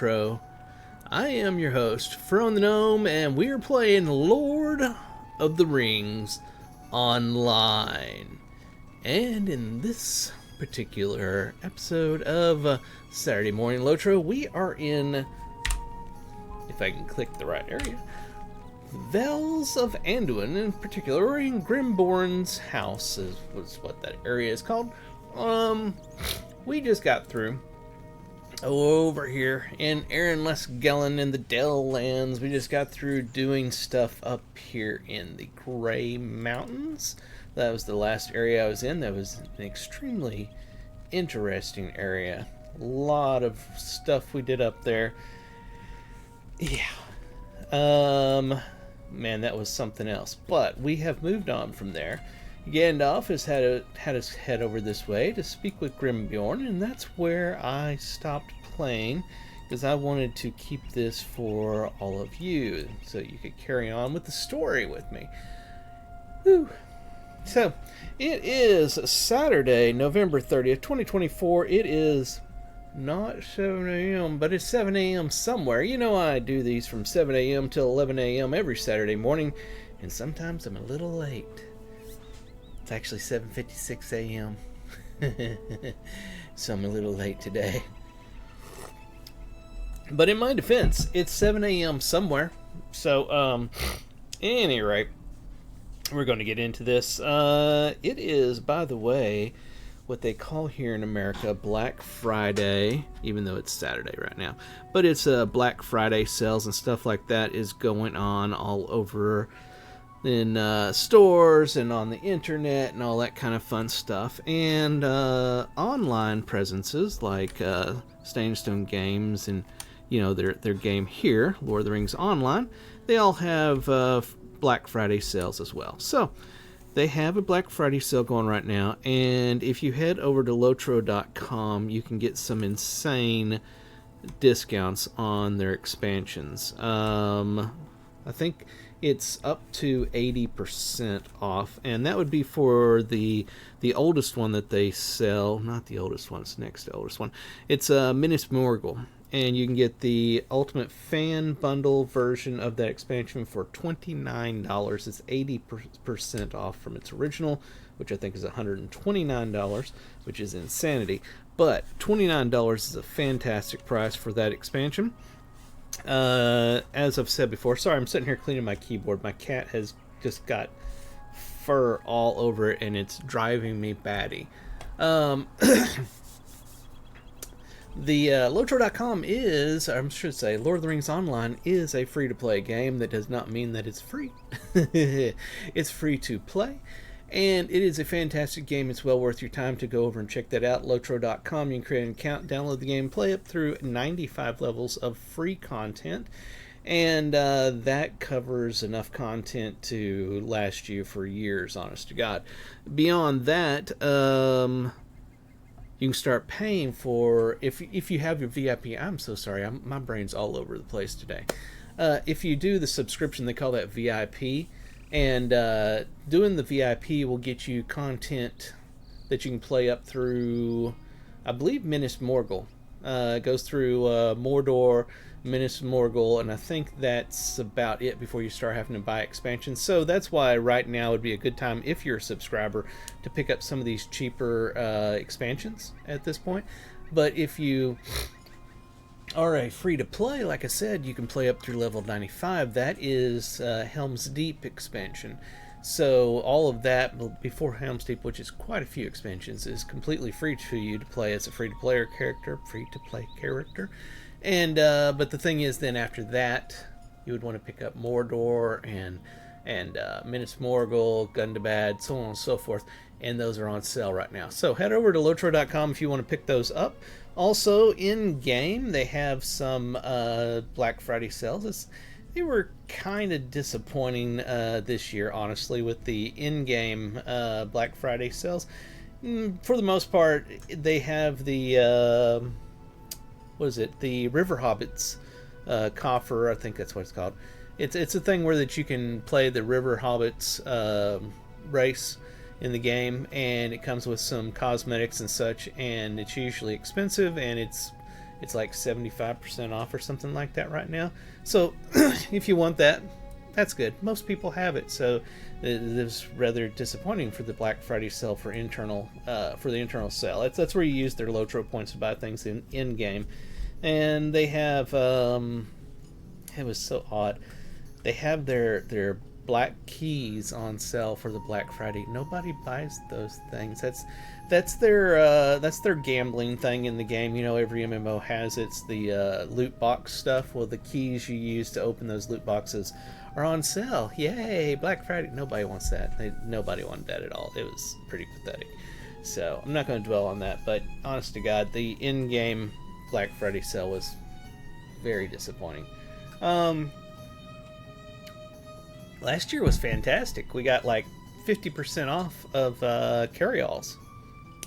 Lotro. I am your host, Fron the Gnome, and we are playing Lord of the Rings online. And in this particular episode of Saturday Morning Lotro, we are in, if I can click the right area, Vales of Anduin. In particular, we're in Grimborn's house, was what that area is called. We just got through over here in Aaron Lesgellen in the Dell Lands. We just got through doing stuff up here in the Grey Mountains. That was the last area I was in. That was an extremely interesting area. A lot of stuff we did up there. Yeah. Man, that was something else. But we have moved on from there. Gandalf has had us head over this way to speak with Grimbjorn, and that's where I stopped playing because I wanted to keep this for all of you so you could carry on with the story with me. Whew. So, it is Saturday, November 30th, 2024. It is not 7 a.m., but it's 7 a.m. somewhere. You know, I do these from 7 a.m. till 11 a.m. every Saturday morning, and sometimes I'm a little late. It's actually 7:56 a.m. So I'm a little late today. But in my defense, it's 7 a.m. somewhere. So, any rate, we're going to get into this. It is, by the way, what they call here in America Black Friday, even though it's Saturday right now. But it's Black Friday sales and stuff like that is going on all over in stores and on the internet and all that kind of fun stuff. And online presences like Stone Games and, you know, their game here, Lord of the Rings Online, they all have Black Friday sales as well. So they have a Black Friday sale going right now, and if you head over to Lotro.com, you can get some insane discounts on their expansions. I think it's up to 80% off, and that would be for the oldest one that they sell. Not the oldest one, it's the next oldest one. It's Minas Morgul, and you can get the Ultimate Fan Bundle version of that expansion for $29. It's 80% off from its original, which I think is $129, which is insanity. But $29 is a fantastic price for that expansion. As I've said before, sorry, I'm sitting here cleaning my keyboard. My cat has just got fur all over it, and it's driving me batty. The Lotro.com is, I should say, Lord of the Rings Online is a free-to-play game. That does not mean that it's free. It's free to play, and it is a fantastic game. It's well worth your time to go over and check that out. Lotro.com, you can create an account, download the game, play up through 95 levels of free content, and that covers enough content to last you for years, honest to God. Beyond that, you can start paying for, if you have your VIP. I'm so sorry, my brain's all over the place today. If you do the subscription, they call that VIP, and doing the VIP will get you content that you can play up through, I believe, Minas Morgul. It goes through Mordor, Minas Morgul, and I think that's about it before you start having to buy expansions. So that's why right now would be a good time, if you're a subscriber, to pick up some of these cheaper expansions at this point. But if you are a free-to-play, like I said, you can play up through level 95. That is Helm's Deep expansion. So all of that before Helm's Deep, which is quite a few expansions, is completely free to you to play as a free-to-play character. And but the thing is, then after that, you would want to pick up Mordor and Minas Morgul, Gundabad, so on and so forth, and those are on sale right now. So head over to Lotro.com if you want to pick those up. Also, in game, they have some Black Friday sales. They were kind of disappointing this year, honestly, with the in-game Black Friday sales. For the most part, they have the the River Hobbits coffer. I think that's what it's called. It's a thing where that you can play the River Hobbits race in the game, and it comes with some cosmetics and such, and it's usually expensive, and it's It's like 75% off or something like that right now. So if you want that, that's good. Most people have it, so it was rather disappointing for the Black Friday sale for the internal sale. That's where you use their Lotro points to buy things in game, and they have it was so odd. They have their black keys on sale for the Black Friday. Nobody buys those things. That's their gambling thing in the game. You know, every MMO has it's the loot box stuff. Well, the keys you use to open those loot boxes are on sale. Yay, Black Friday. Nobody wants that. Nobody wanted that at all. It was pretty pathetic. So I'm not going to dwell on that, but honest to God, the in-game Black Friday sale was very disappointing. Last year was fantastic. We got like 50% off of carry-alls.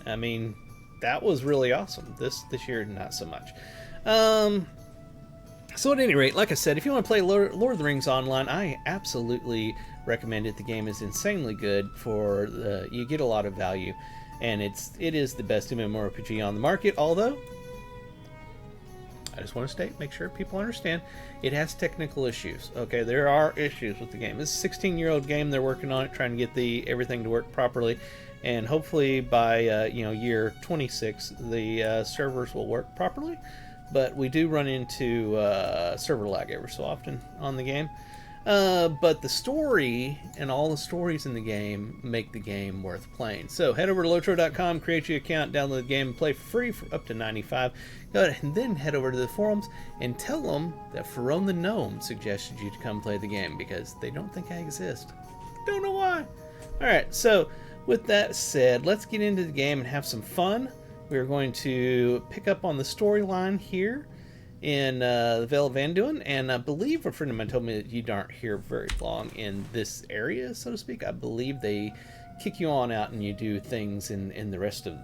I mean, that was really awesome. This year, not so much. So at any rate, like I said, if you want to play Lord of the Rings online, I absolutely recommend it. The game is insanely good. You get a lot of value, and it is the best MMORPG on the market. Although, I just want to make sure people understand, it has technical issues. Okay, there are issues with the game. This is a 16-year-old game. They're working on it, trying to get everything to work properly, and hopefully by year 26, the servers will work properly. But we do run into server lag every so often on the game. But the story and all the stories in the game make the game worth playing. So head over to Lotro.com, create your account, download the game, and play for free for up to 95. Go ahead and then head over to the forums and tell them that Ferone the Gnome suggested you to come play the game, because they don't think I exist. Don't know why. Alright, so with that said, let's get into the game and have some fun. We're going to pick up on the storyline here in the Vale of Anduin, and I believe a friend of mine told me that you aren't here very long in this area, so to speak. I believe they kick you on out and you do things in the rest of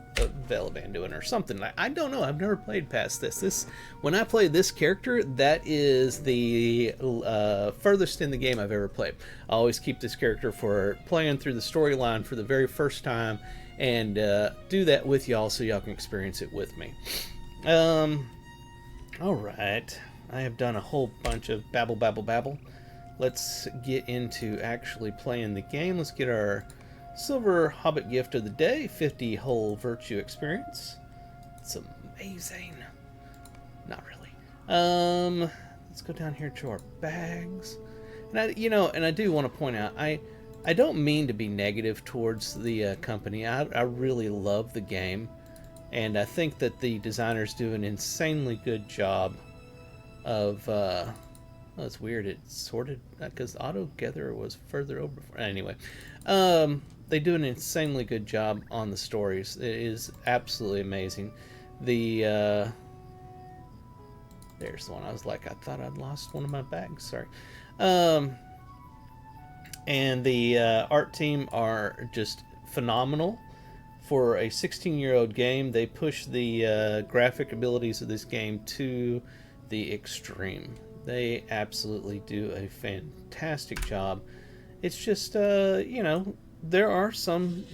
Vale of Anduin or something. I don't know. I've never played past this. When I play this character, that is the furthest in the game I've ever played. I always keep this character for playing through the storyline for the very first time, and do that with y'all so y'all can experience it with me. Alright, I have done a whole bunch of babble. Let's get into actually playing the game. Let's get our Silver Hobbit gift of the day, 50 whole virtue experience. It's amazing. Not really. Let's go down here to our bags. And I do want to point out, I don't mean to be negative towards the company. I really love the game, and I think that the designers do an insanely good job of. Well, it's weird. It's sorted because Auto Gather was further over. Anyway, they do an insanely good job on the stories. It is absolutely amazing. There's the one. I was like, I thought I'd lost one of my bags. Sorry. And the art team are just phenomenal. For a 16-year-old game, they push the graphic abilities of this game to the extreme. They absolutely do a fantastic job. It's just, there are some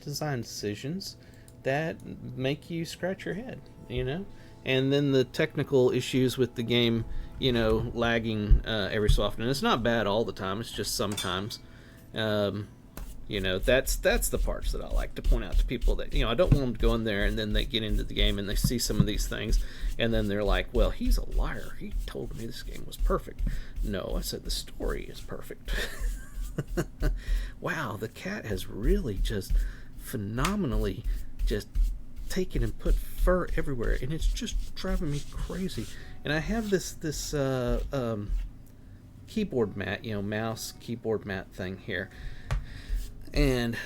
design decisions that make you scratch your head, And then the technical issues with the game, lagging every so often. And it's not bad all the time. It's just sometimes. That's the parts that I like to point out to people that, I don't want them to go in there and then they get into the game and they see some of these things and then they're like, well, he's a liar. He told me this game was perfect. No, I said the story is perfect. Wow, the cat has really just phenomenally just taken and put fur everywhere, and it's just driving me crazy. And I have this keyboard mat, mouse keyboard mat thing here, and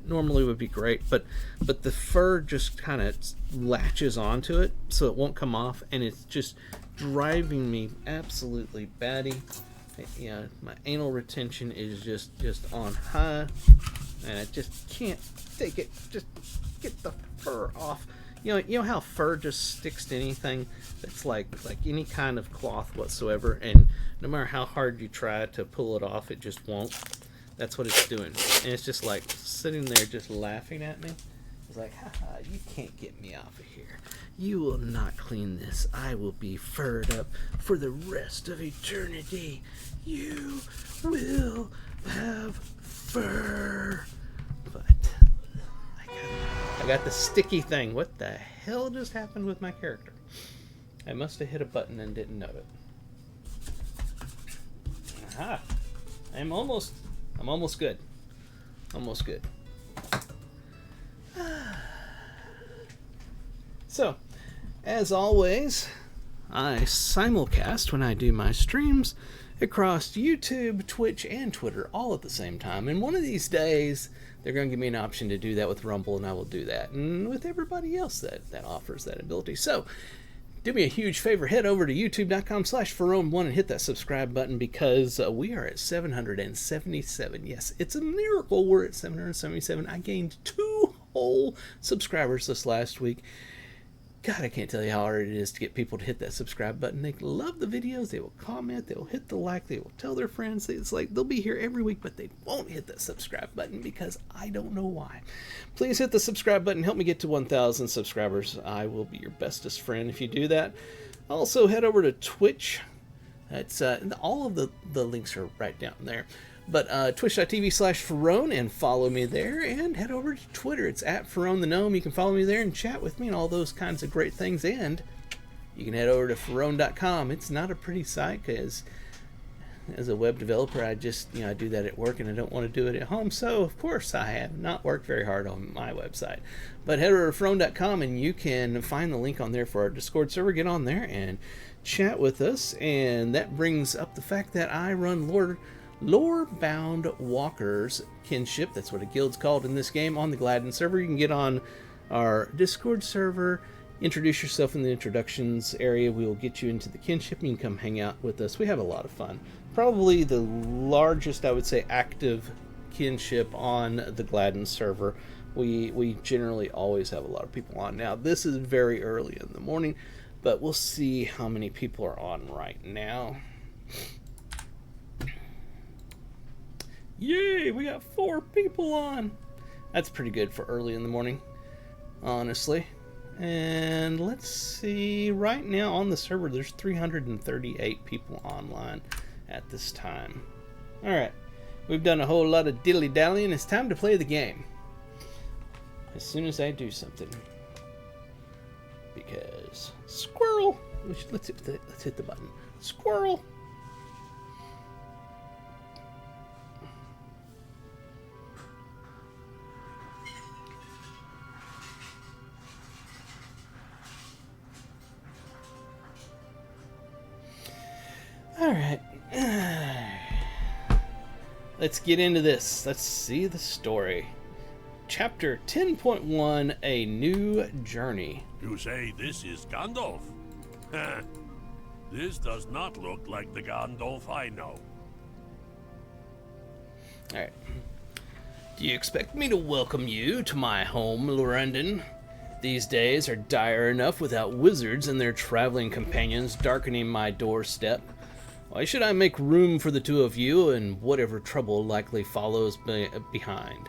normally would be great, but the fur just kind of latches onto it so it won't come off, and it's just driving me absolutely batty. My anal retention is just on high, and I just can't take it. Just get the fur off. You know how fur just sticks to anything that's like any kind of cloth whatsoever, and no matter how hard you try to pull it off, it just won't. That's what it's doing, and it's just like sitting there just laughing at me. He's like, haha, you can't get me off of here. You will not clean this. I will be furred up for the rest of eternity. You will have fur. But I got the sticky thing. What the hell just happened with my character? I must have hit a button and didn't know it. Aha. I'm almost good. Almost good. So, as always, I simulcast when I do my streams across YouTube, Twitch, and Twitter all at the same time. And one of these days, they're going to give me an option to do that with Rumble, and I will do that. And with everybody else that offers that ability. So, do me a huge favor, head over to youtube.com/Ferone1 and hit that subscribe button, because we are at 777. Yes, it's a miracle we're at 777. I gained 2 whole subscribers this last week. God, I can't tell you how hard it is to get people to hit that subscribe button. They love the videos. They will comment. They will hit the like. They will tell their friends. It's like they'll be here every week, but they won't hit that subscribe button because I don't know why. Please hit the subscribe button. Help me get to 1,000 subscribers. I will be your bestest friend if you do that. Also, head over to Twitch. That's all of the links are right down there. But twitch.tv/Ferone, and follow me there, and head over to Twitter. It's at Ferone the Gnome. You can follow me there and chat with me and all those kinds of great things. And you can head over to Ferone.com. It's not a pretty site because as a web developer, I just, I do that at work and I don't want to do it at home. So, of course, I have not worked very hard on my website. But head over to Ferone.com and you can find the link on there for our Discord server. Get on there and chat with us. And that brings up the fact that I run Lore-bound Walkers Kinship, that's what a guild's called in this game, on the Gladden server. You can get on our Discord server, introduce yourself in the introductions area. We will get you into the kinship and you can come hang out with us. We have a lot of fun. Probably the largest, I would say, active kinship on the Gladden server. We generally always have a lot of people on. Now, this is very early in the morning, but we'll see how many people are on right now. Yay, we got 4 people on. That's pretty good for early in the morning, honestly. And let's see, right now on the server, there's 338 people online at this time. Alright, we've done a whole lot of dilly-dallying. It's time to play the game. As soon as I do something. Because, squirrel! Let's hit the button. Squirrel! Alright. Let's get into this. Let's see the story. Chapter 10.1, A New Journey. You say this is Gandalf? This does not look like the Gandalf I know. Alright. Do you expect me to welcome you to my home, Lorendon? These days are dire enough without wizards and their traveling companions darkening my doorstep. Why should I make room for the 2 of you and whatever trouble likely follows behind?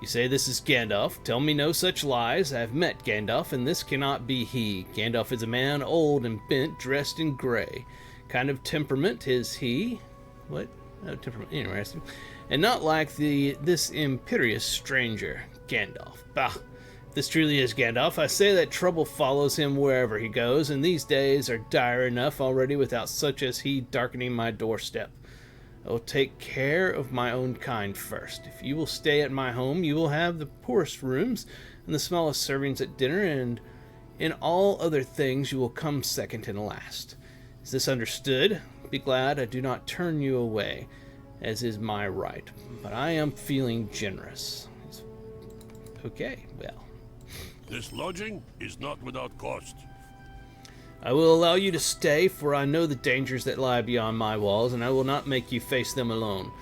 You say this is Gandalf. Tell me no such lies. I've met Gandalf, and this cannot be he. Gandalf is a man old and bent, dressed in gray. Kind of temperament is he. What? Oh, temperament. Interesting. And not like this imperious stranger, Gandalf. Bah! This truly is Gandalf. I say that trouble follows him wherever he goes, and these days are dire enough already without such as he darkening my doorstep. I will take care of my own kind first. If you will stay at my home, you will have the poorest rooms and the smallest servings at dinner, and in all other things you will come second and last. Is this understood? Be glad I do not turn you away, as is my right, but I am feeling generous. Okay, well. This lodging is not without cost. I will allow you to stay, for I know the dangers that lie beyond my walls, and I will not make you face them alone.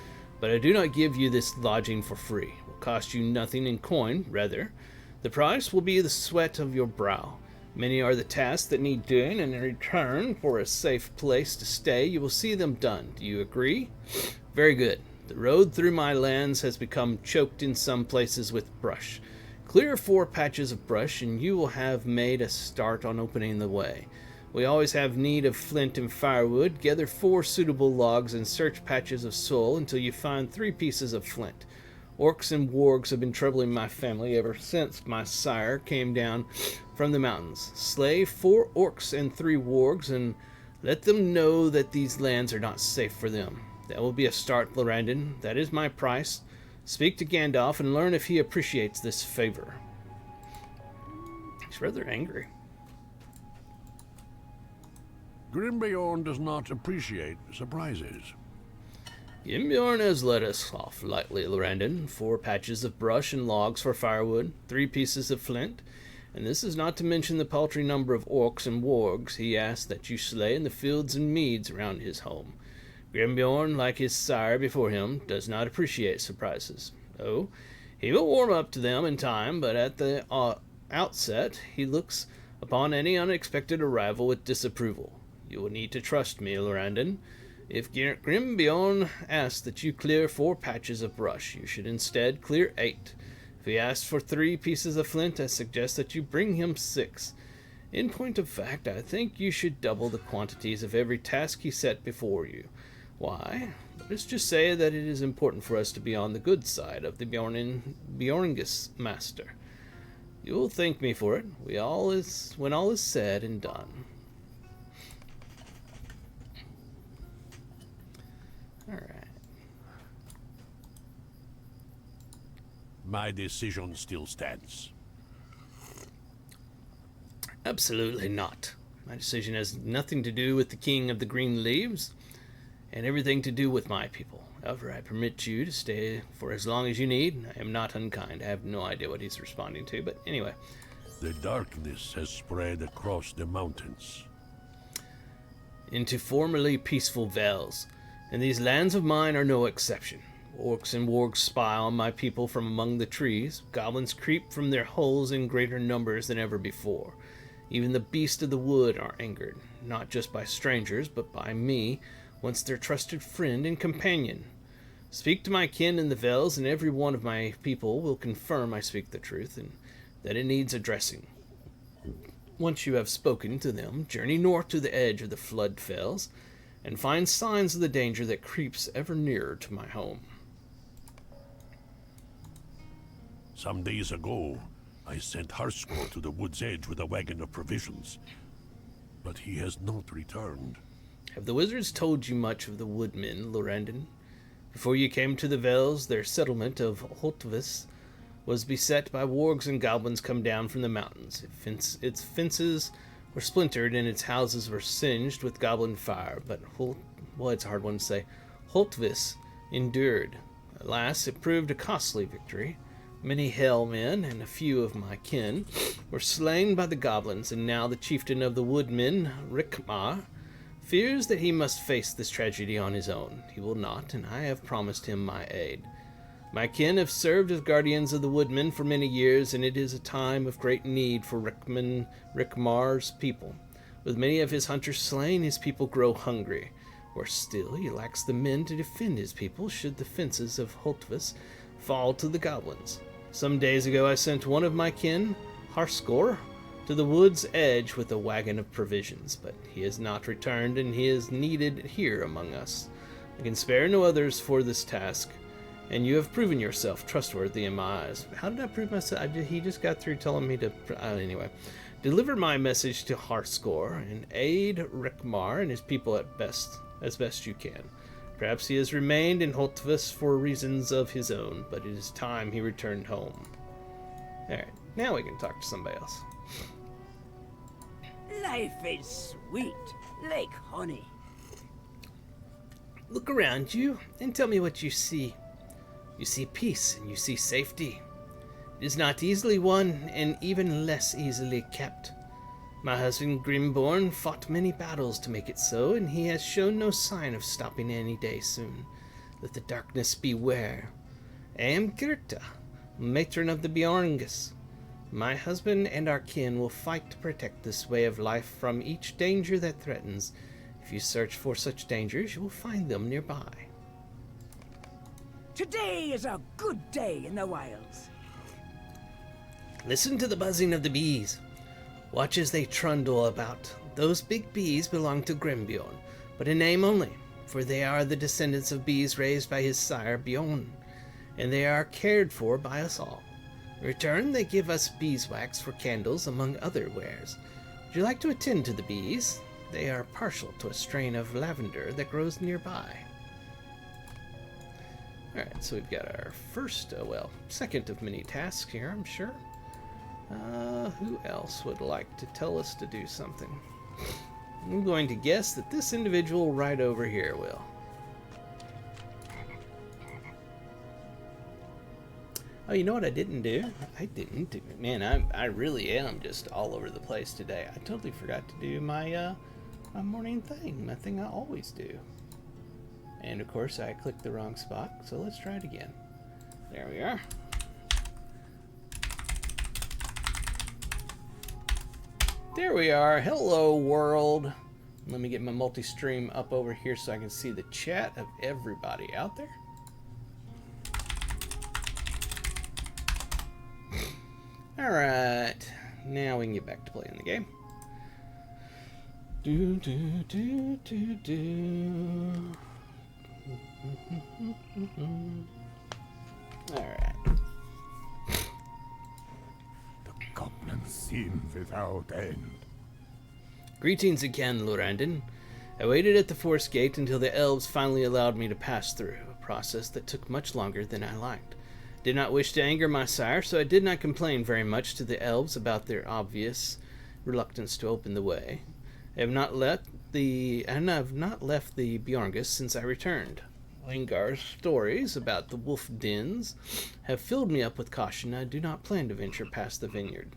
But I do not give you this lodging for free. It will cost you nothing in coin, rather. The price will be the sweat of your brow. Many are the tasks that need doing, and in return for a safe place to stay, you will see them done. Do you agree? Very good. The road through my lands has become choked in some places with brush. Clear 4 patches of brush, and you will have made a start on opening the way. We always have need of flint and firewood. Gather 4 suitable logs and search patches of soil until you find 3 pieces of flint. Orcs and wargs have been troubling my family ever since my sire came down from the mountains. Slay 4 orcs and 3 wargs, and let them know that these lands are not safe for them. That will be a start, Lorandon. That is my price. Speak to Gandalf and learn if he appreciates this favor. He's rather angry. Grimbeorn does not appreciate surprises. Grimbeorn has let us off lightly, Lorandon. 4 patches of brush and logs for firewood, 3 pieces of flint, and this is not to mention the paltry number of orcs and wargs he asks that you slay in the fields and meads around his home. Grimbeorn, like his sire before him, does not appreciate surprises. Oh, he will warm up to them in time, but at the outset he looks upon any unexpected arrival with disapproval. You will need to trust me, Lorandon. If Grimbeorn asks that you clear 4 patches of brush, you should instead clear 8. If he asks for 3 pieces of flint, I suggest that you bring him 6. In point of fact, I think you should double the quantities of every task he set before you. Why? Let's just say that it is important for us to be on the good side of the Bjorngus master. You will thank me for it when all is said and done. Alright. My decision still stands. Absolutely not. My decision has nothing to do with the King of the Green Leaves, and everything to do with my people. However, I permit you to stay for as long as you need. I am not unkind. I have no idea what he's responding to, but anyway. The darkness has spread across the mountains. Into formerly peaceful vales, and these lands of mine are no exception. Orcs and wargs spy on my people from among the trees. Goblins creep from their holes in greater numbers than ever before. Even the beasts of the wood are angered, not just by strangers, but by me, once their trusted friend and companion. Speak to my kin in the vales, and every one of my people will confirm I speak the truth, and that it needs addressing. Once you have spoken to them, journey north to the edge of the flood fells, and find signs of the danger that creeps ever nearer to my home. Some days ago, I sent Harskor to the wood's edge with a wagon of provisions, but he has not returned. Have the wizards told you much of the woodmen, Lorandon? Before you came to the Vales, their settlement of Holtvis was beset by wargs and goblins come down from the mountains. Its fences were splintered and its houses were singed with goblin fire, but it's a hard one to say. Holtvis endured. Alas, it proved a costly victory. Many hellmen and a few of my kin were slain by the goblins, and now the chieftain of the woodmen, Rickmar, fears that he must face this tragedy on his own. He will not, and I have promised him my aid. My kin have served as guardians of the woodmen for many years, and it is a time of great need for Rickmar's people. With many of his hunters slain, his people grow hungry. Worse still, he lacks the men to defend his people should the fences of Holtvis fall to the goblins. Some days ago I sent one of my kin, Harskor, to the wood's edge with a wagon of provisions, but he has not returned, and he is needed here among us. I can spare no others for this task, and you have proven yourself trustworthy in my eyes. How did I prove myself? He just got through telling me to... anyway. Deliver my message to Harskor, and aid Rickmar and his people as best you can. Perhaps he has remained in Holtvis for reasons of his own, but it is time he returned home. Alright, now we can talk to somebody else. Life is sweet, like honey. Look around you and tell me what you see. You see peace and you see safety. It is not easily won and even less easily kept. My husband Grimborn fought many battles to make it so, and he has shown no sign of stopping any day soon. Let the darkness beware. I am Gerta, matron of the Bjorngus. My husband and our kin will fight to protect this way of life from each danger that threatens. If you search for such dangers, you will find them nearby. Today is a good day in the wilds. Listen to the buzzing of the bees. Watch as they trundle about. Those big bees belong to Grimbjorn, but in name only, for they are the descendants of bees raised by his sire Bjorn, and they are cared for by us all. In return, they give us beeswax for candles, among other wares. Would you like to attend to the bees? They are partial to a strain of lavender that grows nearby. Alright, so we've got our first, second of many tasks here, I'm sure. Who else would like to tell us to do something? I'm going to guess that this individual right over here will. Oh, you know what I didn't do? Man, I really am just all over the place today. I totally forgot to do my my morning thing, my thing I always do. And of course I clicked the wrong spot, so let's try it again. There we are. There we are. Hello, world. Let me get my multi-stream up over here so I can see the chat of everybody out there. Alright. Now we can get back to playing the game. Do, do, do, do, do. Alright. Goblins seem without end. Greetings again, Lorandon. I waited at the forest gate until the elves finally allowed me to pass through, a process that took much longer than I liked. Did not wish to anger my sire, so I did not complain very much to the elves about their obvious reluctance to open the way. I have not left the Bjorngus since I returned. Lengar's stories about the wolf dens have filled me up with caution. I do not plan to venture past the vineyard.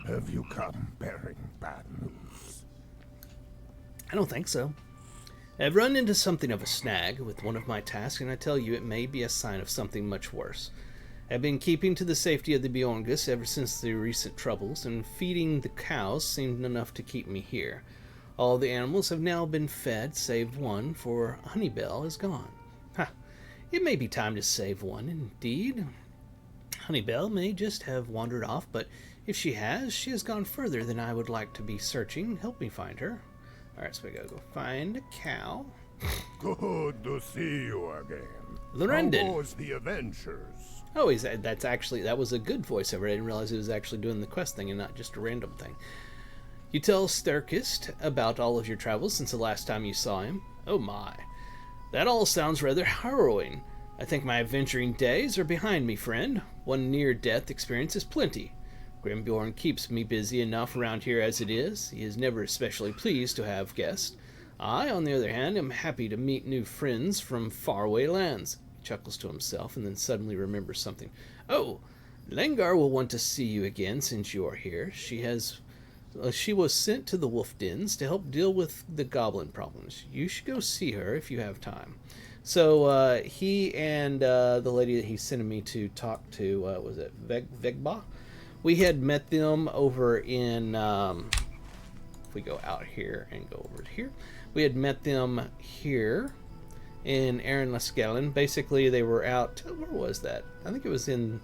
Have you come bearing bad news? I don't think so. I've run into something of a snag with one of my tasks, and I tell you it may be a sign of something much worse. I've been keeping to the safety of the Bjorngus ever since the recent troubles, and feeding the cows seemed enough to keep me here. All the animals have now been fed, save one, for Honeybell is gone. Ha! It may be time to save one, indeed. Honeybell may just have wandered off, but if she has gone further than I would like to be searching. Help me find her. Alright, so we gotta go find a cow. Good to see you again. Lorandon. How was the adventures? Oh, that was a good voiceover. I didn't realize he was actually doing the quest thing and not just a random thing. You tell Sterkist about all of your travels since the last time you saw him. Oh my. That all sounds rather harrowing. I think my adventuring days are behind me, friend. One near-death experience is plenty. Grimbjorn keeps me busy enough around here as it is. He is never especially pleased to have guests. I, on the other hand, am happy to meet new friends from faraway lands. He chuckles to himself and then suddenly remembers something. Oh, Lengar will want to see you again since you are here. She was sent to the wolf dens to help deal with the goblin problems. You should go see her if you have time. So he and the lady that he's sending me to talk to, was it Vegba? We had met them over in, if we go out here and go over to here, we had met them here in Aaron Lascallon. Basically, they were out, where was that? I think it was in,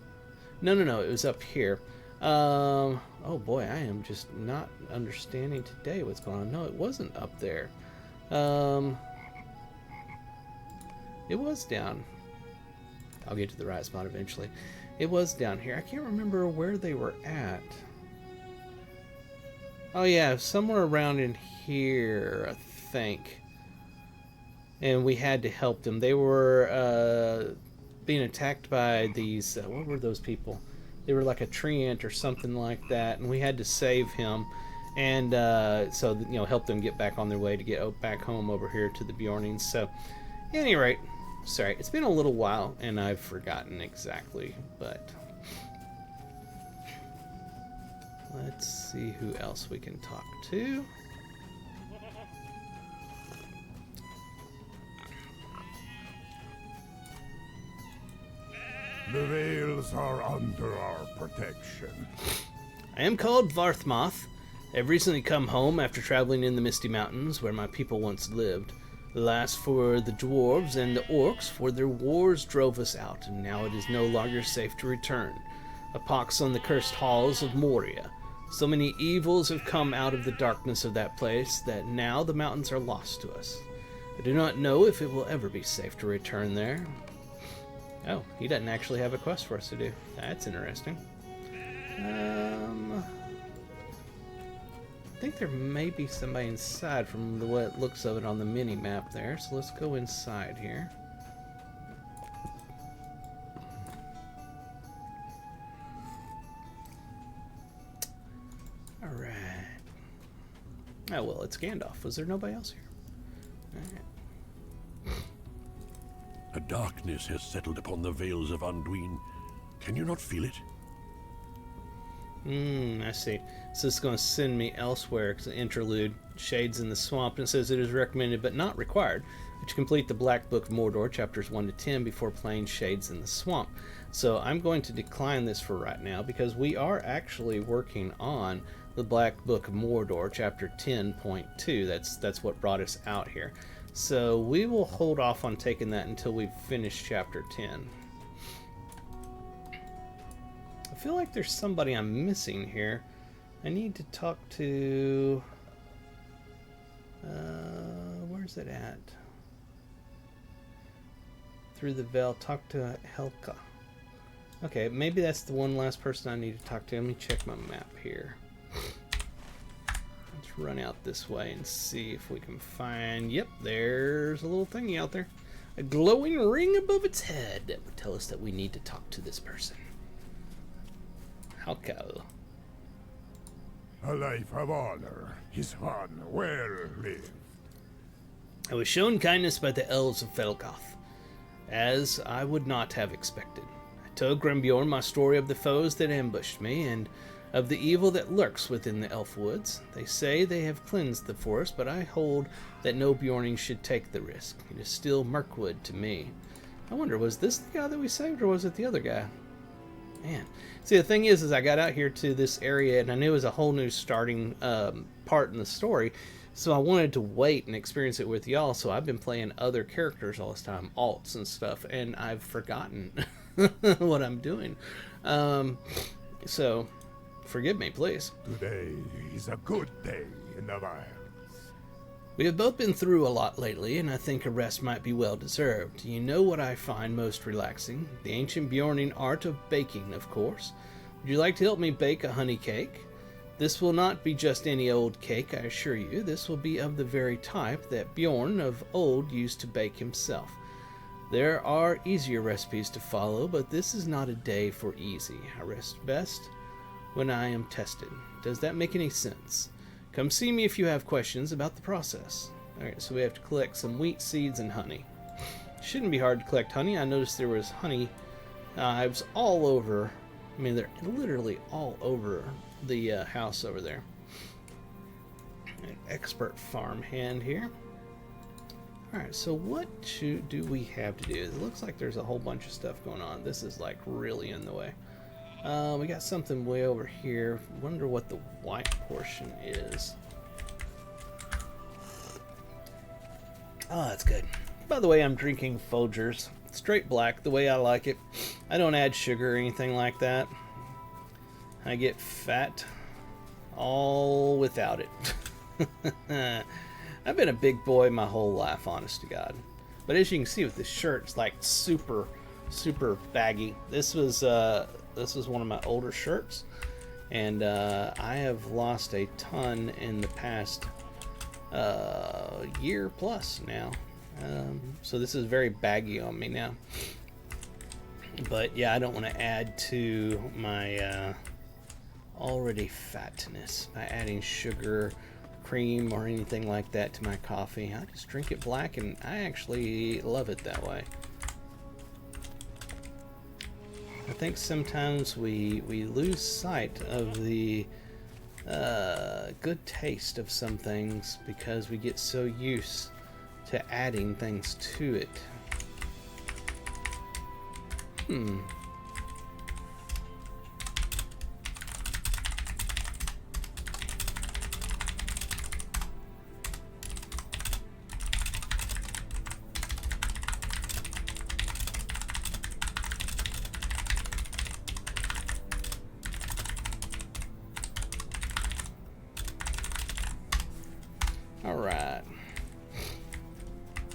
no, it was up here. Oh boy, I am just not understanding today what's going on. No, it wasn't up there. It was down. I'll get to the right spot eventually. It was down here. I can't remember where they were at. Oh yeah, somewhere around in here, I think. And we had to help them. They were being attacked by these, what were those people? They were like a tree ant or something like that, and we had to save him, and so help them get back on their way to get back home over here to the Bjornings. So, at any rate, sorry, it's been a little while, and I've forgotten exactly, but let's see who else we can talk to. The Vales are under our protection. I am called Varthmoth. I have recently come home after traveling in the Misty Mountains, where my people once lived. Alas for the dwarves and the orcs, for their wars drove us out, and now it is no longer safe to return. A pox on the cursed halls of Moria. So many evils have come out of the darkness of that place that now the mountains are lost to us. I do not know if it will ever be safe to return there. Oh, he doesn't actually have a quest for us to do. That's interesting. I think there may be somebody inside from the way it looks of it on the mini map there. So let's go inside here. All right. Oh well, it's Gandalf. Was there nobody else here? All right. A darkness has settled upon the vales of Anduin. Can you not feel it? I see. So it's going to send me elsewhere because the interlude, Shades in the Swamp, and it says it is recommended but not required to complete the Black Book of Mordor, chapters 1 to 10, before playing Shades in the Swamp. So I'm going to decline this for right now because we are actually working on the Black Book of Mordor, chapter 10.2. That's what brought us out here. So we will hold off on taking that until we finish chapter 10. I feel like there's somebody I'm missing here. I need to talk to... where's it at? Through the veil, talk to Helka. Okay, maybe that's the one last person I need to talk to. Let me check my map here. Let's run out this way and see if we can find... Yep, there's a little thingy out there. A glowing ring above its head that would tell us that we need to talk to this person. Helka. A life of honor, his son well lived. I was shown kindness by the elves of Felgoth, as I would not have expected. I told Grimbjorn my story of the foes that ambushed me, and of the evil that lurks within the elf woods. They say they have cleansed the forest, but I hold that no Bjorning should take the risk. It is still Mirkwood to me. I wonder, was this the guy that we saved, or was it the other guy? Man. See, the thing is I got out here to this area, and I knew it was a whole new starting part in the story, so I wanted to wait and experience it with y'all, so I've been playing other characters all this time, alts and stuff, and I've forgotten what I'm doing. So, forgive me, please. Today is a good day in the wilds. We have both been through a lot lately, and I think a rest might be well deserved. You know what I find most relaxing? The ancient Bjorning art of baking, of course. Would you like to help me bake a honey cake? This will not be just any old cake, I assure you. This will be of the very type that Bjorn of old used to bake himself. There are easier recipes to follow, but this is not a day for easy. I rest best when I am tested. Does that make any sense? Come see me if you have questions about the process. Alright, so we have to collect some wheat seeds and honey. Shouldn't be hard to collect honey. I noticed there was honey hives all over. I mean, they're literally all over the house over there. An expert farmhand here. Alright, so what do we have to do? It looks like there's a whole bunch of stuff going on. This is like really in the way. We got something way over here. Wonder what the white portion is. Oh, that's good. By the way, I'm drinking Folgers. Straight black, the way I like it. I don't add sugar or anything like that. I get fat all without it. I've been a big boy my whole life, honest to God. But as you can see with this shirt, it's like super baggy. This was one of my older shirts, and I have lost a ton in the past year plus now. So this is very baggy on me now. But yeah, I don't want to add to my already fatness by adding sugar, cream, or anything like that to my coffee. I just drink it black, and I actually love it that way. I think sometimes we lose sight of the good taste of some things because we get so used to adding things to it. Alright.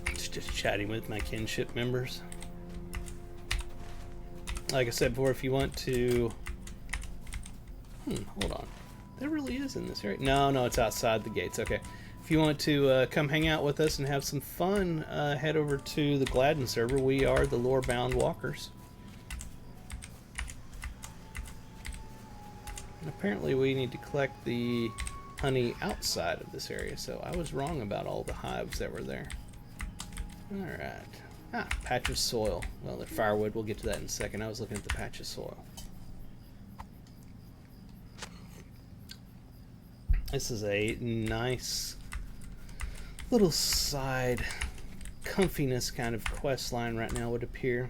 It's just chatting with my kinship members. Like I said before, if you want to... hold on. That really is in this area. No, it's outside the gates. Okay. If you want to come hang out with us and have some fun, head over to the Gladden server. We are the Lorebound Walkers. And apparently we need to collect the honey outside of this area, so I was wrong about all the hives that were there. Alright. Patch of soil. Well, they're firewood. We'll get to that in a second. I was looking at the patch of soil. This is a nice little side comfiness kind of quest line right now, would appear.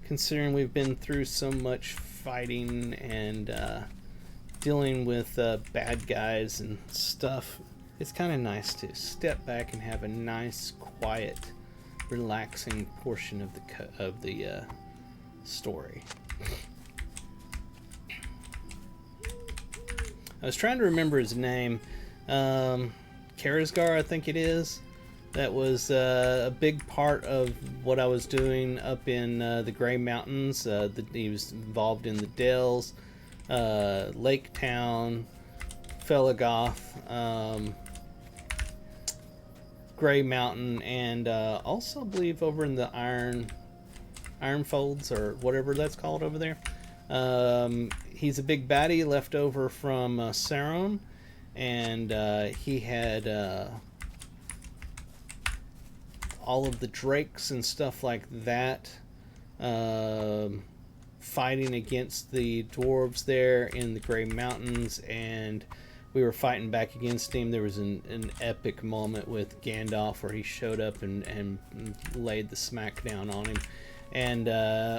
Considering we've been through so much fighting and dealing with bad guys and stuff, it's kind of nice to step back and have a nice, quiet, relaxing portion of the story. I was trying to remember his name. Karazgar, I think it is. That was a big part of what I was doing up in the Grey Mountains. He was involved in the Dells, Lake Town, Felagoth, Grey Mountain, and also I believe over in the Iron Folds, or whatever that's called over there. He's a big baddie left over from Sauron, and he had all of the drakes and stuff like that fighting against the dwarves there in the Grey Mountains, and we were fighting back against him. There was an epic moment with Gandalf where he showed up and laid the smackdown on him, and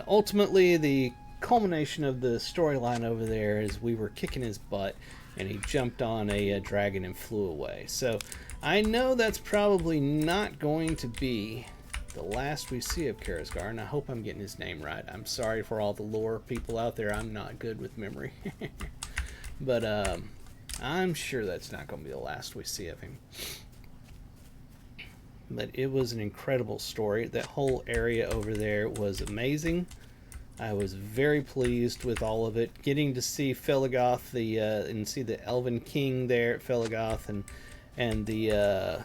ultimately the culmination of the storyline over there is we were kicking his butt and he jumped on a dragon and flew away. So I know that's probably not going to be the last we see of Karazgar, and I hope I'm getting his name right. I'm sorry for all the lore people out there. I'm not good with memory. But I'm sure that's not going to be the last we see of him. But it was an incredible story. That whole area over there was amazing. I was very pleased with all of it. Getting to see Felagoth, and see the Elven King there at Felagoth, and the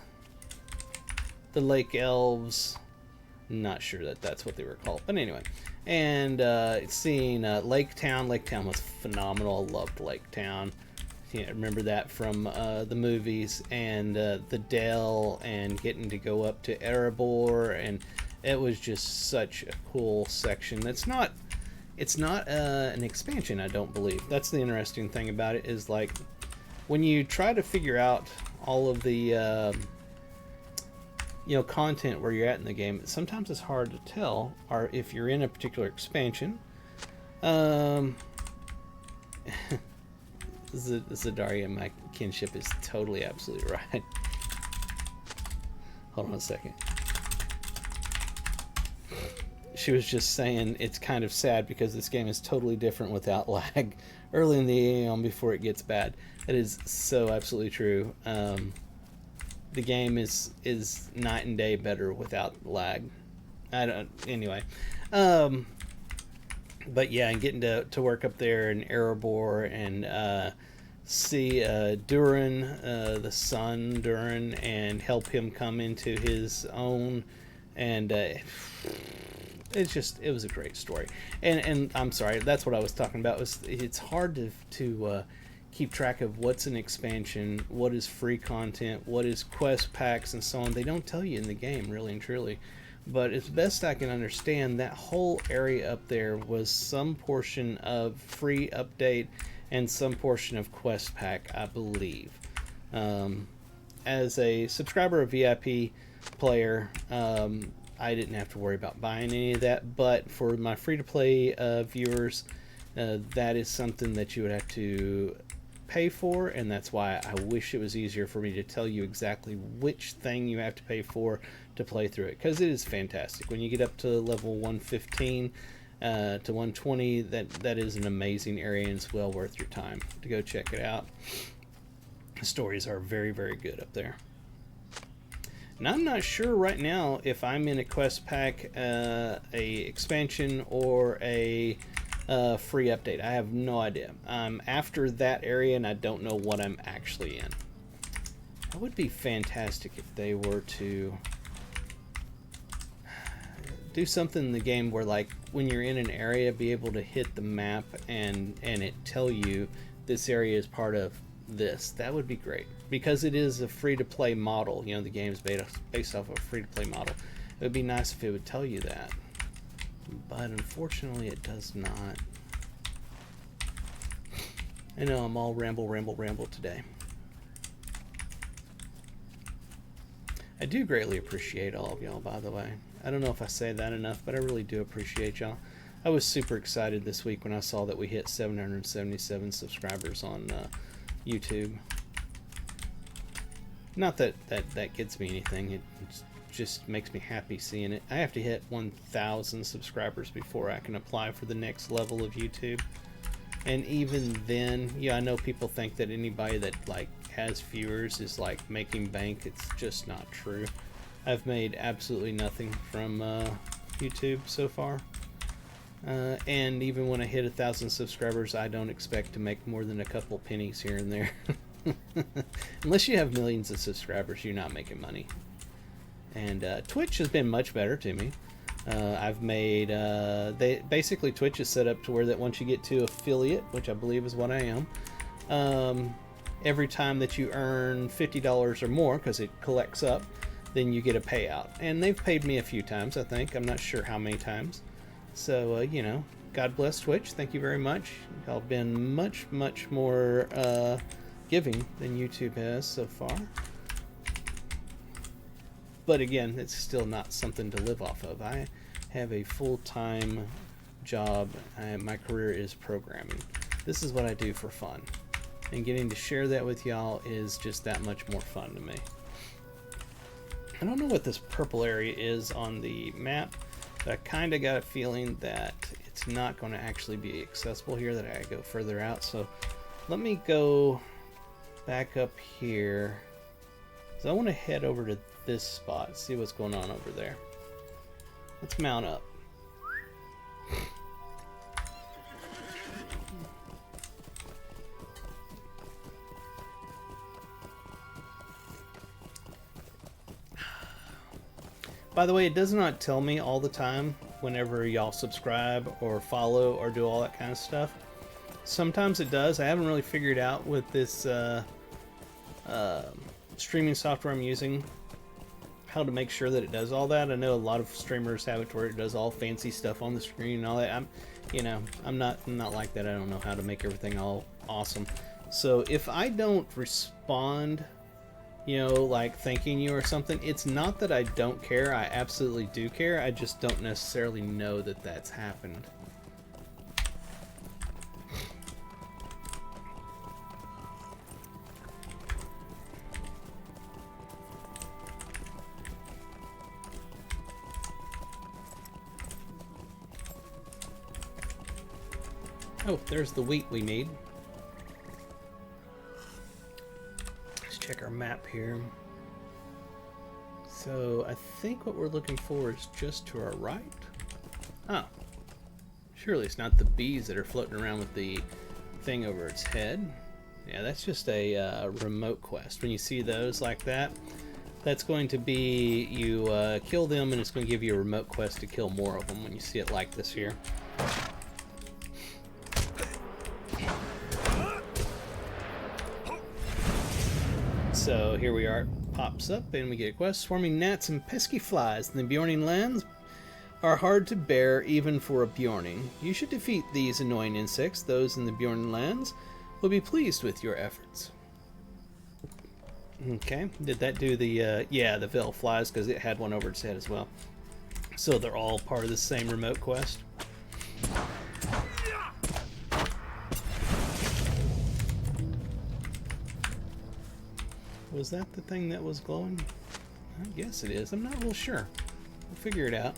Lake Elves. Not sure that that's what they were called, but anyway. And seeing Lake Town. Lake Town was phenomenal. I loved Lake Town. Yeah, remember that from the movies, and the Dell, and getting to go up to Erebor, and it was just such a cool section. It's not an expansion, I don't believe. That's the interesting thing about it, is like when you try to figure out all of the content where you're at in the game, sometimes it's hard to tell or if you're in a particular expansion. Zadaria, my kinship, is totally absolutely right. Hold on a second. She was just saying it's kind of sad because this game is totally different without lag early in the game before it gets bad. It is so absolutely true. The game is night and day better without lag. Anyway. But yeah, and getting to work up there in Erebor and see Durin, the son Durin, and help him come into his own, and it was a great story. And I'm sorry, that's what I was talking about. It's hard to keep track of what's an expansion, what is free content, what is quest packs, and so on. They don't tell you in the game, really and truly. But as best I can understand, that whole area up there was some portion of free update and some portion of quest pack, I believe. As a subscriber of VIP player, I didn't have to worry about buying any of that. But for my free-to-play viewers, that is something that you would have to pay for, and that's why I wish it was easier for me to tell you exactly which thing you have to pay for to play through it, because it is fantastic. When you get up to level 115 to 120, that is an amazing area, and it's well worth your time to go check it out. The stories are very, very good up there. And I'm not sure right now if I'm in a quest pack, a expansion, or a free update. I have no idea. I'm after that area and I don't know what I'm actually in. That would be fantastic if they were to do something in the game where, like, when you're in an area, be able to hit the map and it tell you this area is part of this. That would be great, because it is a free-to-play model. You know, the game's based off of a free-to-play model. It would be nice if it would tell you that, but unfortunately it does not. I know I'm all ramble today. I do greatly appreciate all of y'all, by the way. I don't know if I say that enough, but I really do appreciate y'all. I was super excited this week when I saw that we hit 777 subscribers on YouTube. Not that gets me anything. It just makes me happy seeing it. I have to hit 1,000 subscribers before I can apply for the next level of YouTube. And even then, yeah, I know people think that anybody that like has viewers is like making bank. It's just not true. I've made absolutely nothing from YouTube so far. And even when I hit 1,000 subscribers, I don't expect to make more than a couple pennies here and there. Unless you have millions of subscribers, you're not making money. And Twitch has been much better to me. I've made basically Twitch is set up to where that once you get to affiliate, which I believe is what I am, every time that you earn $50 or more, because it collects up, then you get a payout. And they've paid me a few times, I think. I'm not sure how many times. So, you know, God bless Twitch. Thank you very much. Y'all have been much more giving than YouTube has so far. But again, it's still not something to live off of. I have a full-time job. My career is programming. This is what I do for fun. And getting to share that with y'all is just that much more fun to me. I don't know what this purple area is on the map, but I kind of got a feeling that it's not going to actually be accessible here, that I gotta go further out. So let me go back up here. So I want to head over to this spot, see what's going on over there. Let's mount up. By the way, it does not tell me all the time whenever y'all subscribe or follow or do all that kind of stuff. Sometimes it does. I haven't really figured out with this streaming software I'm using how to make sure that it does all that. I know a lot of streamers have it to where it does all fancy stuff on the screen and all that. I'm not like that. I don't know how to make everything all awesome. So if I don't respond, you know, like thanking you or something, it's not that I don't care. I absolutely do care. I just don't necessarily know that that's happened. Oh, there's the wheat we need. Let's check our map here. So I think what we're looking for is just to our right. Oh, surely it's not the bees that are floating around with the thing over its head. Yeah, that's just a remote quest. When you see those like that, that's going to be you kill them, and it's going to give you a remote quest to kill more of them when you see it like this here. So here we are, pops up and we get a quest. Swarming gnats and pesky flies in the Bjorning lands are hard to bear even for a Bjorning. You should defeat these annoying insects. Those in the Bjorning lands will be pleased with your efforts. Okay, did that do the, yeah, the veil flies, because it had one over its head as well. So they're all part of the same remote quest. Was that the thing that was glowing? I guess it is. I'm not real sure. We'll figure it out.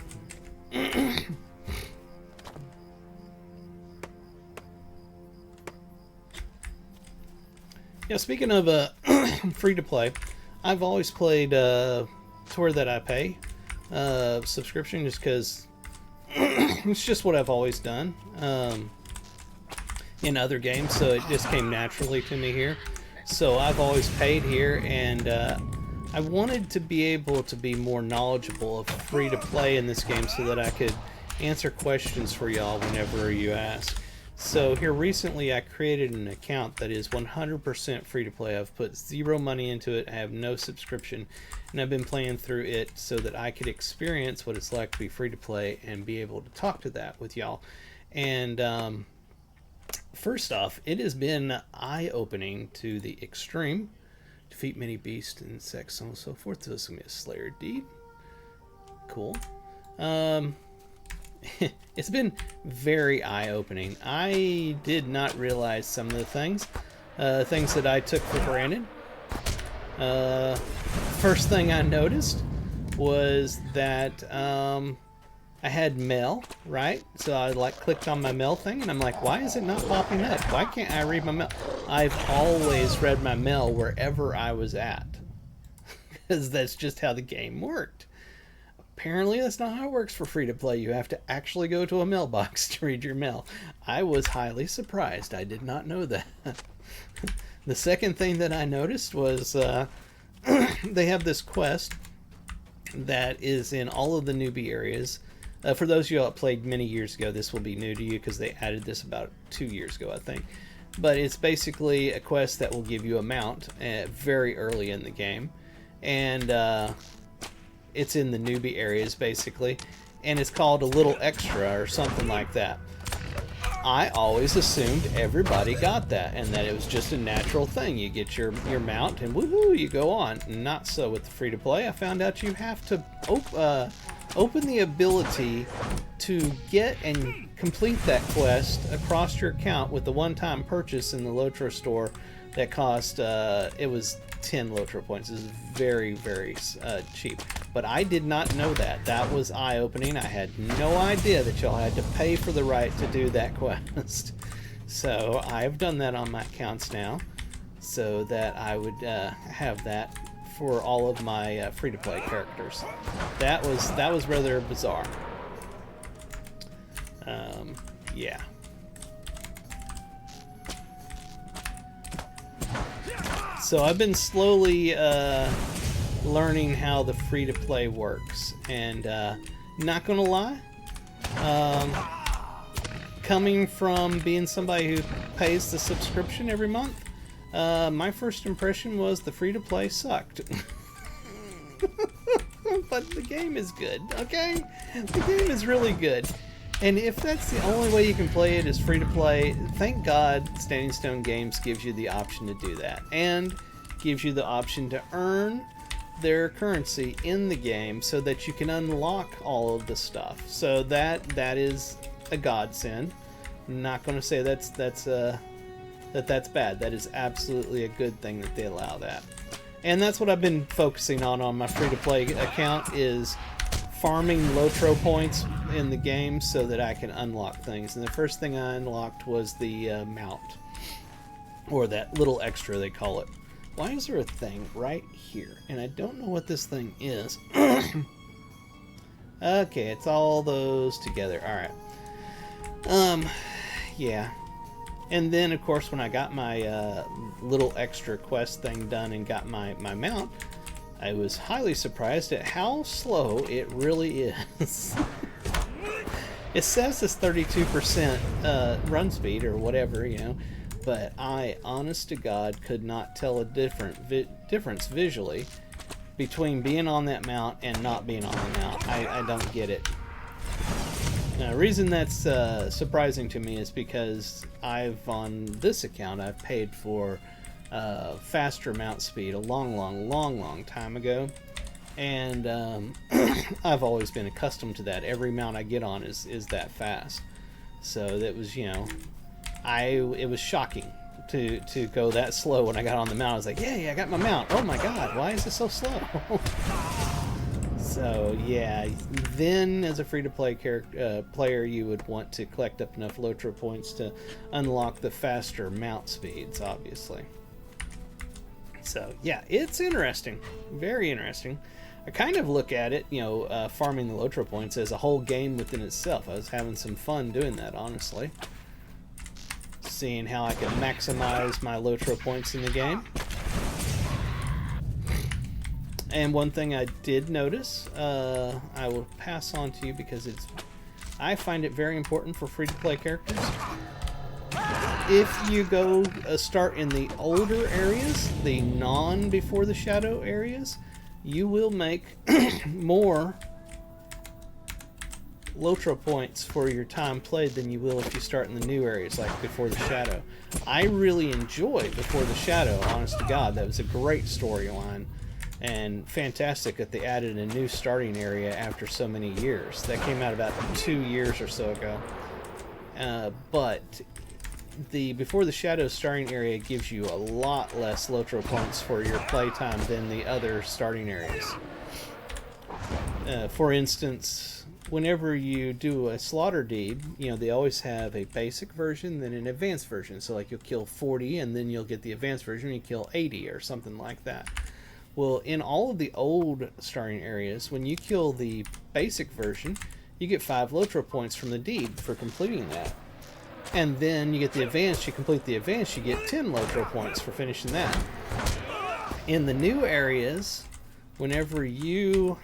Yeah, speaking of free to play, I've always played tour that I pay subscription, just because it's just what I've always done in other games, so it just came naturally to me here. So I've always paid here, and I wanted to be able to be more knowledgeable of free to play in this game so that I could answer questions for y'all whenever you ask. So here recently I created an account that is 100% free to play. I've put zero money into it. I have no subscription, and I've been playing through it so that I could experience what it's like to be free to play and be able to talk to that with y'all. And first off, it has been eye-opening to the extreme. Defeat many beasts, insects, so on and so forth. This is going to be a Slayer deed. Cool. It's been very eye-opening. I did not realize some of the things that I took for granted. First thing I noticed was that I had mail, right? So I clicked on my mail thing, and I'm like, why is it not popping up? Why can't I read my mail? I've always read my mail wherever I was at, because that's just how the game worked. Apparently, that's not how it works for free-to-play. You have to actually go to a mailbox to read your mail. I was highly surprised. I did not know that. The second thing that I noticed was they have this quest that is in all of the newbie areas. For those of you that played many years ago, this will be new to you because they added this about 2 years ago, I think. But it's basically a quest that will give you a mount very early in the game. And it's in the newbie areas, basically, and it's called a little extra or something like that. I always assumed everybody got that, and that it was just a natural thing. You get your mount, and woohoo, you go on. Not so with the free-to-play. I found out you have to open the ability to get and complete that quest across your account with the one-time purchase in the Lotro store that cost, it was 10 Lotro points. This is very, very cheap. But I did not know that. That was eye-opening. I had no idea that y'all had to pay for the right to do that quest. So I've done that on my accounts now, so that I would have that for all of my free-to-play characters. That was rather bizarre. Yeah. So I've been slowly learning how the free-to-play works, and not gonna lie, coming from being somebody who pays the subscription every month, my first impression was the free-to-play sucked. But the game is good, okay? The game is really good. And if that's the only way you can play it is free-to-play, thank God Standing Stone Games gives you the option to do that. And gives you the option to earn their currency in the game so that you can unlock all of the stuff. So that is a godsend. I'm not going to say that's bad. That is absolutely a good thing that they allow that. And that's what I've been focusing on my free-to-play account, is farming Lotro points in the game so that I can unlock things. And the first thing I unlocked was the mount, or that little extra they call it. Why is there a thing right here? And I don't know what this thing is. Okay, it's all those together. Alright. Yeah. And then, of course, when I got my little extra quest thing done and got my mount, I was highly surprised at how slow it really is. It says it's 32% run speed or whatever, you know, but I, honest to God, could not tell a difference visually between being on that mount and not being on the mount. I don't get it. Now, the reason that's surprising to me is because on this account, I've paid for faster mount speed a long time ago, and I've always been accustomed to that. Every mount I get on is that fast. So that was, you know, it was shocking to go that slow when I got on the mount. I was like, yay, I got my mount. Oh my God, why is it so slow? So yeah, then as a free-to-play player, you would want to collect up enough Lotro points to unlock the faster mount speeds, obviously. So yeah, it's interesting, very interesting. I kind of look at it, farming the Lotro points as a whole game within itself. I was having some fun doing that, honestly. Seeing how I can maximize my Lotro points in the game. And one thing I did notice, I will pass on to you because I find it very important for free-to-play characters. If you go start in the older areas, the non-Before the Shadow areas, you will make more Lotro points for your time played than you will if you start in the new areas like Before the Shadow. I really enjoyed Before the Shadow, honest to God. That was a great storyline and fantastic that they added a new starting area after so many years. That came out about 2 years or so ago. But the Before the Shadow starting area gives you a lot less Lotro points for your playtime than the other starting areas. For instance, whenever you do a slaughter deed, they always have a basic version, then an advanced version. So like you'll kill 40 and then you'll get the advanced version and you kill 80 or something like that. Well, in all of the old starting areas, when you kill the basic version, you get 5 Lotro points from the deed for completing that. And then you get the advanced, you complete the advanced, you get 10 Lotro points for finishing that. In the new areas, whenever you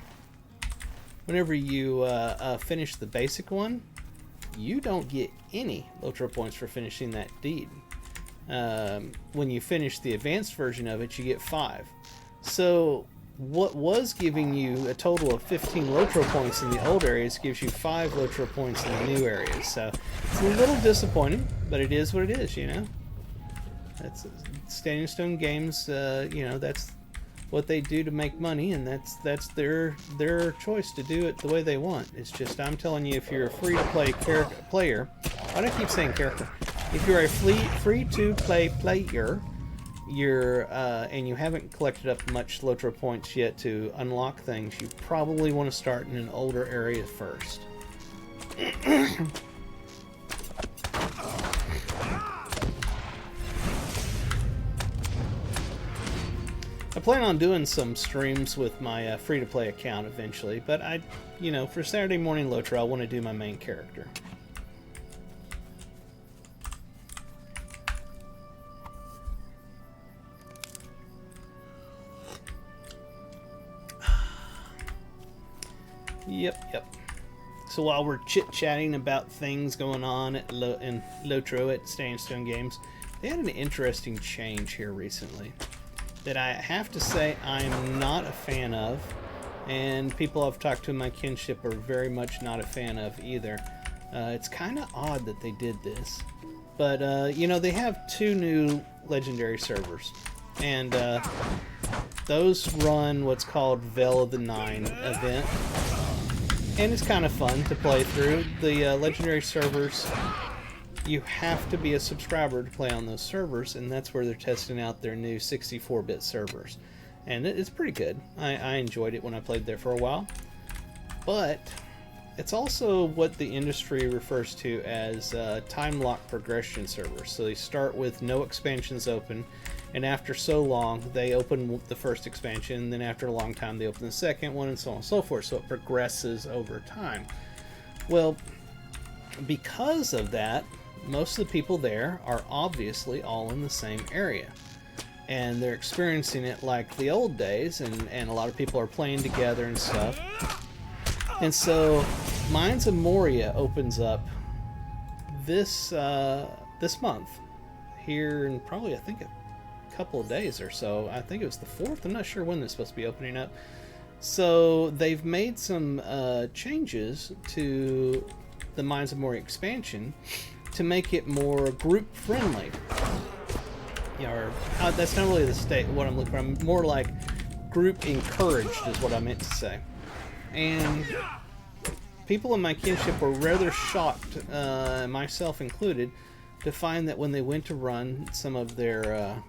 finish the basic one, you don't get any Lotro points for finishing that deed. When you finish the advanced version of it, you get 5. So what was giving you a total of 15 Lotro points in the old areas gives you 5 Lotro points in the new areas. So it's a little disappointing, but it is what it is, That's Standing Stone Games, that's what they do to make money, and that's their choice to do it the way they want. It's just, I'm telling you, if you're a free-to-play player, why do I keep saying character? If you're a free-to-play player, and you haven't collected up much Lotro points yet to unlock things, you probably want to start in an older area first. I plan on doing some streams with my free-to-play account eventually, but for Saturday Morning Lotro, I want to do my main character. Yep. So while we're chit-chatting about things going on in Lotro at Standing Stone Games, they had an interesting change here recently that I have to say I'm not a fan of, and people I've talked to in my kinship are very much not a fan of either. It's kind of odd that they did this, but they have 2 new legendary servers, and those run what's called Veil of the Nine event. And it's kind of fun to play through. The legendary servers, you have to be a subscriber to play on those servers, and that's where they're testing out their new 64-bit servers. And it's pretty good. I enjoyed it when I played there for a while. But it's also what the industry refers to as time lock progression servers. So they start with no expansions open, and after so long, they open the first expansion, and then after a long time, they open the second one, and so on and so forth. So it progresses over time. Well, because of that, most of the people there are obviously all in the same area. And they're experiencing it like the old days, and a lot of people are playing together and stuff. And so, Mines of Moria opens up this month, here in probably, I think, a couple of days or so. I think it was the 4th. I'm not sure when they're supposed to be opening up. So they've made some changes to the Mines of Moria expansion to make it more group friendly. That's not really what I'm looking for. More like group encouraged is what I meant to say. And people in my kinship were rather shocked, myself included, to find that when they went to run some of their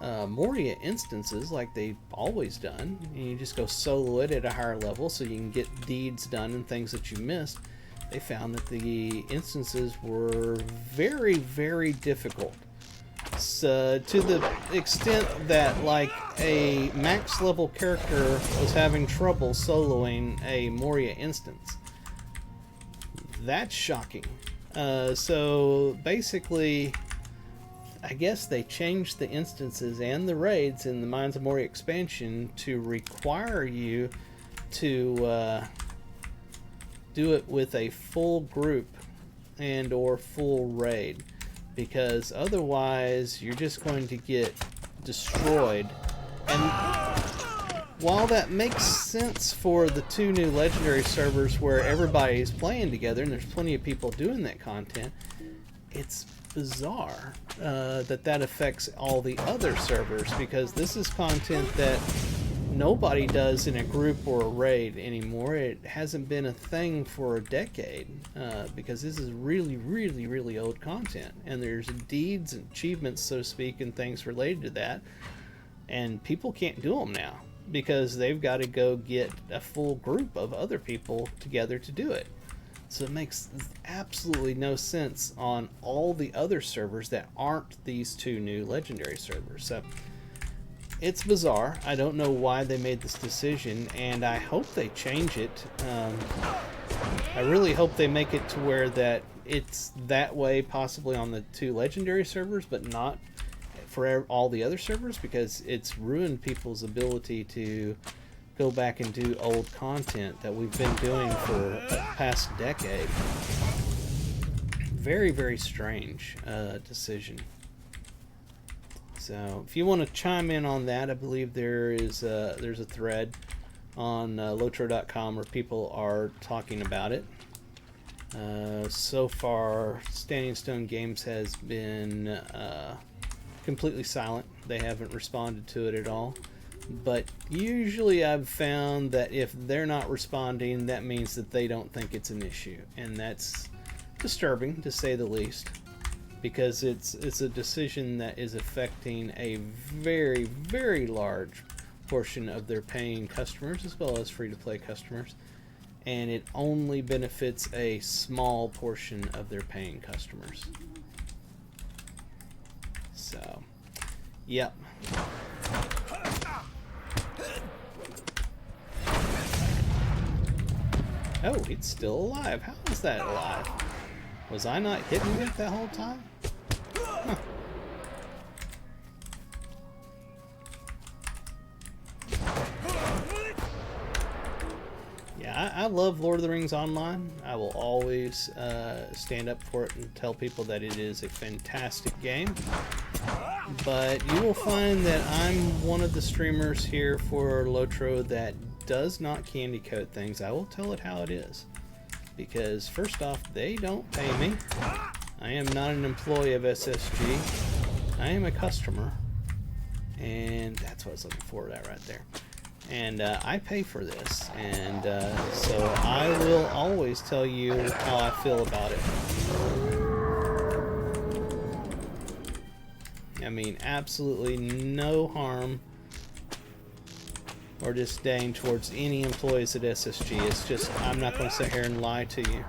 Moria instances, like they've always done, and you just go solo it at a higher level so you can get deeds done and things that you missed, they found that the instances were very, very difficult. it's to the extent that like a max level character was having trouble soloing a Moria instance. That's shocking. So basically, I guess they changed the instances and the raids in the Mines of Moria expansion to require you to do it with a full group and or full raid, because otherwise you're just going to get destroyed. And while that makes sense for the 2 new legendary servers where everybody's playing together and there's plenty of people doing that content, it's bizarre that affects all the other servers, because this is content that nobody does in a group or a raid anymore. It hasn't been a thing for a decade, because this is really, really, really old content, and there's deeds and achievements, so to speak, and things related to that, and people can't do them now because they've got to go get a full group of other people together to do it. So it makes absolutely no sense on all the other servers that aren't these 2 new legendary servers. So it's bizarre. I don't know why they made this decision, and I hope they change it. I really hope they make it to where that it's that way possibly on the 2 legendary servers, but not for all the other servers, because it's ruined people's ability to go back and do old content that we've been doing for the past decade. Very, very strange decision. So if you want to chime in on that, I believe there's a thread on Lotro.com where people are talking about it. So far, Standing Stone Games has been completely silent. They haven't responded to it at all. But usually I've found that if they're not responding, that means that they don't think it's an issue. And that's disturbing, to say the least, because it's a decision that is affecting a very, very large portion of their paying customers as well as free-to-play customers. And it only benefits a small portion of their paying customers. So, yep. Oh, it's still alive. How is that alive? Was I not hitting it that whole time? Huh. Yeah, I love Lord of the Rings Online. I will always stand up for it and tell people that it is a fantastic game. But you will find that I'm one of the streamers here for Lotro that does not candy coat things. I will tell it how it is. Because first off, they don't pay me. I am not an employee of SSG. I am a customer. And that's what I was looking for, that right there. And I pay for this. And so I will always tell you how I feel about it. I mean, absolutely no harm or disdain towards any employees at SSG. It's just, I'm not going to sit here and lie to you.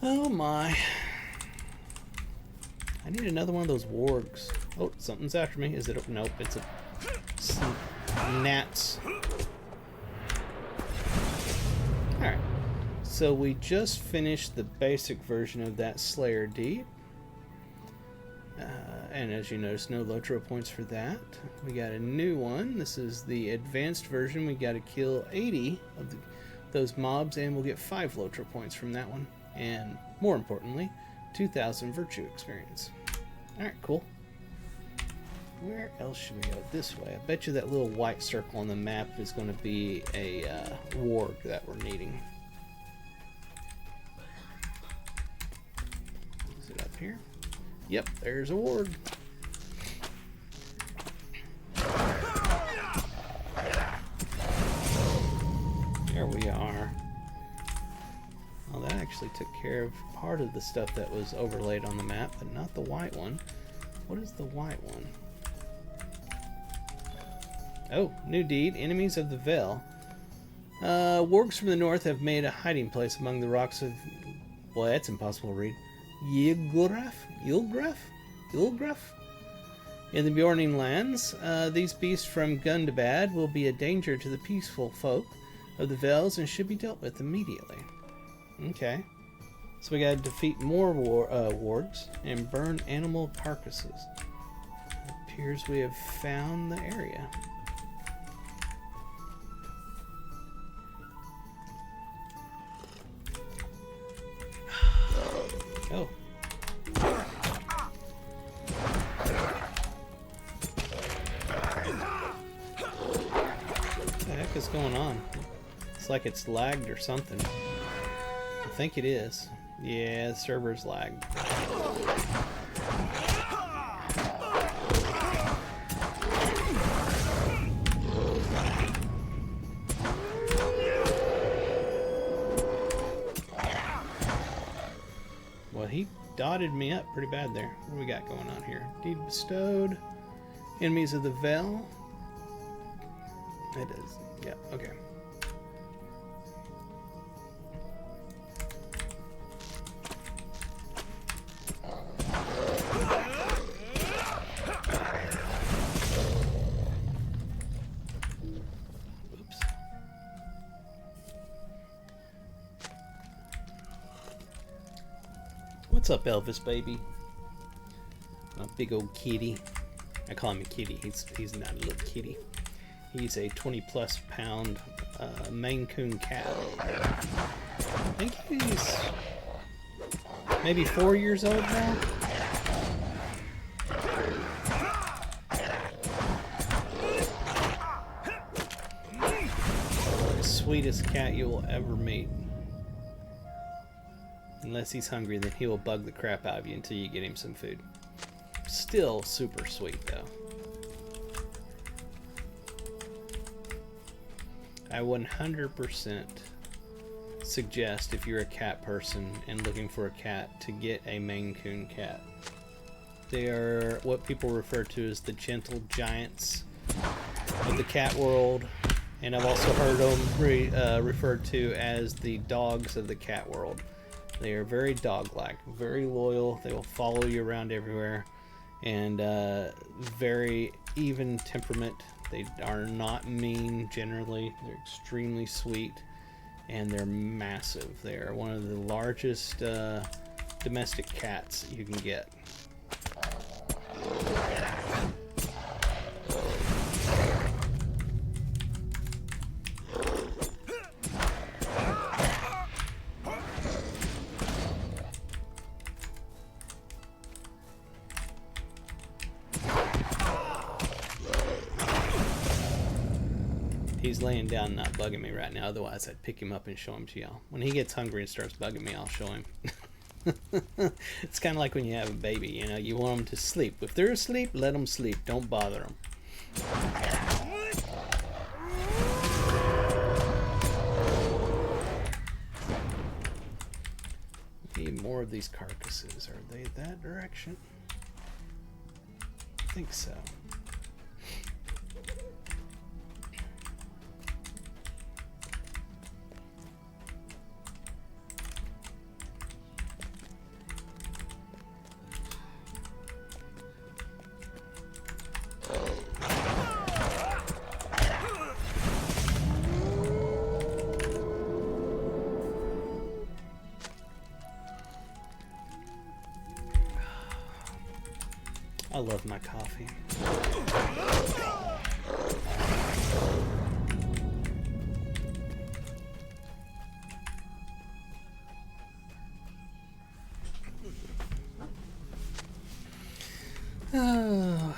Oh my. I need another one of those wargs. Oh, something's after me. Is it? Nope, it's a gnats. Alright. So we just finished the basic version of that Slayer Deed. And as you notice, no Lotro points for that. We got a new one. This is the advanced version. We got to kill 80 of those mobs, and we'll get 5 Lotro points from that one. And more importantly, 2,000 virtue experience. Alright, cool. Where else should we go? This way. I bet you that little white circle on the map is going to be a warg that we're needing. Is it up here? Yep, there's a warg. There we are. Well, that actually took care of part of the stuff that was overlaid on the map, but not the white one. What is the white one? Oh, new deed, enemies of the Veil. Wargs from the north have made a hiding place among the rocks of... Boy, that's impossible to read. Ylgraf? In the Bjorning lands, these beasts from Gundabad will be a danger to the peaceful folk of the Vales and should be dealt with immediately. Okay. So we gotta defeat more wargs and burn animal carcasses. It appears we have found the area. Oh. What the heck is going on? It's like it's lagged or something. I think it is. Yeah, the server's lagged. Well, he dotted me up pretty bad there. What do we got going on here? Deed bestowed. Enemies of the Vel. It is. Yeah, okay. What's up, Elvis baby? A big old kitty. I call him a kitty. He's not a little kitty. He's a 20+ pound Maine Coon cat. I think he's maybe 4 years old now. The sweetest cat you will ever meet. Unless he's hungry, then he will bug the crap out of you until you get him some food. Still super sweet, though. I 100% suggest, if you're a cat person and looking for a cat, to get a Maine Coon cat. They are what people refer to as the gentle giants of the cat world. And I've also heard them referred to as the dogs of the cat world. They are very dog-like, very loyal. They will follow you around everywhere, and very even temperament. They are not mean generally. They're extremely sweet, and they're massive. They are one of the largest domestic cats you can get. He's laying down, not bugging me right now. Otherwise, I'd pick him up and show him to y'all. When he gets hungry and starts bugging me, I'll show him. It's kind of like when you have a baby, you know. You want them to sleep. If they're asleep, let them sleep. Don't bother them. Need more of these carcasses. Are they that direction? I think so. I love my coffee. Oh.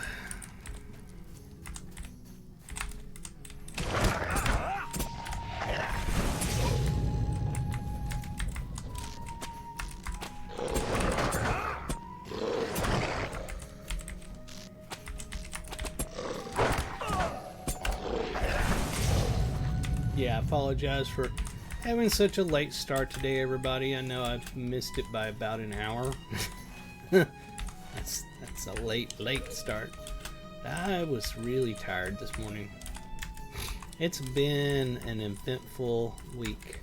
Yeah, I apologize for having such a late start today, everybody. I know I've missed it by about an hour. That's a late start. I was really tired this morning. It's been an eventful week.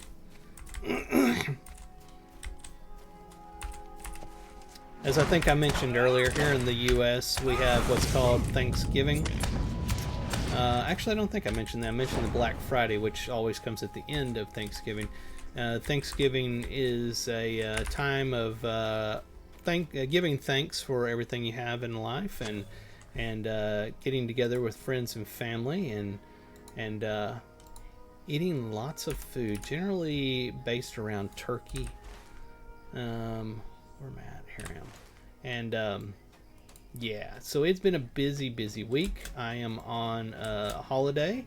As I think I mentioned earlier, here in the U.S. we have what's called Thanksgiving. Actually, I don't think I mentioned that. I mentioned the Black Friday, which always comes at the end of Thanksgiving. Thanksgiving is a time of giving thanks for everything you have in life, and getting together with friends and family, and eating lots of food, generally based around turkey. Where am I at? Here I am. And yeah, so it's been a busy week. I am on a holiday.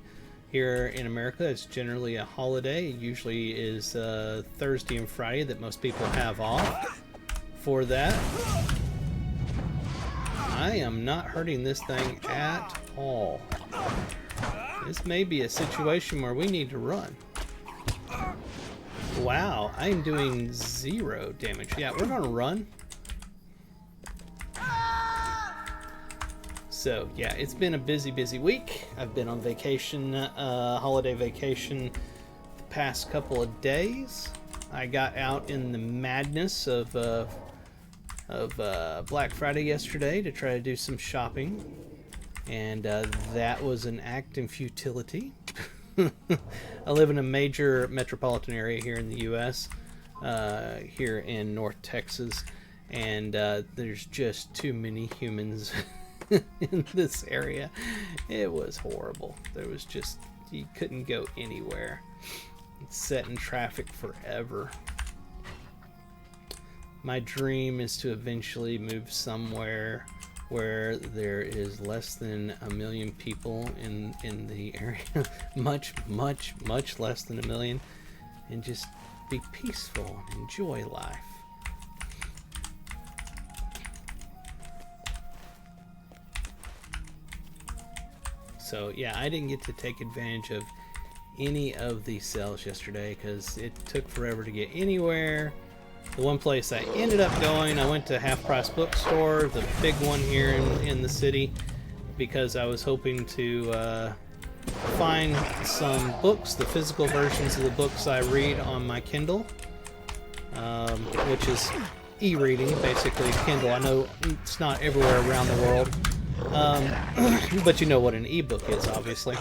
Here in America, it's generally a holiday. It usually is Thursday and Friday that most people have off for that. I am not hurting this thing at all. This may be a situation where we need to run. Wow, I'm doing 0 damage. Yeah, we're gonna run. So yeah, it's been a busy week. I've been on vacation, holiday vacation, the past couple of days. I got out in the madness of Black Friday yesterday to try to do some shopping, and that was an act in futility. I live in a major metropolitan area here in the U.S., here in North Texas, and there's just too many humans in this area. It was horrible. There was just, you couldn't go anywhere. It's set in traffic forever. My dream is to eventually move somewhere where there is less than 1 million people in the area. much less than 1 million, and just be peaceful and enjoy life. So yeah, I didn't get to take advantage of any of these sales yesterday because it took forever to get anywhere. The one place I ended up going, I went to Half Price Bookstore, the big one here in the city, because I was hoping to find some books, the physical versions of the books I read on my Kindle, which is e-reading, basically Kindle. I know it's not everywhere around the world, but you know what an e-book is, obviously.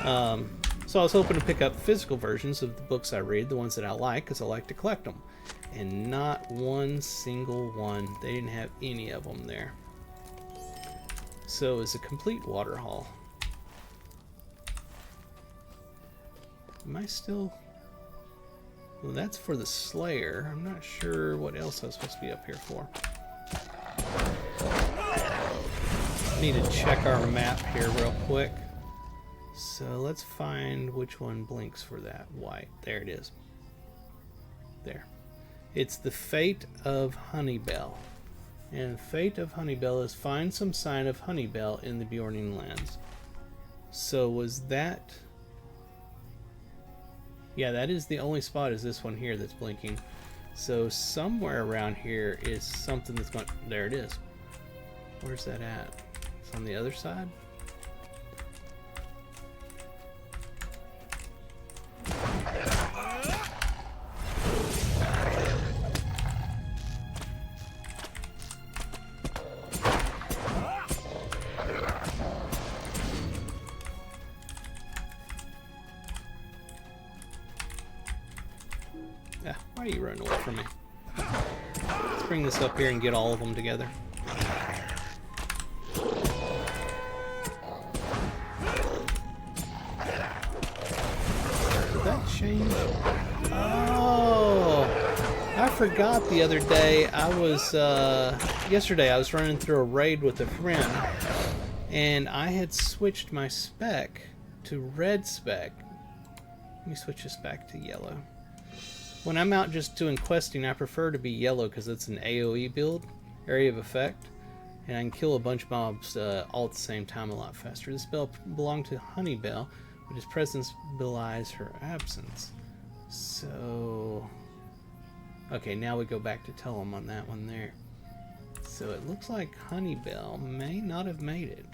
So I was hoping to pick up physical versions of the books I read, the ones that I like, because I like to collect them. And not one single one. They didn't have any of them there. So it was a complete water haul. Am I still... Well, that's for the Slayer. I'm not sure what else I was supposed to be up here for. Need to check our map here real quick. So let's find which one blinks for that white. There it is. There. It's the Fate of Honeybell. And Fate of Honeybell is find some sign of Honeybell in the Bjorning Lands. So was that... Yeah, that is the only spot, is this one here that's blinking. So somewhere around here is something that's going... There it is. Where's that at? It's on the other side? Why are you running away from me? Let's bring this up here and get all of them together. Did that change? Oh! I forgot the other day. Yesterday I was running through a raid with a friend, and I had switched my spec to red spec. Let me switch this back to yellow. When I'm out just doing questing, I prefer to be yellow because it's an AoE build, area of effect, and I can kill a bunch of mobs all at the same time a lot faster. This spell belonged to Honeybell, but his presence belies her absence. So... Okay, now we go back to tell him on that one there. So it looks like Honeybell may not have made it.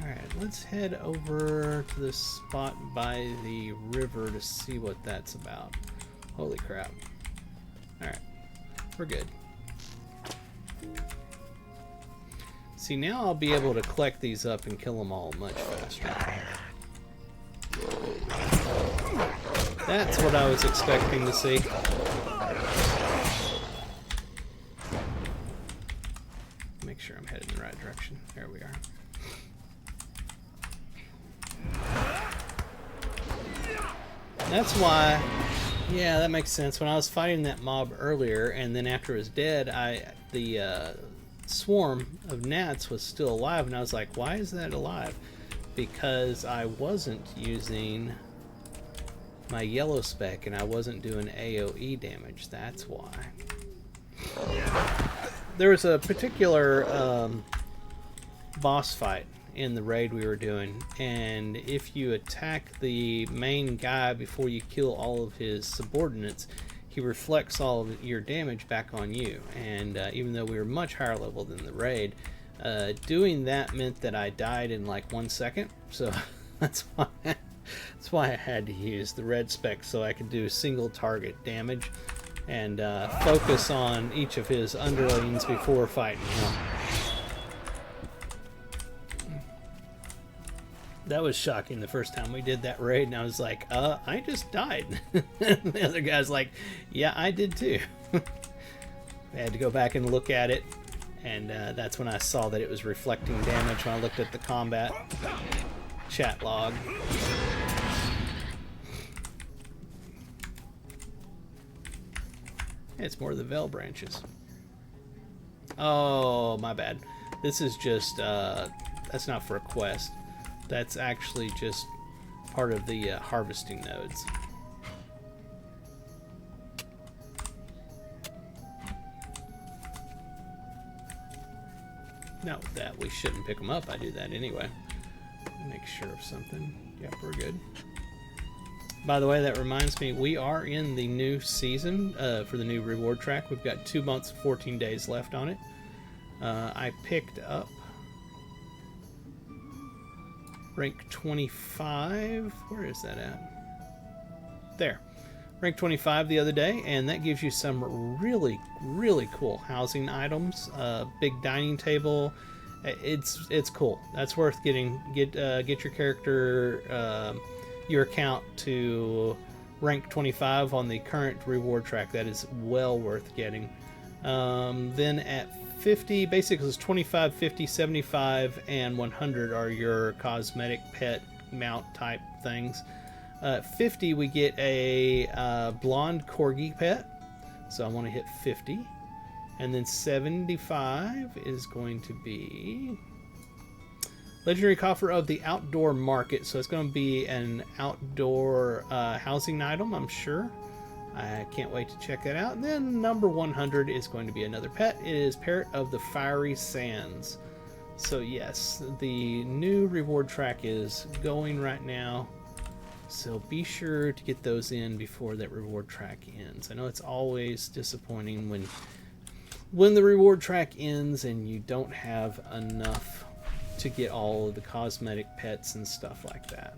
Alright, let's head over to this spot by the river to see what that's about. Holy crap. Alright, we're good. See, now I'll be able to collect these up and kill them all much faster. That's what I was expecting to see. Make sure I'm headed in the right direction. There we are. That's why, yeah, that makes sense. When I was fighting that mob earlier, and then after it was dead, the swarm of gnats was still alive, and I was like, why is that alive? Because I wasn't using my yellow spec, and I wasn't doing AoE damage. That's why. There was a particular boss fight in the raid we were doing, and if you attack the main guy before you kill all of his subordinates, he reflects all of your damage back on you. And even though we were much higher level than the raid, doing that meant that I died in like 1 second. So that's why I had to use the red spec, so I could do single target damage and focus on each of his underlings before fighting him. That was shocking the first time we did that raid, and I was like, I just died. The other guy's like, yeah, I did too. I had to go back and look at it, and that's when I saw that it was reflecting damage when I looked at the combat chat log. It's more of the Veil branches. Oh, my bad. This is just, that's not for a quest. That's actually just part of the harvesting nodes. No, that we shouldn't pick them up. I do that anyway. Make sure of something. Yep, we're good. By the way, that reminds me, we are in the new season for the new reward track. We've got 2 months, 14 days left on it. I picked up rank 25. Where is that at? There. Rank 25 the other day, and that gives you some really, really cool housing items. Big dining table. It's cool. That's worth getting. Get your character, your account to rank 25 on the current reward track. That is well worth getting. Then at 50, basically it's 25, 50, 75, and 100 are your cosmetic pet mount type things. 50 we get a blonde corgi pet, so I want to hit 50. And then 75 is going to be legendary coffer of the outdoor market, so it's going to be an outdoor housing item, I'm sure. I can't wait to check that out. And then number 100 is going to be another pet. It is Parrot of the Fiery Sands. So yes, the new reward track is going right now. So be sure to get those in before that reward track ends. I know it's always disappointing when the reward track ends and you don't have enough to get all of the cosmetic pets and stuff like that.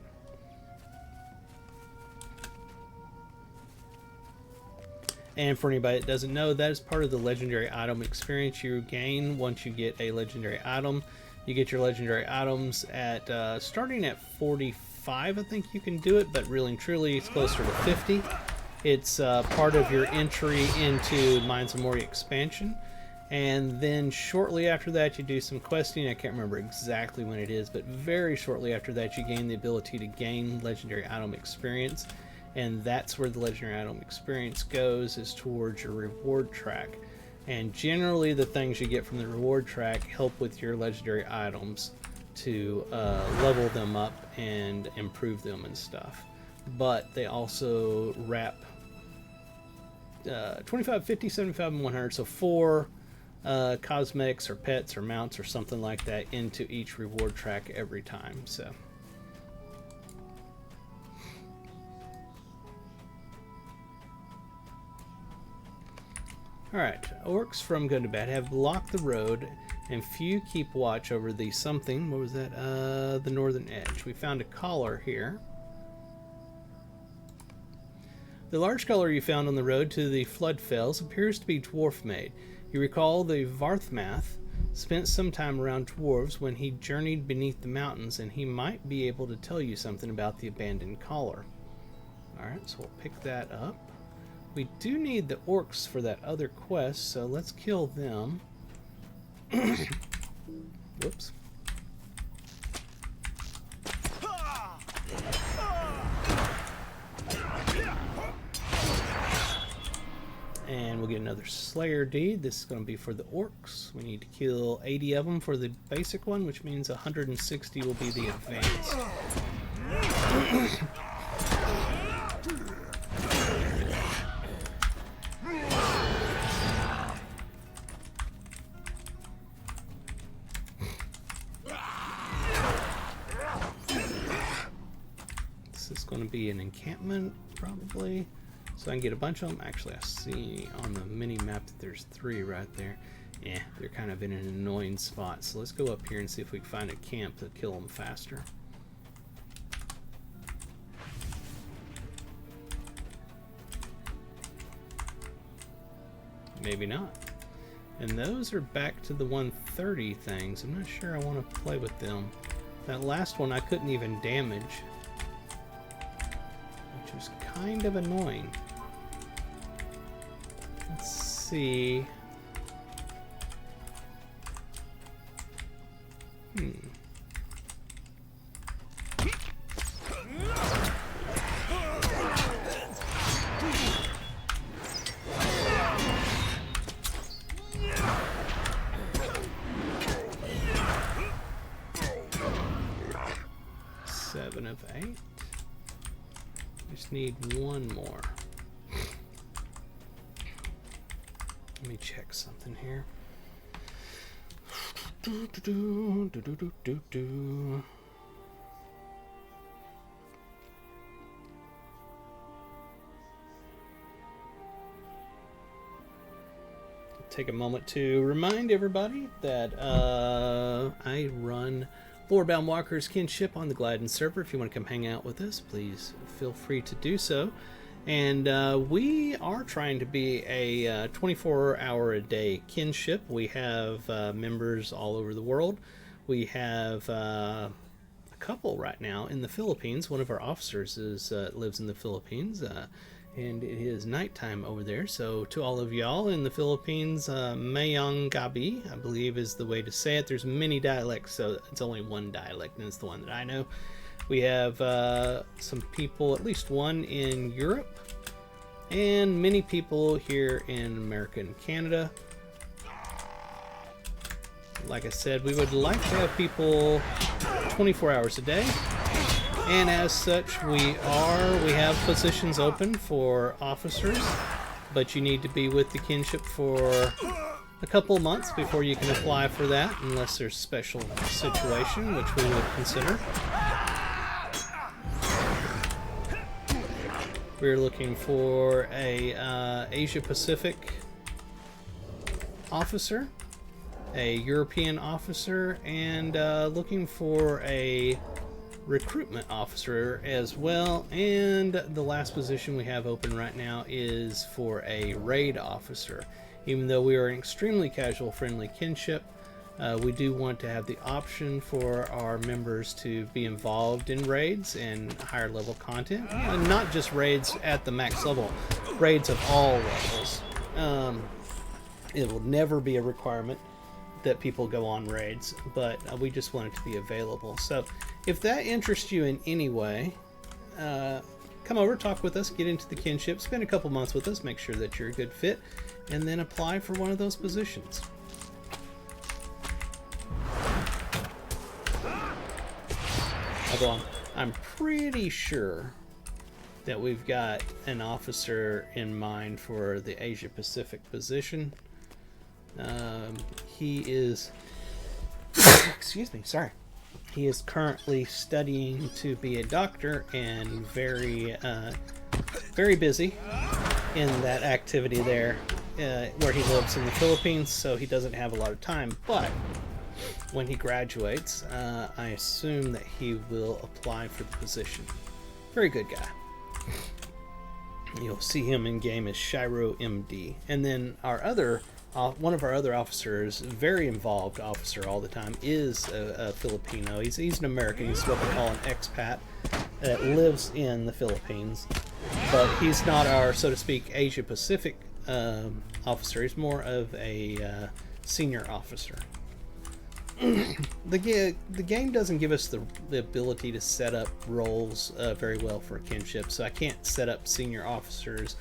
And for anybody that doesn't know, that is part of the legendary item experience you gain once you get a legendary item. You get your legendary items at starting at 45, I think you can do it, but really and truly it's closer to 50. It's part of your entry into Mines of Moria expansion. And then shortly after that you do some questing. I can't remember exactly when it is, but very shortly after that you gain the ability to gain legendary item experience. And that's where the legendary item experience goes, is towards your reward track. And generally the things you get from the reward track help with your legendary items to level them up and improve them and stuff. But they also wrap 25, 50, 75, and 100, so 4 cosmetics or pets or mounts or something like that into each reward track every time. So alright, orcs from Good to Bad have blocked the road and few keep watch over the something. What was that? The northern edge. We found a collar here. The large collar you found on the road to the Flood Fells appears to be dwarf-made. You recall the Varthmath spent some time around dwarves when he journeyed beneath the mountains, and he might be able to tell you something about the abandoned collar. Alright, so we'll pick that up. We do need the orcs for that other quest, so let's kill them. Whoops. And we'll get another Slayer deed. This is going to be for the orcs. We need to kill 80 of them for the basic one, which means 160 will be the advanced. 's going to be an encampment, probably. So I can get a bunch of them. Actually, I see on the mini map that there's 3 right there. Yeah, they're kind of in an annoying spot. So let's go up here and see if we can find a camp to kill them faster. Maybe not. And those are back to the 130 things. I'm not sure I want to play with them. That last one I couldn't even damage, which was kind of annoying. Let's see. Seven of 8. Just need one more. Let me check something here. Take a moment to remind everybody that I run Lorebound Walker's Kinship on the Gladden server. If you want to come hang out with us, please feel free to do so. And we are trying to be a 24-hour-a-day kinship. We have members all over the world. We have a couple right now in the Philippines. One of our officers lives in the Philippines, and it is nighttime over there. So to all of y'all in the Philippines, Mayong Gabi, I believe is the way to say it. There's many dialects, so it's only one dialect, and it's the one that I know. We have some people, at least one in Europe, and many people here in America and Canada. Like I said, we would like to have people 24 hours a day, and as such we have positions open for officers, but you need to be with the kinship for a couple of months before you can apply for that, unless there's special situation, which we would consider. We're looking for a Asia Pacific officer, a European officer, and looking for a recruitment officer as well. And the last position we have open right now is for a raid officer. Even though we are an extremely casual friendly kinship, we do want to have the option for our members to be involved in raids and higher level content, and not just raids at the max level, raids of all levels. It will never be a requirement that people go on raids, but we just want it to be available. So if that interests you in any way, come over, talk with us, get into the kinship, spend a couple months with us, make sure that you're a good fit, and then apply for one of those positions. Although I'm pretty sure that we've got an officer in mind for the Asia Pacific position. He is excuse me, sorry. He is currently studying to be a doctor and very busy in that activity there. where he lives in the Philippines, so he doesn't have a lot of time. But when he graduates, I assume that he will apply for the position. Very good guy. You'll see him in game as Shiro MD. And then our other, one of our other officers, very involved officer all the time, is a Filipino. He's an American. He's what they call an expat that lives in the Philippines. But he's not our, so to speak, Asia Pacific officer. He's more of a senior officer. The game doesn't give us the ability to set up roles very well for kinship, so I can't set up senior officers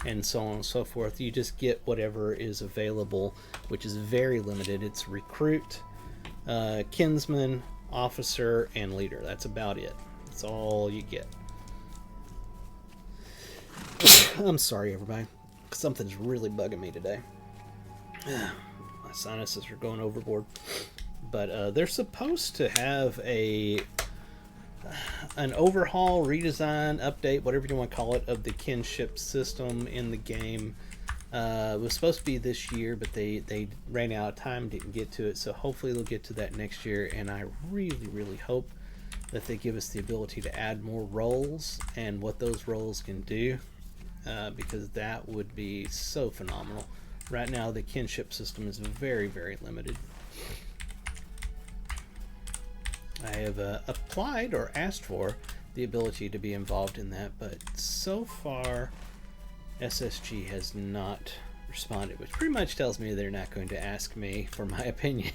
and so on and so forth. You just get whatever is available, which is very limited. It's recruit, kinsman, officer, and leader. That's about it. That's all you get. I'm sorry, everybody. Something's really bugging me today. My sinuses are going overboard. But they're supposed to have an overhaul, redesign, update, whatever you want to call it, of the kinship system in the game. It was supposed to be this year, but they ran out of time, didn't get to it. So hopefully they'll get to that next year. And I really, really hope that they give us the ability to add more roles and what those roles can do, because that would be so phenomenal. Right now, the kinship system is very, very limited. I have applied or asked for the ability to be involved in that, but so far SSG has not responded, which pretty much tells me they're not going to ask me for my opinion.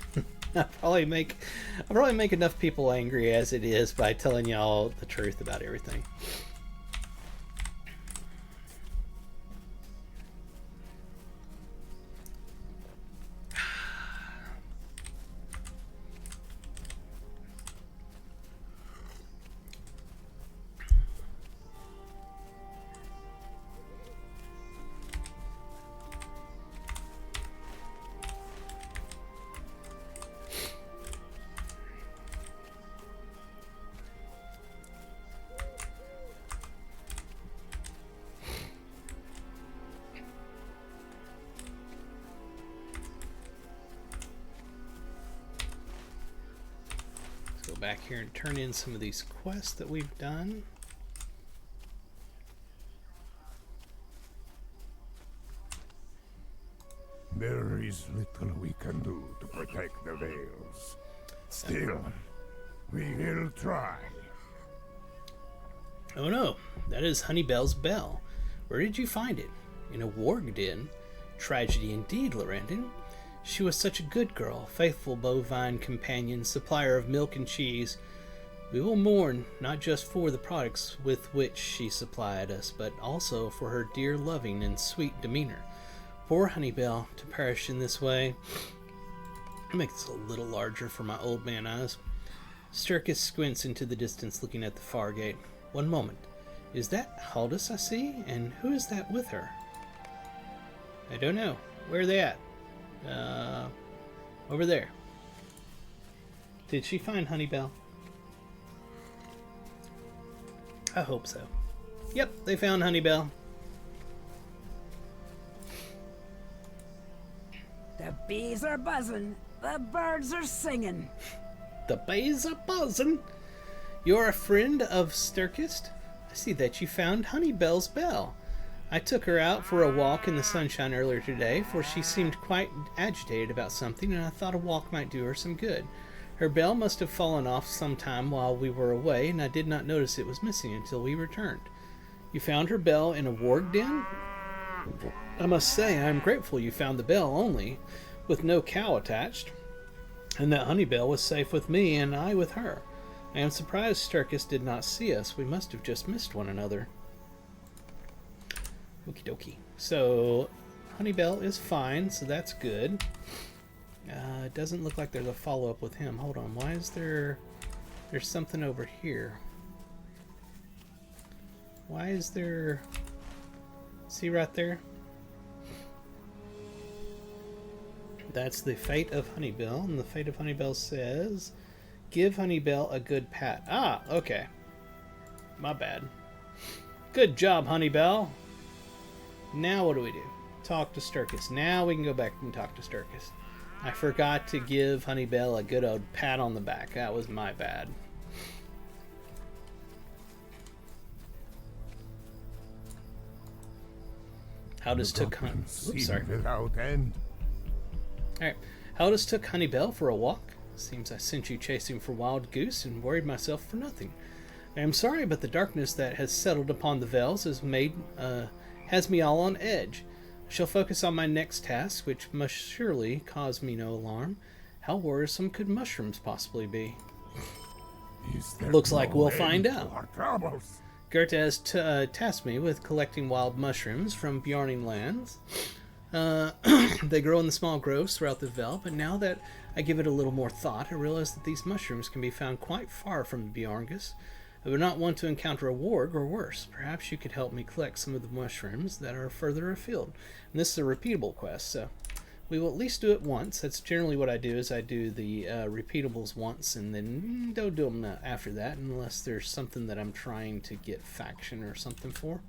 I'll probably make enough people angry as it is by telling y'all the truth about everything. Back here and turn in some of these quests that we've done. There is little we can do to protect the Veils. Still, we will try. Oh no, that is Honeybell's bell. Where did you find it? In a warg den? Tragedy indeed, Lorendon. She was such a good girl, faithful bovine companion, supplier of milk and cheese. We will mourn not just for the products with which she supplied us, but also for her dear, loving, and sweet demeanor. Poor Honeybell, to perish in this way. I'll make this a little larger for my old man eyes. Sturkis squints into the distance, looking at the far gate. One moment. Is that Haldus I see? And who is that with her? I don't know. Where are they at? Over there. Did she find Honeybell? I hope so. Yep, they found Honeybell. The bees are buzzing. The birds are singing. The bees are buzzing. You're a friend of Sturkis? I see that you found Honeybell's bell. I took her out for a walk in the sunshine earlier today, for she seemed quite agitated about something, and I thought a walk might do her some good. Her bell must have fallen off sometime while we were away, and I did not notice it was missing until we returned. You found her bell in a warg den? I must say I am grateful you found the bell only, with no cow attached, and that Honeybell was safe with me and I with her. I am surprised Sturkis did not see us. We must have just missed one another. Okie dokie. So, Honeybell is fine, so that's good. It doesn't look like there's a follow-up with him. Hold on, why is there... There's something over here. Why is there... See right there? That's the fate of Honeybell, and the fate of Honeybell says... Give Honeybell a good pat. Ah, okay. My bad. Good job, Honeybell. Now what do we do? talk to Sturkis. Now we can go back and talk to Sturkis. I forgot to give Honeybell a good old pat on the back. That was my bad. How does Took without end. Alright. How does Took Honeybell for a walk? Seems I sent you chasing for wild goose and worried myself for nothing. I am sorry, but the darkness that has settled upon the Vales has me all on edge. I shall focus on my next task, which must surely cause me no alarm. How worrisome could mushrooms possibly be? Looks like we'll find out. Goethe has tasked me with collecting wild mushrooms from Bjarning lands. They grow in the small groves throughout the Vel, but now that I give it a little more thought, I realize that these mushrooms can be found quite far from Bjarngus. I would not want to encounter a warg or worse. Perhaps you could help me collect some of the mushrooms that are further afield. And this is a repeatable quest, so we will at least do it once. That's generally what I do, is I do the repeatables once and then don't do them after that unless there's something that I'm trying to get faction or something for.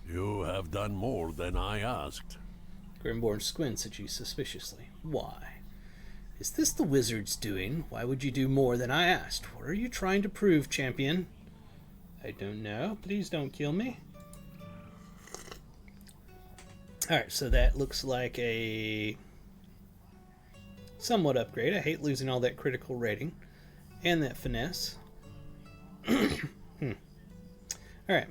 You have done more than I asked. Grimborn squints at you suspiciously. Why? Is this the wizard's doing? Why would you do more than I asked? What are you trying to prove, champion? I don't know. Please don't kill me. Alright, so that looks like a somewhat upgrade. I hate losing all that critical rating and that finesse. Alright.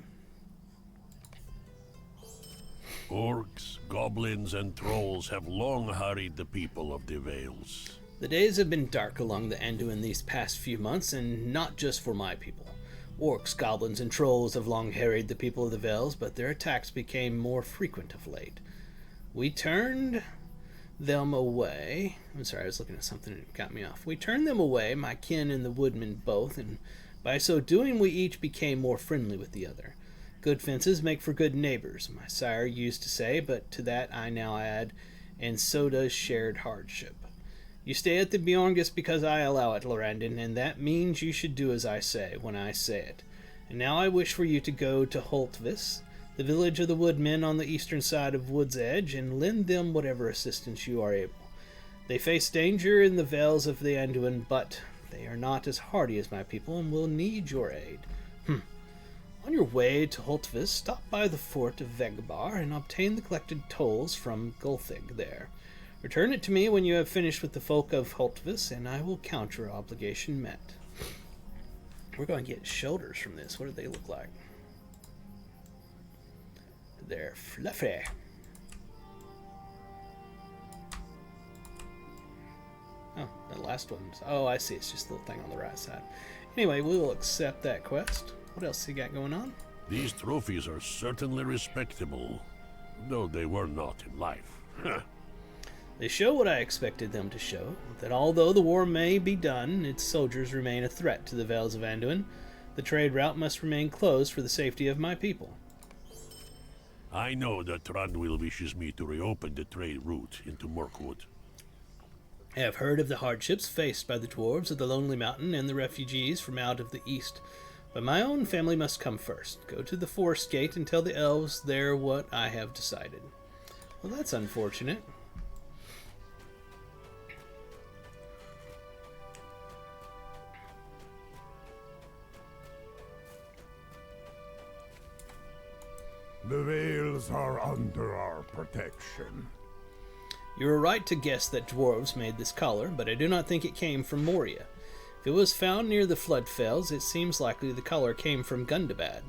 Orcs, goblins, and trolls have long harried the people of the Vales. The days have been dark along the Anduin these past few months, and not just for my people. Orcs, goblins, and trolls have long harried the people of the Vales, but their attacks became more frequent of late. We turned them away. I'm sorry, I was looking at something that got me off. We turned them away, my kin and the woodmen both, and by so doing we each became more friendly with the other. Good fences make for good neighbors, my sire used to say, but to that I now add, and so does shared hardship. You stay at the Bjorngus because I allow it, Lorandin, and that means you should do as I say when I say it. And now I wish for you to go to Holtvis, the village of the woodmen on the eastern side of Wood's Edge, and lend them whatever assistance you are able. They face danger in the vales of the Anduin, but they are not as hardy as my people and will need your aid. On your way to Holtvis, stop by the fort of Vegbar and obtain the collected tolls from Gulthig there. Return it to me when you have finished with the folk of Holtvis, and I will count your obligation met. We're going to get shoulders from this. What do they look like? They're fluffy. Oh, the last one's... Oh, I see. It's just a little thing on the right side. Anyway, we will accept that quest. What else you got going on? These trophies are certainly respectable, though they were not in life. They show what I expected them to show, that although the war may be done, its soldiers remain a threat to the Vales of Anduin. The trade route must remain closed for the safety of my people. I know that Randwill wishes me to reopen the trade route into Mirkwood. I have heard of the hardships faced by the dwarves of the Lonely Mountain and the refugees from out of the east, but my own family must come first. Go to the forest gate and tell the elves there what I have decided. Well, that's unfortunate. The Vales are under our protection. You are right to guess that dwarves made this collar, but I do not think it came from Moria. If it was found near the Floodfells, it seems likely the collar came from Gundabad.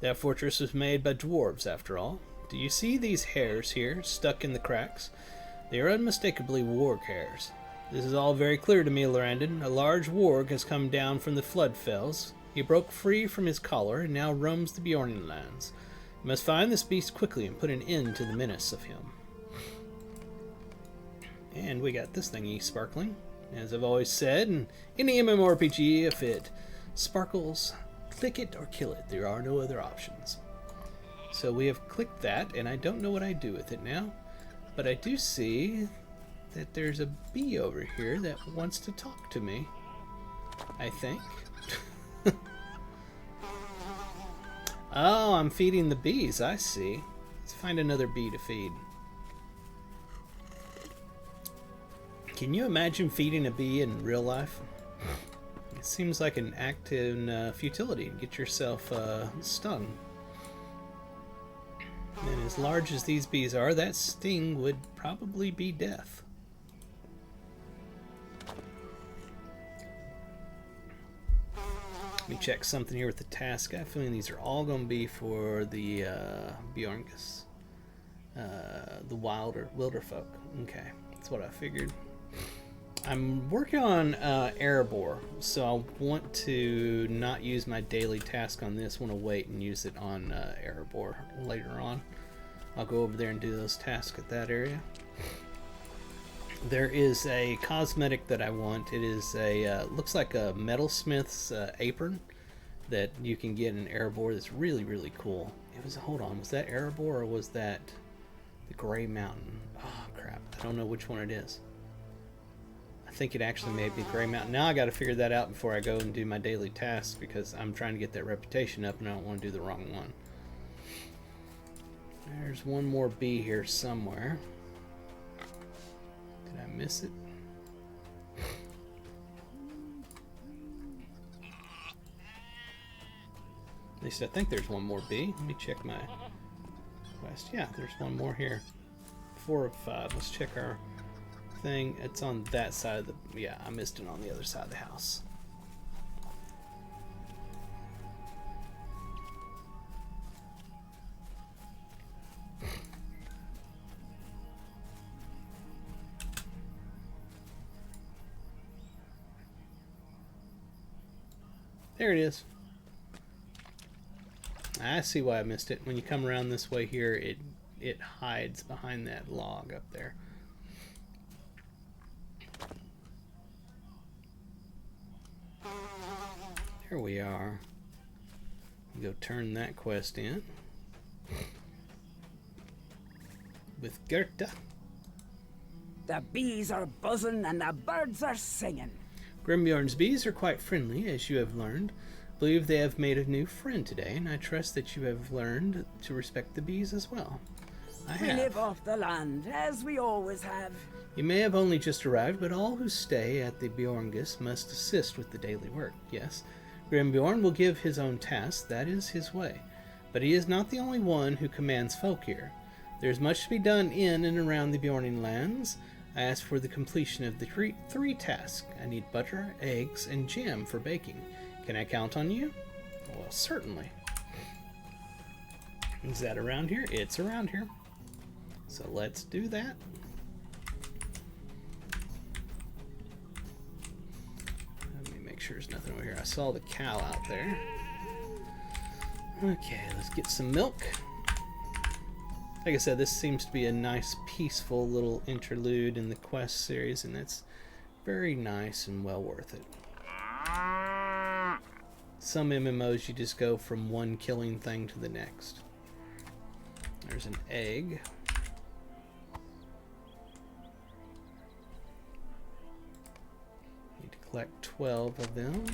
That fortress was made by dwarves, after all. Do you see these hairs here, stuck in the cracks? They are unmistakably warg hairs. This is all very clear to me, Lorandin. A large warg has come down from the Floodfells. He broke free from his collar and now roams the Bjorn lands. You must find this beast quickly and put an end to the menace of him. And we got this thingy sparkling. As I've always said, in any MMORPG, if it sparkles, click it or kill it. There are no other options. So we have clicked that, and I don't know what I do with it now. But I do see that there's a bee over here that wants to talk to me. I think. Oh, I'm feeding the bees. I see. Let's find another bee to feed. Can you imagine feeding a bee in real life? It seems like an act in futility. Get yourself stung. And as large as these bees are, that sting would probably be death. Let me check something here with the task. I have a feeling these are all going to be for the Bjorngus. The wilder folk. Okay, that's what I figured. I'm working on Erebor, so I want to not use my daily task on this. I want to wait and use it on Erebor later on. I'll go over there and do those tasks at that area. There is a cosmetic that I want. It is a looks like a metalsmith's apron that you can get in Erebor. That's really, really cool. It was, hold on, was that Erebor or was that the Gray Mountain? Oh crap, I don't know which one it is. I think it actually may be Gray Mountain. Now I got to figure that out before I go and do my daily tasks, because I'm trying to get that reputation up and I don't want to do the wrong one. There's one more bee here somewhere. Did I miss it? At least I think there's one more bee. Let me check my quest. Yeah, there's one more here. 4 of 5. Let's check our thing. It's on that side of the... Yeah, I missed it on the other side of the house. There it is. I see why I missed it. When you come around this way here, it hides behind that log up there. Here we are. Go turn that quest in with Gerta. The bees are buzzing and the birds are singing. Grimbjorn's bees are quite friendly, as you have learned. I believe they have made a new friend today, and I trust that you have learned to respect the bees as well. We live off the land, as we always have. You may have only just arrived, but all who stay at the Bjorngus must assist with the daily work, yes. Grimbjorn will give his own tasks, that is his way. But he is not the only one who commands folk here. There is much to be done in and around the Bjorning lands. I ask for the completion of the three tasks. I need butter, eggs, and jam for baking. Can I count on you? Well, certainly. Is that around here? It's around here. So let's do that. Let me make sure there's nothing over here. I saw the cow out there. Okay, let's get some milk. Like I said, this seems to be a nice, peaceful little interlude in the quest series, and it's very nice and well worth it. Some MMOs, you just go from one killing thing to the next. There's an egg. Need to collect 12 of them.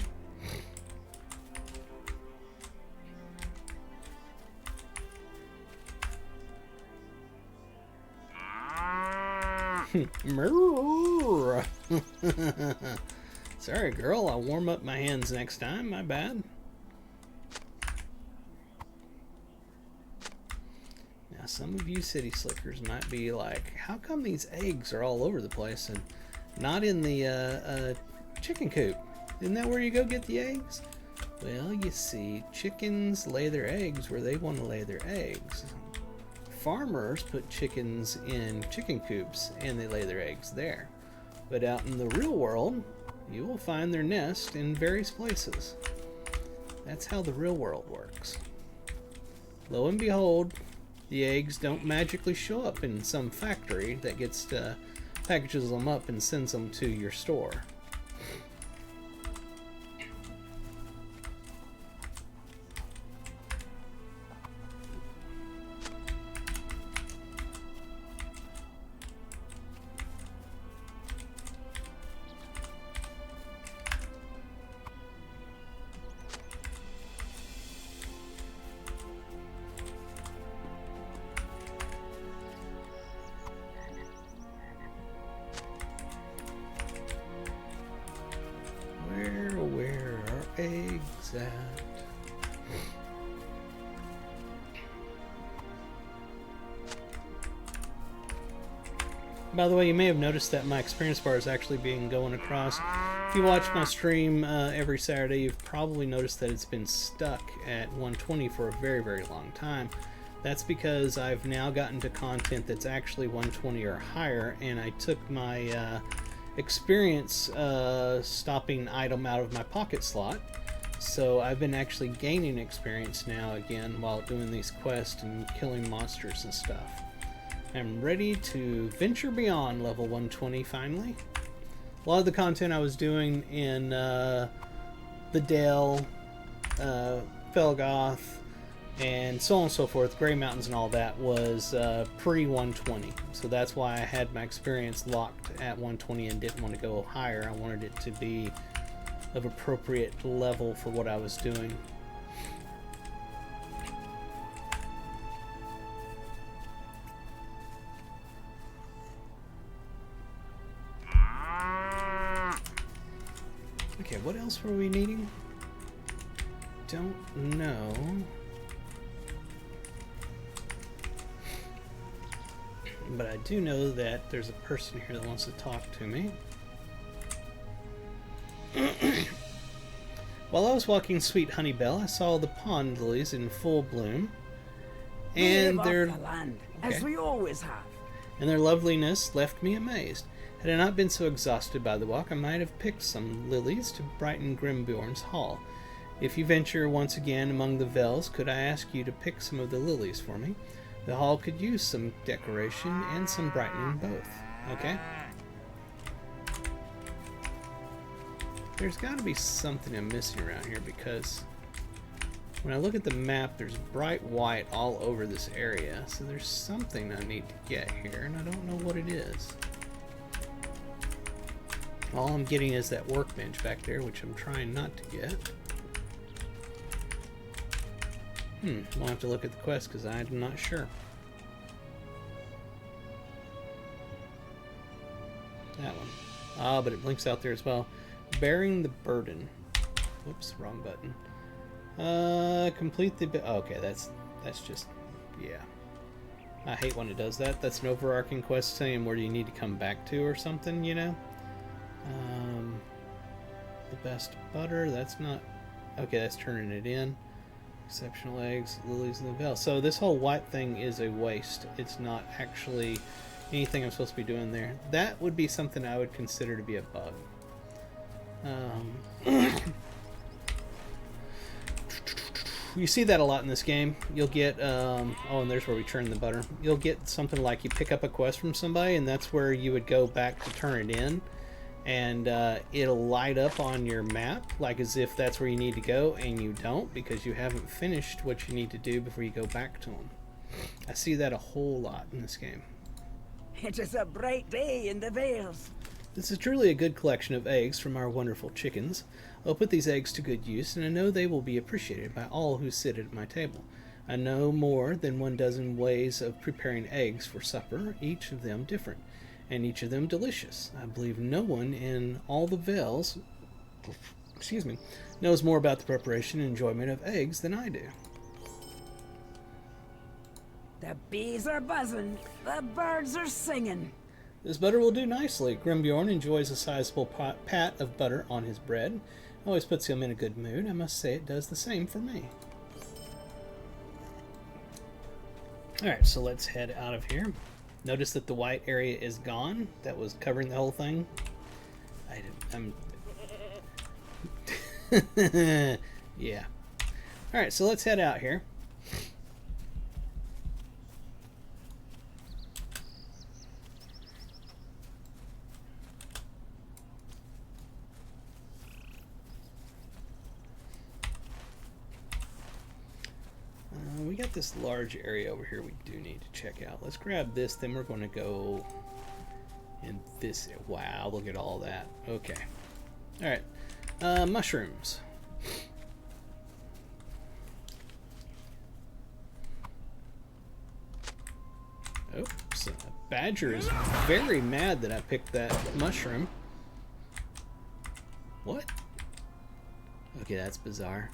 Sorry, girl. I'll warm up my hands next time. My bad. Now, some of you city slickers might be like, how come these eggs are all over the place and not in the chicken coop? Isn't that where you go get the eggs? Well, you see, chickens lay their eggs where they want to lay their eggs. Farmers put chickens in chicken coops and they lay their eggs there. But out in the real world, you will find their nest in various places. That's how the real world works. Lo and behold, the eggs don't magically show up in some factory that gets packages them up and sends them to your store. By the way, you may have noticed that my experience bar is actually being going across. If you watch my stream every Saturday, you've probably noticed that it's been stuck at 120 for a very, very long time. That's because I've now gotten to content that's actually 120 or higher, and I took my experience stopping item out of my pocket slot. So I've been actually gaining experience now again while doing these quests and killing monsters and stuff. I'm ready to venture beyond level 120 finally. A lot of the content I was doing in the Dell, Felgoth, and so on and so forth, Grey Mountains and all that, was pre-120. So that's why I had my experience locked at 120 and didn't want to go higher. I wanted it to be of appropriate level for what I was doing. Okay, what else were we needing? Don't know. But I do know that there's a person here that wants to talk to me. While I was walking Sweet Honeybell, I saw the pond lilies in full bloom, and their land, as we always have. And their loveliness left me amazed. Had I not been so exhausted by the walk, I might have picked some lilies to brighten Grimbjorn's hall. If you venture once again among the Vels, could I ask you to pick some of the lilies for me? The hall could use some decoration and some brightening both. Okay? There's got to be something I'm missing around here, because when I look at the map, there's bright white all over this area. So there's something I need to get here, and I don't know what it is. All I'm getting is that workbench back there, which I'm trying not to get. I'll have to look at the quest because I'm not sure. That one. Ah, but it blinks out there as well. Bearing the burden. Whoops, wrong button. Complete the... Oh, okay, that's just... Yeah. I hate when it does that. That's an overarching quest saying where do you need to come back to or something, you know? The best butter, that's not... Okay, that's turning it in. Exceptional eggs, lilies in the veil. So this whole white thing is a waste. It's not actually anything I'm supposed to be doing there. That would be something I would consider to be a bug. You see that a lot in this game. You'll get, oh, and there's where we turn the butter. You'll get something like you pick up a quest from somebody, and that's where you would go back to turn it in. And it'll light up on your map like as if that's where you need to go, and you don't because you haven't finished what you need to do before you go back to them. I see that a whole lot in this game. It is a bright day in the Vales. This is truly a good collection of eggs from our wonderful chickens. I'll put these eggs to good use, and I know they will be appreciated by all who sit at my table. I know more than 12 ways of preparing eggs for supper, each of them different, and each of them delicious. I believe no one in all the Vales, knows more about the preparation and enjoyment of eggs than I do. The bees are buzzing, the birds are singing. This butter will do nicely. Grimbjorn enjoys a sizable pat of butter on his bread. Always puts him in a good mood. I must say it does the same for me. Alright, so let's head out of here. Notice that the white area is gone. That was covering the whole thing. Yeah. Alright, so let's head out here. We got this large area over here we do need to check out. Let's grab this, then we're going to go in this. Wow, look at all that. Okay. Alright. Mushrooms. Oops. Badger is very mad that I picked that mushroom. What? Okay, that's bizarre.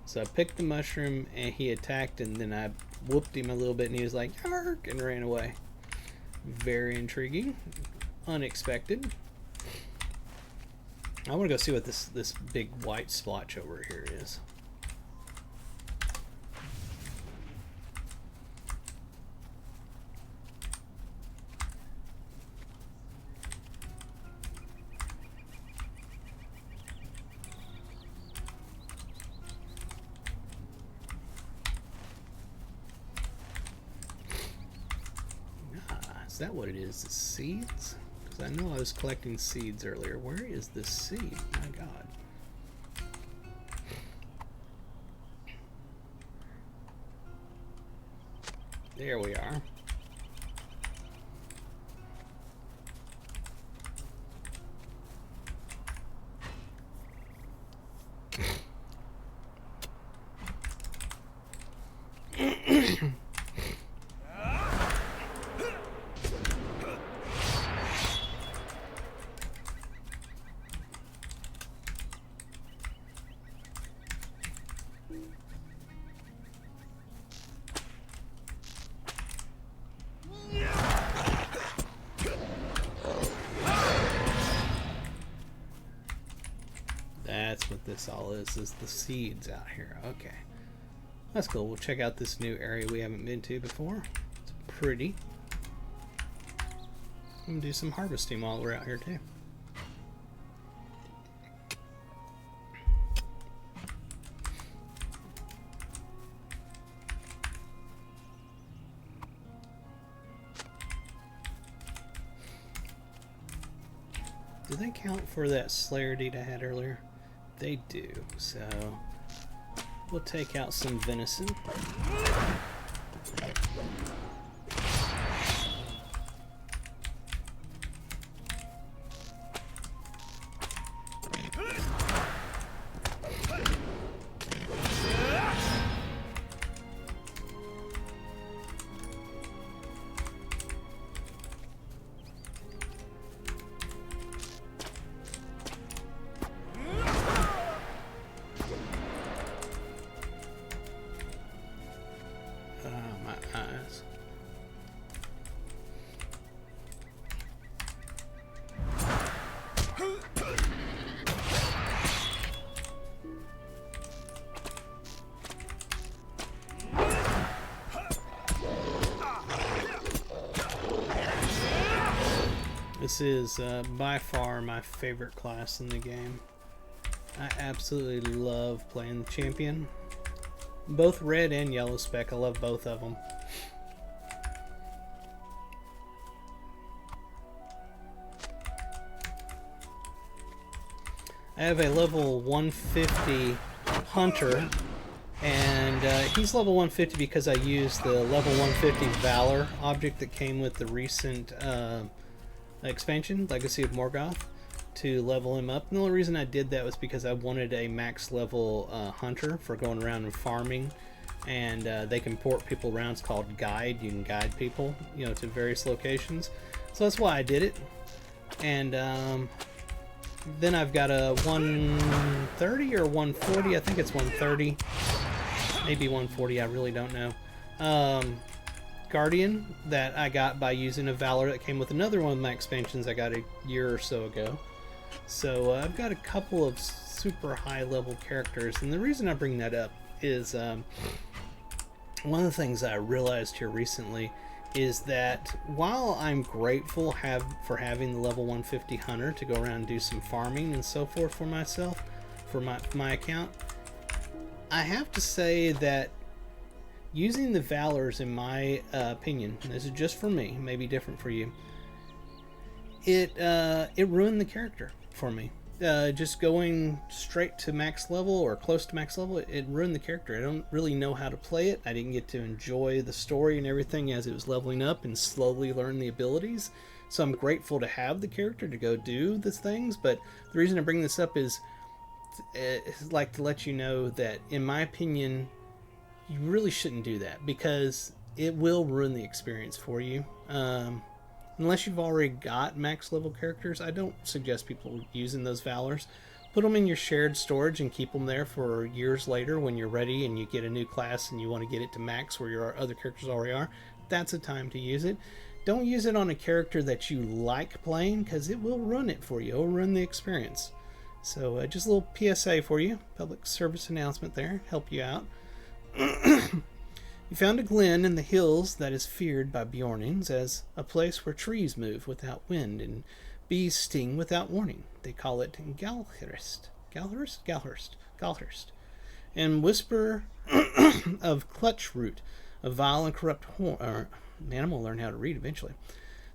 So I picked the mushroom and he attacked, and then I whooped him a little bit and he was like, "Yark," and ran away. Very intriguing. Unexpected. I want to go see what this big white splotch over here is. Is that what it is? The seeds? Because I know I was collecting seeds earlier. Where is this seed? My God. There we are. That's what this all is the seeds out here. Okay. That's cool. We'll check out this new area we haven't been to before. It's pretty. I'm gonna do some harvesting while we're out here too. Do they count for that Slayer deed I had earlier? They do, so we'll take out some venison. This is by far my favorite class in the game. I absolutely love playing the champion. Both red and yellow spec, I love both of them. I have a level 150 hunter, and he's level 150 because I used the level 150 Valor object that came with the recent expansion, Legacy of Morgoth, to level him up. And the only reason I did that was because I wanted a max level hunter for going around and farming, and they can port people around. It's called guide. You can guide people, you know, to various locations. So that's why I did it. And then I've got a 130 or 140. I think it's 130, maybe 140. I really don't know. Guardian that I got by using a Valor that came with another one of my expansions I got a year or so ago. So I've got a couple of super high level characters, and the reason I bring that up is one of the things I realized here recently is that while I'm grateful for having the level 150 hunter to go around and do some farming and so forth for myself, for my account, I have to say that using the Valors, in my opinion, and this is just for me, maybe different for you, it ruined the character for me. Just going straight to max level or close to max level, it ruined the character. I don't really know how to play it. I didn't get to enjoy the story and everything as it was leveling up and slowly learn the abilities. So I'm grateful to have the character to go do these things, but the reason I bring this up is like to let you know that, in my opinion, you really shouldn't do that, because it will ruin the experience for you. Unless you've already got max level characters, I don't suggest people using those Valors. Put them in your shared storage and keep them there for years later when you're ready and you get a new class and you want to get it to max where your other characters already are. That's a time to use it. don't use it on a character that you like playing, because it will ruin it for you. It'll ruin the experience. So just a little PSA for you, public service announcement there, help you out. You found a glen in the hills that is feared by Bjornings as a place where trees move without wind and bees sting without warning. They call it Galhurst. Galhurst. And whisper of clutch root, a vile and corrupt horn. Man, I'm going to learn how to read eventually.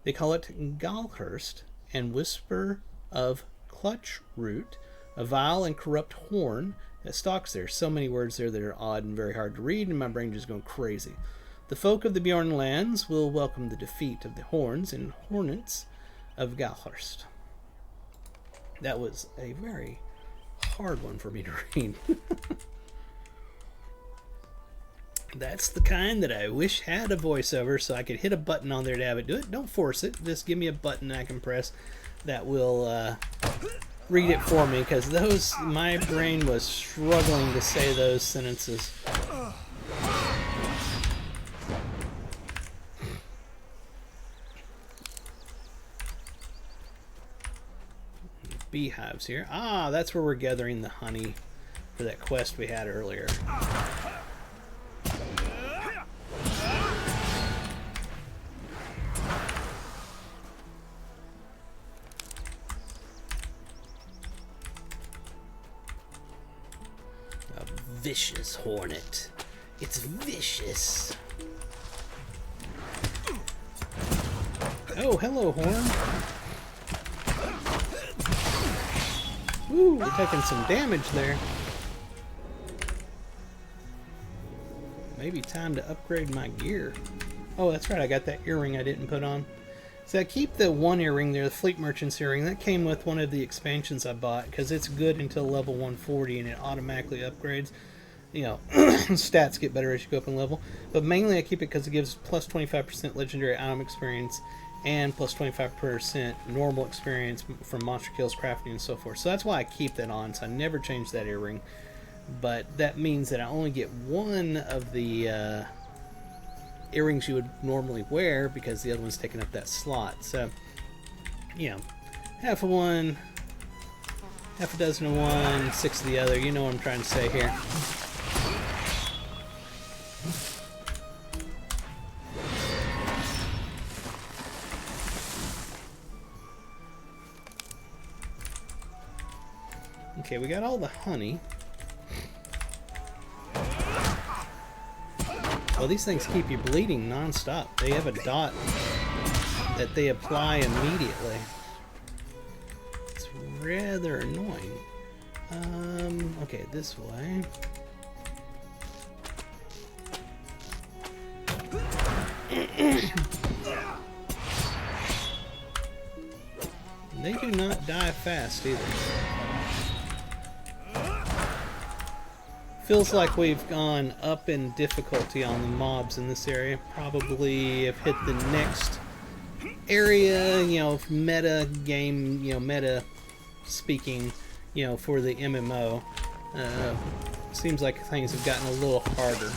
They call it Galhurst, and whisper of clutch root, a vile and corrupt horn that stalks there. So many words there that are odd and very hard to read, and my brain just going crazy. The folk of the Bjorn lands will welcome the defeat of the horns and hornets of Galhurst. That was a very hard one for me to read. That's the kind that I wish had a voiceover, so I could hit a button on there to have it do it. Don't force it. Just give me a button I can press that will read it for me, because those, my brain was struggling to say those sentences. Beehives here. Ah, that's where we're gathering the honey for that quest we had earlier. Vicious hornet. It's vicious. Oh, hello, horn. Ooh, we're taking some damage there. Maybe time to upgrade my gear. Oh, that's right, I got that earring I didn't put on. So I keep the one earring there, the Fleet Merchant's earring. That came with one of the expansions I bought, because it's good until level 140 and it automatically upgrades. You know, stats get better as you go up in level. But mainly I keep it because it gives plus 25% legendary item experience and plus 25% normal experience from monster kills, crafting, and so forth. So that's why I keep that on, so I never change that earring. But that means that I only get one of the earrings you would normally wear, because the other one's taking up that slot. So, you know, half of one, half a dozen of one, 6 of the other. You know what I'm trying to say here. Okay, we got all the honey. Well, these things keep you bleeding non-stop. They have a dot that they apply immediately. It's rather annoying. Okay, this way. They do not die fast either. Feels like we've gone up in difficulty on the mobs in this area. Probably have hit the next area, you know, meta game, you know, meta speaking, you know, for the MMO. Seems like things have gotten a little harder.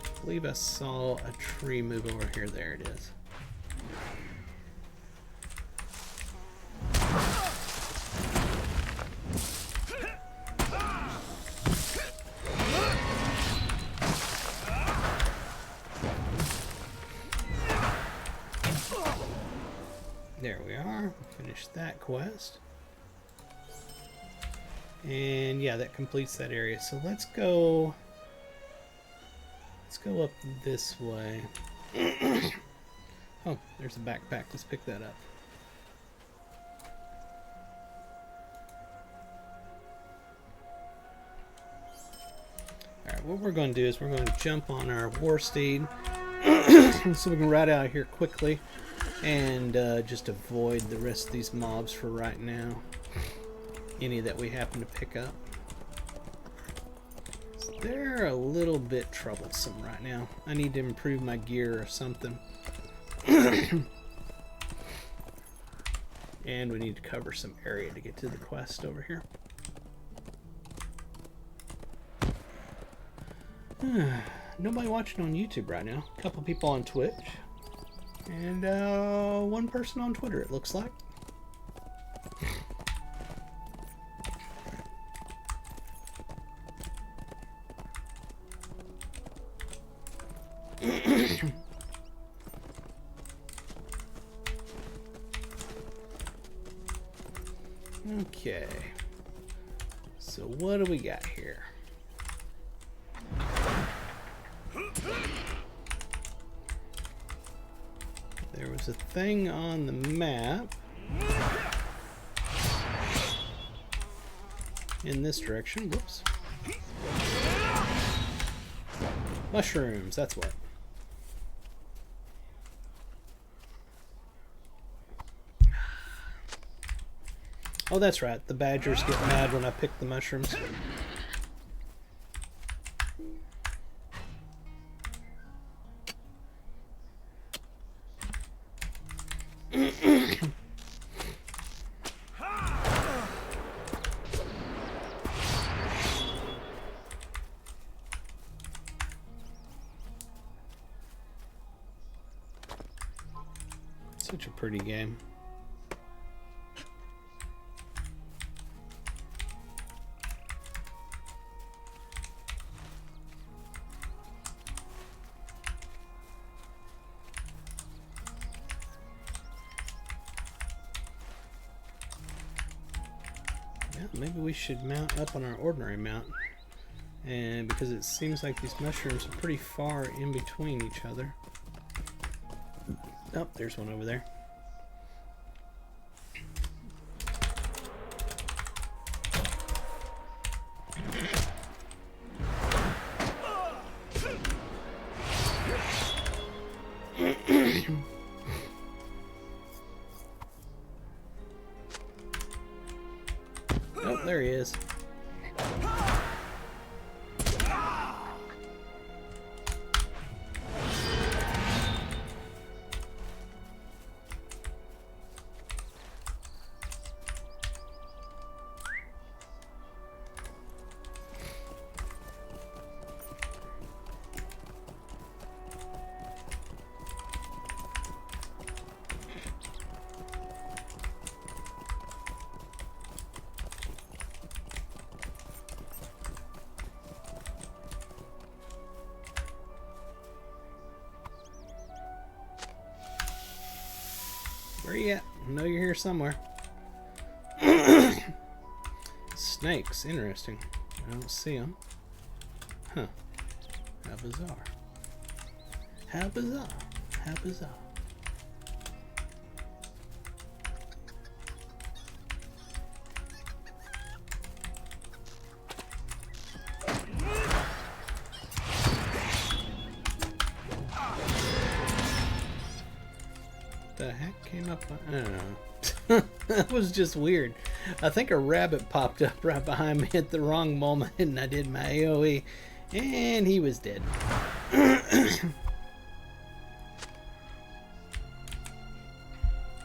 I believe I saw a tree move over here. There it is. There we are. Finished that quest. And yeah, that completes that area. So let's go up this way. Oh, there's a backpack. Let's pick that up. Alright, what we're going to do is we're going to jump on our war steed so we can ride out of here quickly and just avoid the rest of these mobs for right now. Any that we happen to pick up. They're a little bit troublesome right now. I need to improve my gear or something. And we need to cover some area to get to the quest over here. Nobody watching on YouTube right now. A couple people on Twitch. And one person on Twitter, it looks like. Okay. So what do we got here? There was a thing on the map in this direction. Whoops. Mushrooms, that's what. Oh, that's right. The badgers get mad when I pick the mushrooms. Such a pretty game. Maybe we should mount up on our ordinary mount, and because it seems like these mushrooms are pretty far in between each other. Oh, there's one over there. Oh, there he is. Where you at? I know you're here somewhere. Snakes, interesting. I don't see them. Huh. How bizarre. How bizarre. How bizarre. The heck came up? I don't know. That was just weird. I think a rabbit popped up right behind me at the wrong moment, and I did my AoE, and he was dead.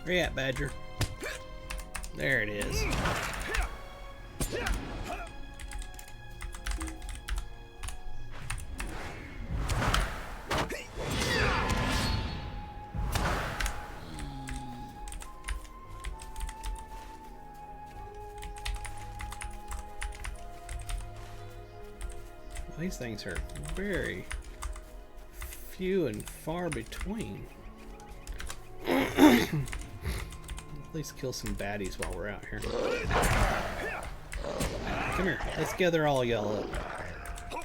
Where you at, Badger? There it is. These things are very few and far between. At least kill some baddies while we're out here. Come here, let's gather all y'all up.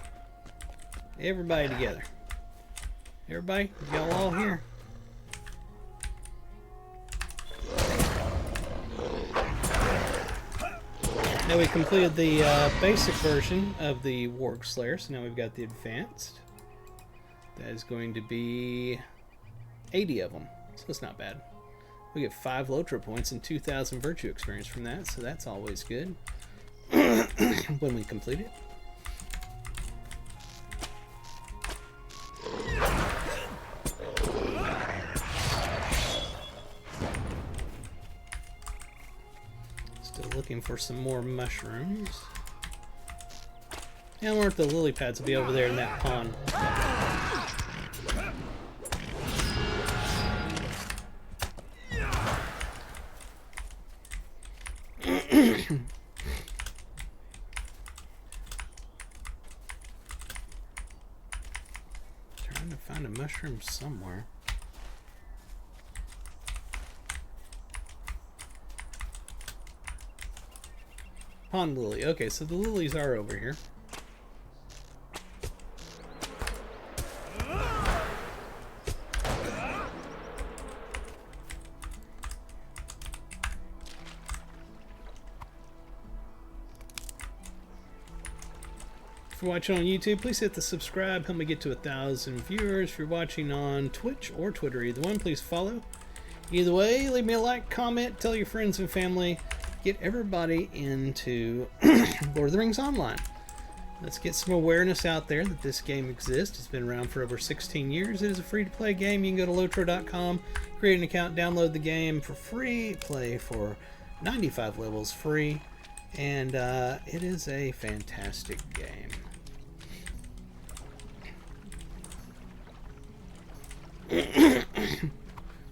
Everybody together. Everybody, y'all all here. Now we completed the basic version of the Warg Slayer, so now we've got the advanced. That is going to be 80 of them, so it's not bad. We get 5 Lotro points and 2,000 virtue experience from that, so that's always good when we complete it. Still looking for some more mushrooms. Yeah, I wonder if the lily pads will be over there in that pond. Trying to find a mushroom somewhere. Pond lily. Okay, so the lilies are over here. If you're watching on YouTube, please hit the subscribe. Help me get to 1,000 viewers. If you're watching on Twitch or Twitter, either one, please follow. Either way, leave me a like, comment, tell your friends and family. Get everybody into Lord of the Rings Online. Let's get some awareness out there that this game exists. It's been around for over 16 years. It is a free-to-play game. You can go to Lotro.com, create an account, download the game for free, play for 95 levels free, and it is a fantastic game.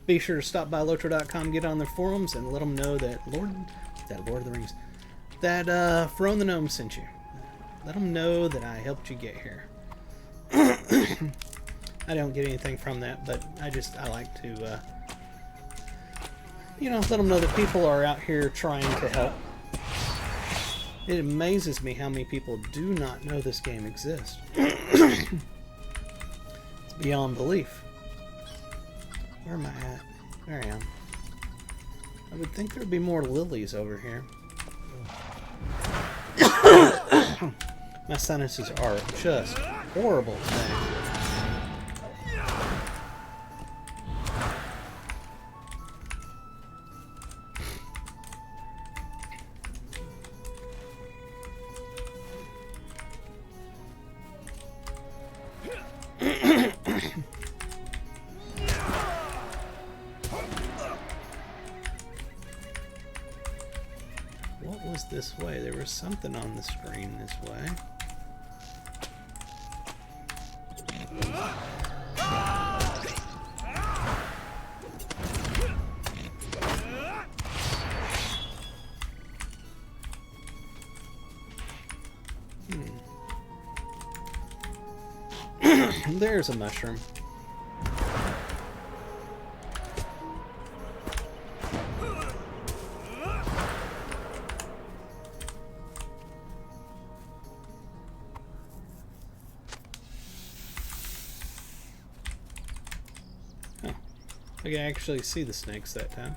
Be sure to stop by Lotro.com, get on their forums, and let them know that Lord of the Rings, that Ferone the Gnome sent you. Let them know that I helped you get here. I don't get anything from that, but I like to, you know, let them know that people are out here trying to help. It amazes me how many people do not know this game exists. It's beyond belief. Where am I at? There I am. I would think there would be more lilies over here. My sinuses are just horrible today. What was this way? There was something on the screen this way. There's a mushroom. Huh. I can actually see the snakes that time.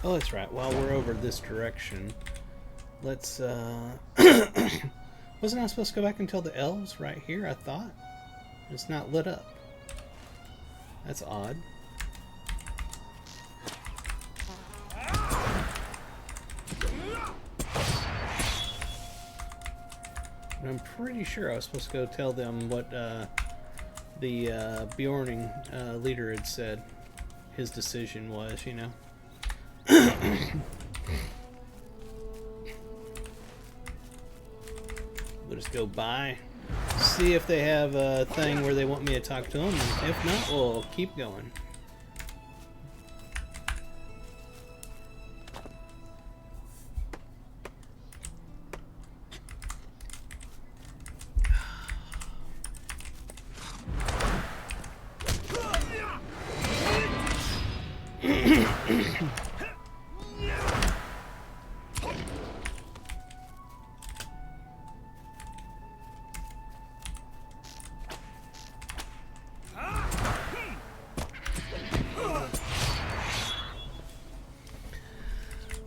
Oh, that's right. While we're over this direction, let's, wasn't I supposed to go back and tell the elves right here, I thought? It's not lit up. That's odd. But I'm pretty sure I was supposed to go tell them what, the, Bjorning, leader had said his decision was, you know. We'll just go by, see if they have a thing where they want me to talk to them, and if not, we'll keep going.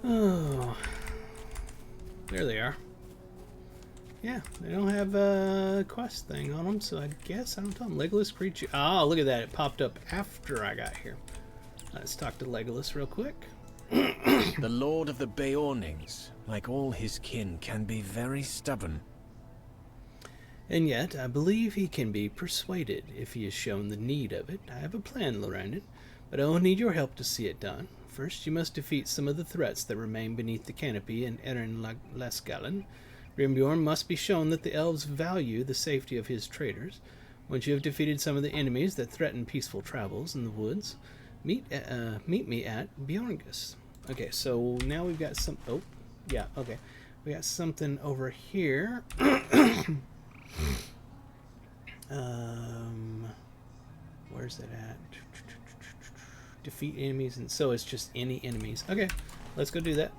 Oh, there they are. Yeah, they don't have a quest thing on them, so I guess I don't tell them. Legolas creature. Oh, look at that! It popped up after I got here. Let's talk to Legolas real quick. The Lord of the Beornings, like all his kin, can be very stubborn. And yet, I believe he can be persuaded if he is shown the need of it. I have a plan around it. but I will need your help to see it done. First, you must defeat some of the threats that remain beneath the canopy in Erin Lasgalen. Rimbjorn must be shown that the elves value the safety of his traders. Once you have defeated some of the enemies that threaten peaceful travels in the woods, meet me at Bjorngus. Okay, so now we've got some... Oh, yeah, okay. We got something over here. Where's it at? Defeat enemies, and so it's just any enemies. Okay, let's go do that.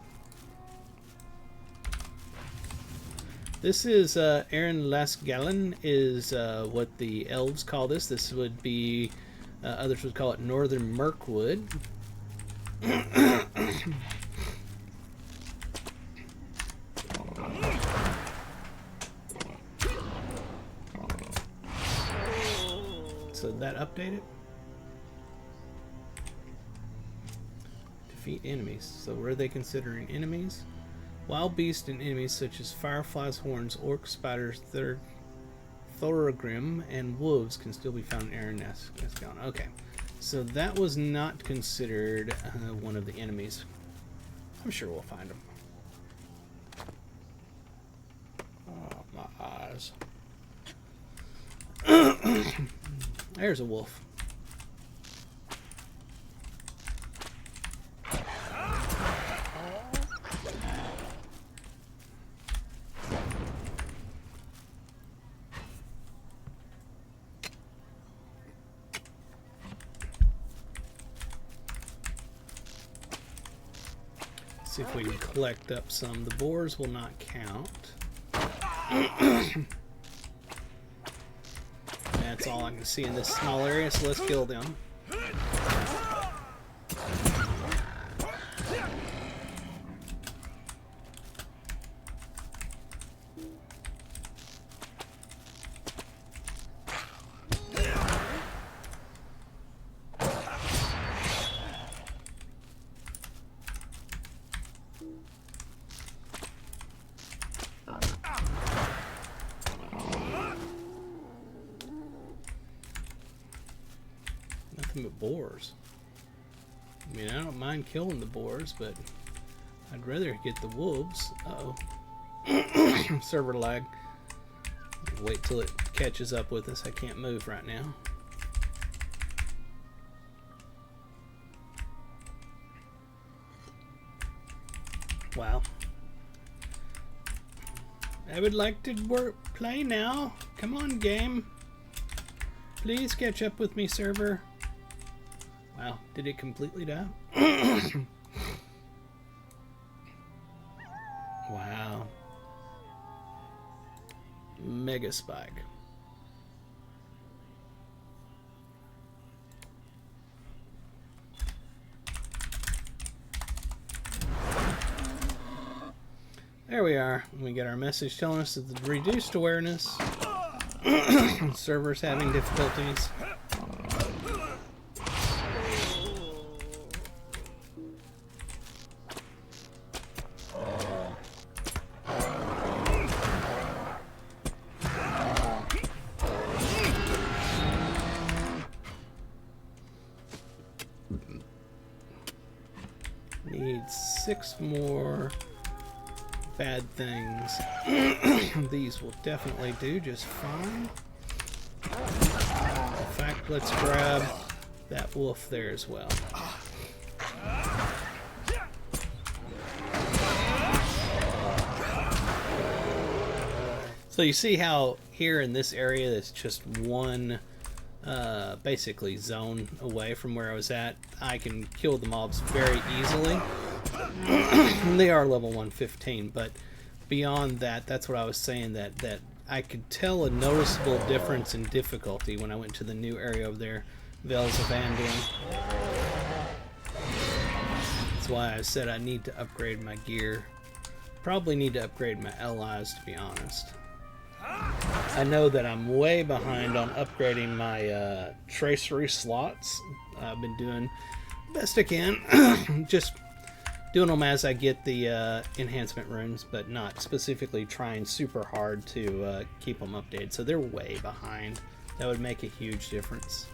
This is Erin Lasgalen is what the elves call this. This would be, others would call it Northern Mirkwood. So that updated. Defeat enemies. So were they considering enemies? Wild beasts and enemies such as fireflies, horns, orcs, spiders, thorogrim, and wolves can still be found in Erin Lasgalen. Okay, so that was not considered one of the enemies. I'm sure we'll find them. Oh, my eyes. There's a wolf. See if we can collect up some. The boars will not count. That's all I can see in this small area, so let's kill them. Nothing but boars. I mean, I don't mind killing the boars, but I'd rather get the wolves. Uh-oh. Server lag. Wait till it catches up with us. I can't move right now. Wow. I would like to play now. Come on, game. Please catch up with me, server. Wow, did it completely die? Wow. Mega spike. There we are. We get our message telling us that the reduced awareness. Server's having difficulties. Need 6 more bad things. These will definitely do just fine. In fact, let's grab that wolf there as well. So you see how here in this area that's just one basically zone away from where I was at, I can kill the mobs very easily. They are level 115, but beyond that, that's what I was saying, that I could tell a noticeable difference in difficulty when I went to the new area over there, Vales of Anduin. That's why I said I need to upgrade my gear. Probably need to upgrade my allies, to be honest. I know that I'm way behind on upgrading my tracery slots. I've been doing the best I can. Just doing them as I get the enhancement runes, but not specifically trying super hard to keep them updated. So they're way behind. That would make a huge difference.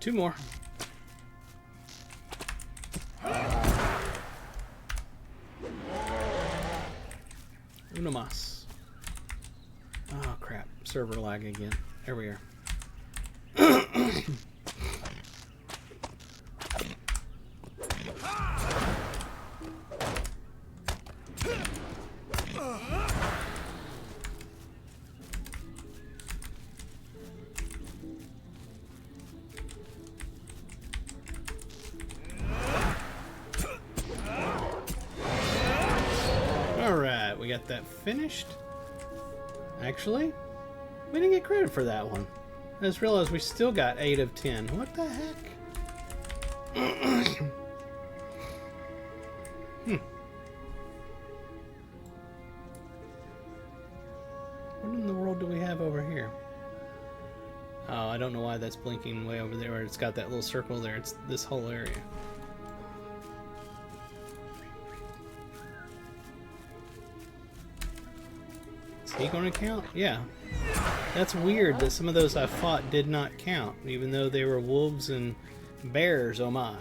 2 more. Uno más. Oh crap, server lag again. There we are. Alright, we got that finished. Actually, we didn't get credit for that one. I just realized we still got 8 of 10. What the heck? What in the world do we have over here? Oh, I don't know why that's blinking way over there where it's got that little circle there. It's this whole area. Is he going to count? Yeah. That's weird that some of those I fought did not count, even though they were wolves and bears, oh my.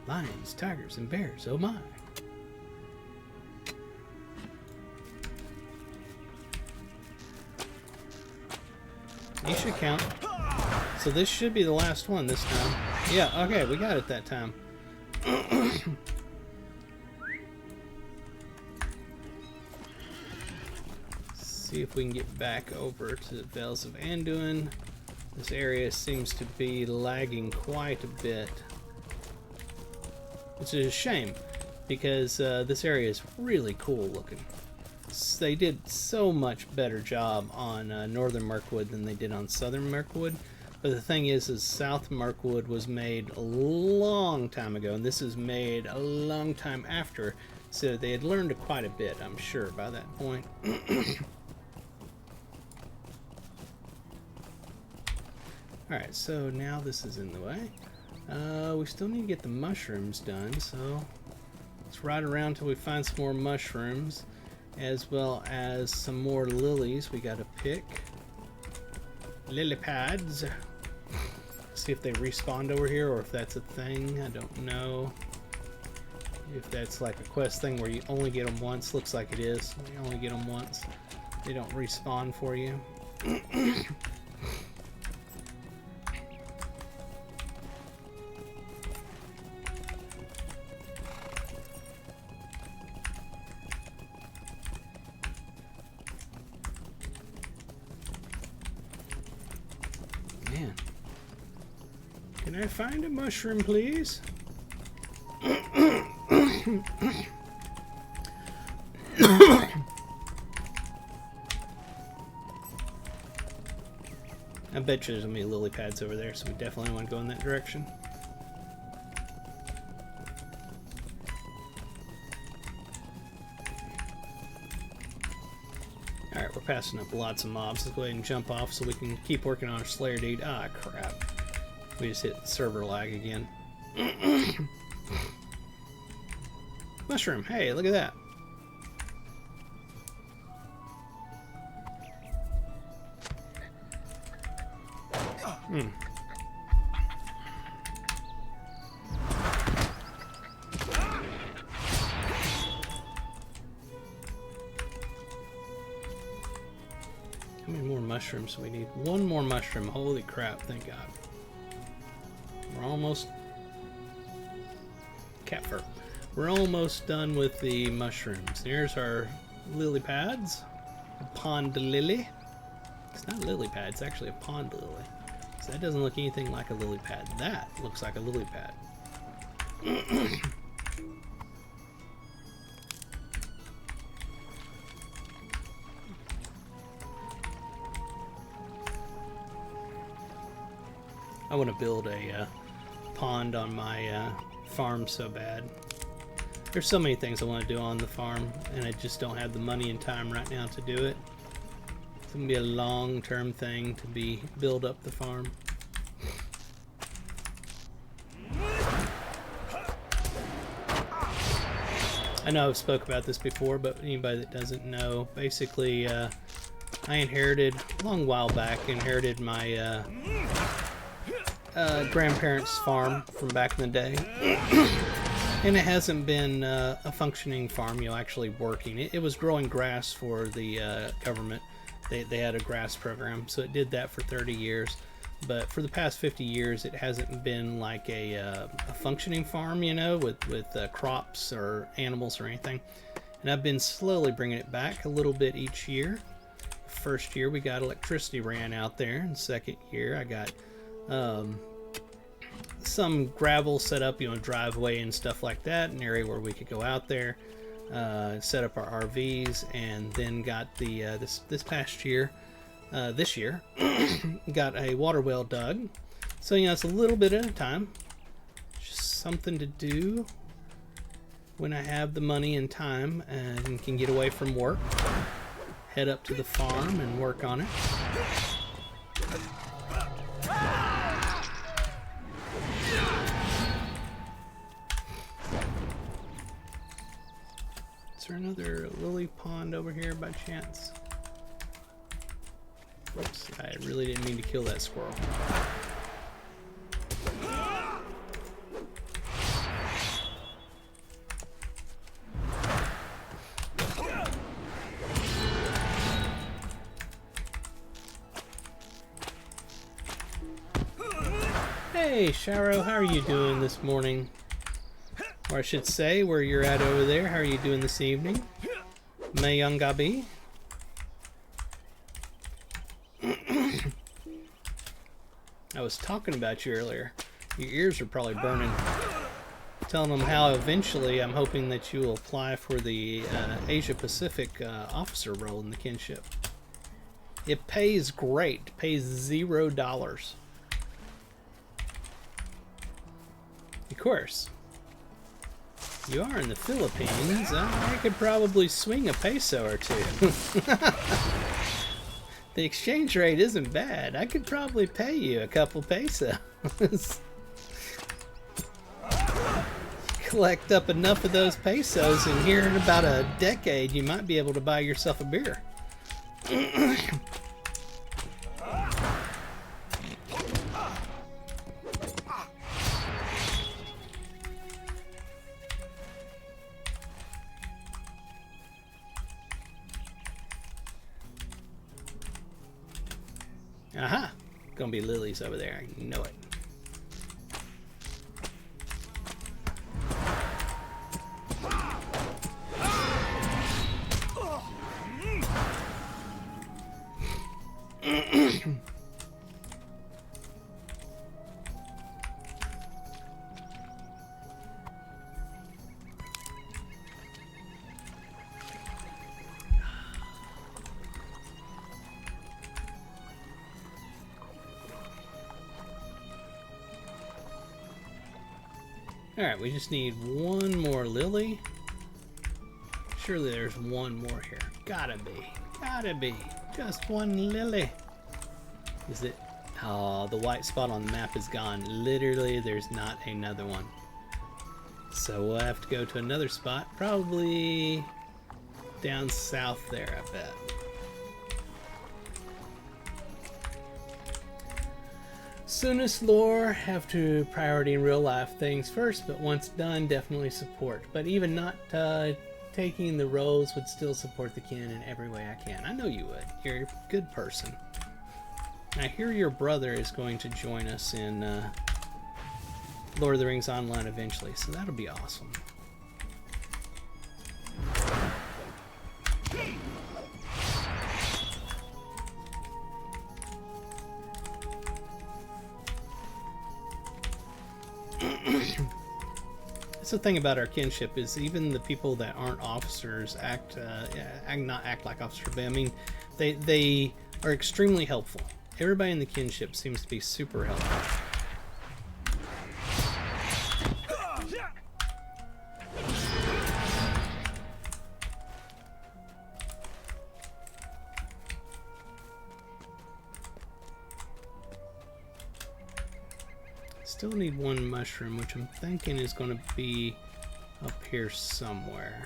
Lions, tigers, and bears, oh my. You should count. So this should be the last one this time. Yeah, okay, we got it that time. See if we can get back over to the Vales of Anduin. This area seems to be lagging quite a bit, which is a shame because this area is really cool looking. They did so much better job on Northern Mirkwood than they did on Southern Mirkwood. But the thing is South Mirkwood was made a long time ago, and this is made a long time after. So they had learned quite a bit, I'm sure, by that point. Alright, so now this is in the way. We still need to get the mushrooms done, so let's ride around till we find some more mushrooms, as well as some more lilies we gotta pick. Lily pads. See if they respawned over here, or if that's a thing. I don't know. If that's like a quest thing where you only get them once. Looks like it is. You only get them once. They don't respawn for you. Man. Can I find a mushroom, please? I bet you there's gonna be lily pads over there, so we definitely want to go in that direction. Alright, we're passing up lots of mobs. Let's go ahead and jump off so we can keep working on our Slayer deed. Ah, crap. We just hit server lag again. Mushroom. Hey, look at that. Hmm. How many more mushrooms do we need? One more mushroom. Holy crap, thank God. We're almost... cat fur. We're almost done with the mushrooms. Here's our lily pads. A pond lily. It's not a lily pad, it's actually a pond lily. So that doesn't look anything like a lily pad. That looks like a lily pad. I want to build a pond on my farm so bad. There's so many things I want to do on the farm, and I just don't have the money and time right now to do it. It's going to be a long-term thing to build up the farm. I know I've spoke about this before, but anybody that doesn't know, basically I inherited, a long while back, inherited my grandparents' farm from back in the day. And it hasn't been a functioning farm, actually working. It was growing grass for the government. They had a grass program, so it did that for 30 years. But for the past 50 years, it hasn't been like a functioning farm, with crops or animals or anything. And I've been slowly bringing it back a little bit each year. First year, we got electricity ran out there. And second year, I got some gravel set up, driveway and stuff like that, an area where we could go out there, set up our RVs, and then got the this year got a water well dug. So it's a little bit at a time, just something to do when I have the money and time and can get away from work, head up to the farm and work on it. Is there another lily pond over here by chance? Whoops, I really didn't mean to kill that squirrel. Hey, Sharo, how are you doing this morning? Or I should say, where you're at over there, how are you doing this evening? Mayangabi? I was talking about you earlier. Your ears are probably burning. Telling them how eventually I'm hoping that you will apply for the Asia Pacific officer role in the kinship. It pays great. It pays $0. Of course. You are in the Philippines. I could probably swing a peso or two. The exchange rate isn't bad. I could probably pay you a couple pesos. Collect up enough of those pesos, and here in about a decade, you might be able to buy yourself a beer. Aha! Gonna be lilies over there. I know it. Alright, we just need one more lily. Surely there's one more here. Gotta be. Gotta be. Just one lily. Is it? Oh, the white spot on the map is gone. Literally, there's not another one. So we'll have to go to another spot. Probably down south there, I bet. Soonest lore, have to priority in real life things first, but once done, definitely support. But even not taking the roles would still support the kin in every way I can. I know you would. You're a good person. I hear your brother is going to join us in Lord of the Rings Online eventually, so that'll be awesome. That's the thing about our kinship, is even the people that aren't officers not act like officers, but I mean, they are extremely helpful. Everybody in the kinship seems to be super helpful. Still need one mushroom, which I'm thinking is going to be up here somewhere.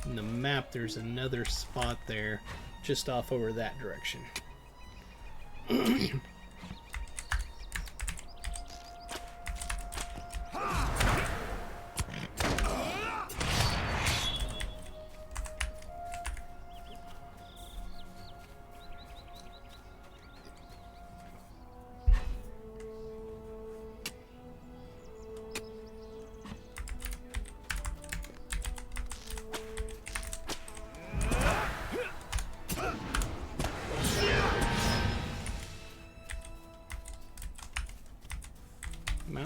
In the map, there's another spot there, just off over that direction.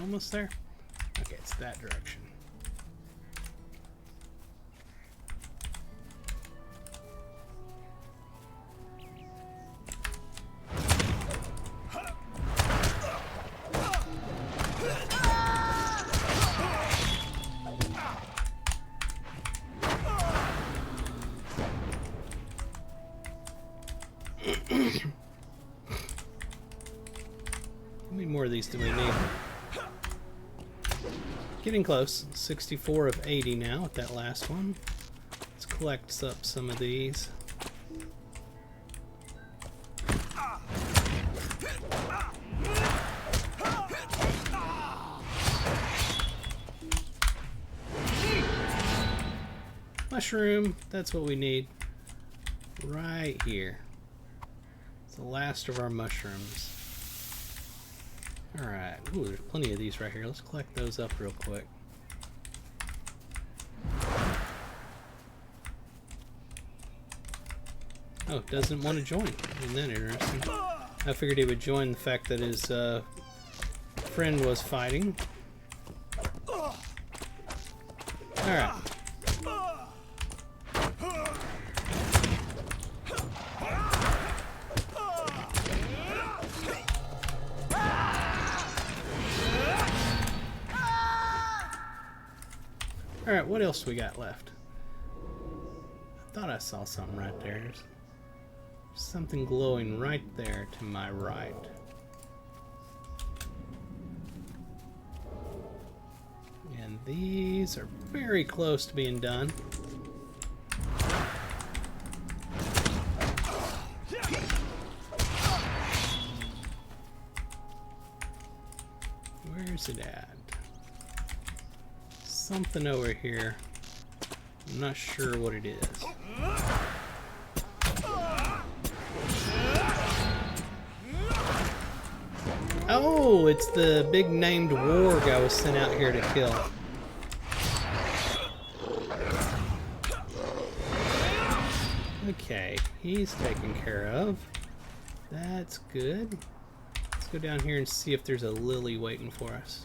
almost there? Okay, it's that direction. How many more of these do we need? Getting close. 64 of 80 now with that last one. Let's collect up some of these. Mushroom, that's what we need. Right here. It's the last of our mushrooms. Alright, ooh, there's plenty of these right here. Let's collect those up real quick. Oh, doesn't want to join. Isn't that interesting? I figured he would join the fact that his friend was fighting. Alright. Alright, what else we got left? I thought I saw something right there. There's something glowing right there to my right. And these are very close to being done. Where's it at? Something over here. I'm not sure what it is. Oh, it's the big named warg I was sent out here to kill. Okay, he's taken care of. That's good. Let's go down here and see if there's a lily waiting for us.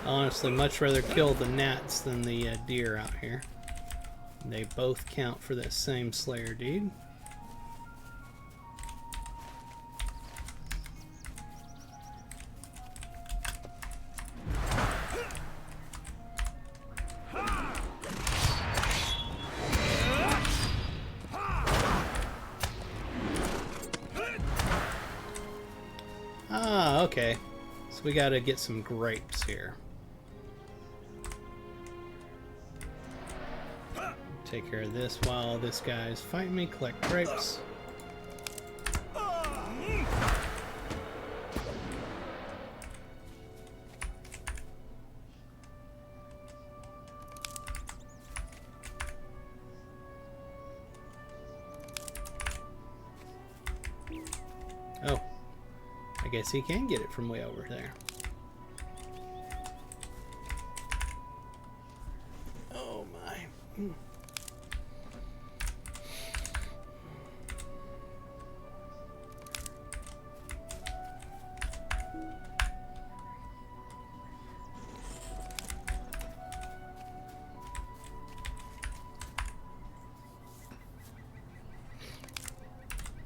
Honestly, much rather kill the gnats than the deer out here. They both count for that same Slayer deed. Ah, okay. So we gotta get some grapes here. Take care of this while this guy's fighting me. Collect grapes. Oh, I guess he can get it from way over there. Oh my.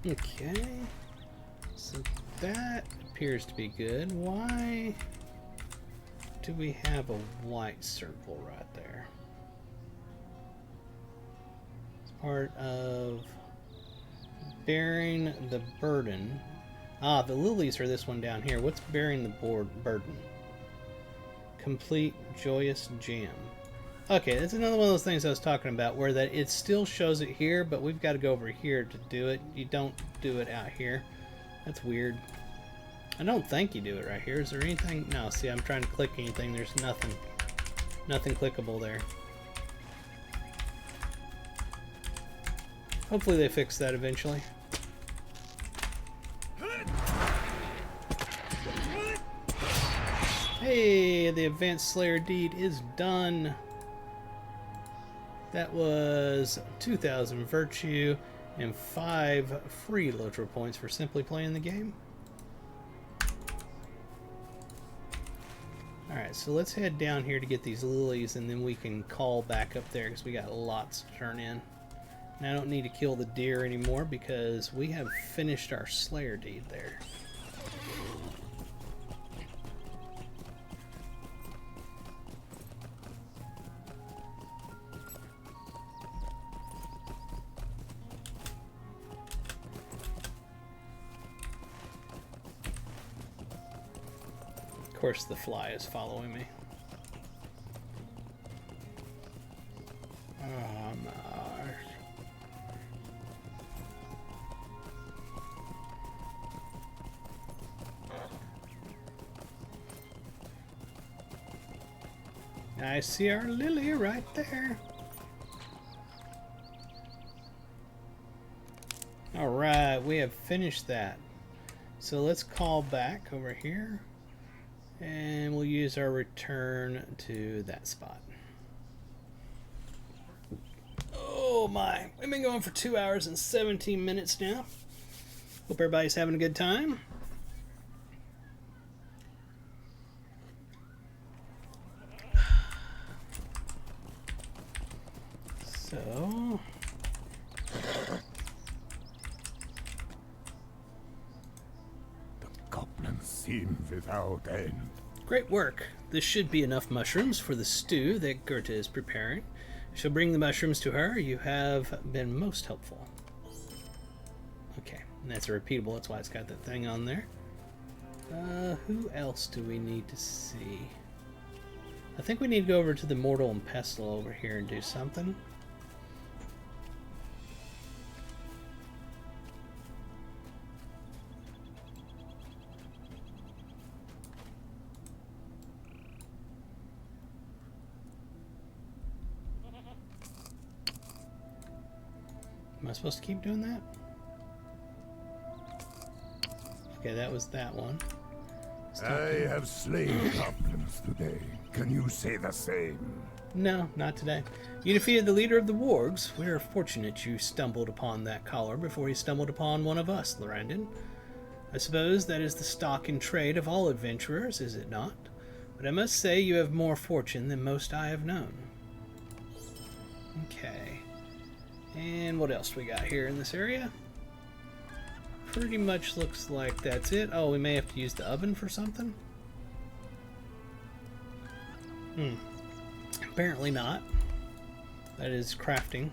Okay, so that appears to be good. Why do we have a white circle right there? It's part of bearing the burden. Ah, the lilies are this one down here. What's bearing the burden? Complete joyous jam. Okay, that's another one of those things I was talking about, where that it still shows it here, but we've got to go over here to do it. You don't do it out here. That's weird. I don't think you do it right here. Is there anything? No, see, I'm trying to click anything. There's nothing. Nothing clickable there. Hopefully they fix that eventually. Hey, the Advanced Slayer deed is done. That was 2,000 virtue and 5 free Lotro points for simply playing the game. Alright, so let's head down here to get these lilies, and then we can call back up there because we got lots to turn in. And I don't need to kill the deer anymore because we have finished our Slayer deed there. Of course, the fly is following me. Oh, Mars. I see our lily right there. Alright, we have finished that. So let's call back over here. And we'll use our return to that spot. Oh my, we've been going for 2 hours and 17 minutes now. Hope everybody's having a good time. So... goblins seem without end. Great work. This should be enough mushrooms for the stew that Goethe is preparing. She'll bring the mushrooms to her. You have been most helpful. Okay, and that's a repeatable. That's why it's got that thing on there. Who else do we need to see? I think we need to go over to the Mortal and Pestle over here and do something. Am I supposed to keep doing that? Okay, that was that one. I have slain goblins today. Can you say the same? No, not today. You defeated the leader of the wargs. We're fortunate you stumbled upon that collar before he stumbled upon one of us, Lorandon. I suppose that is the stock in trade of all adventurers, is it not? But I must say you have more fortune than most I have known. Okay. And what else we got here in this area? Pretty much looks like that's it. Oh, we may have to use the oven for something? Apparently not. That is crafting.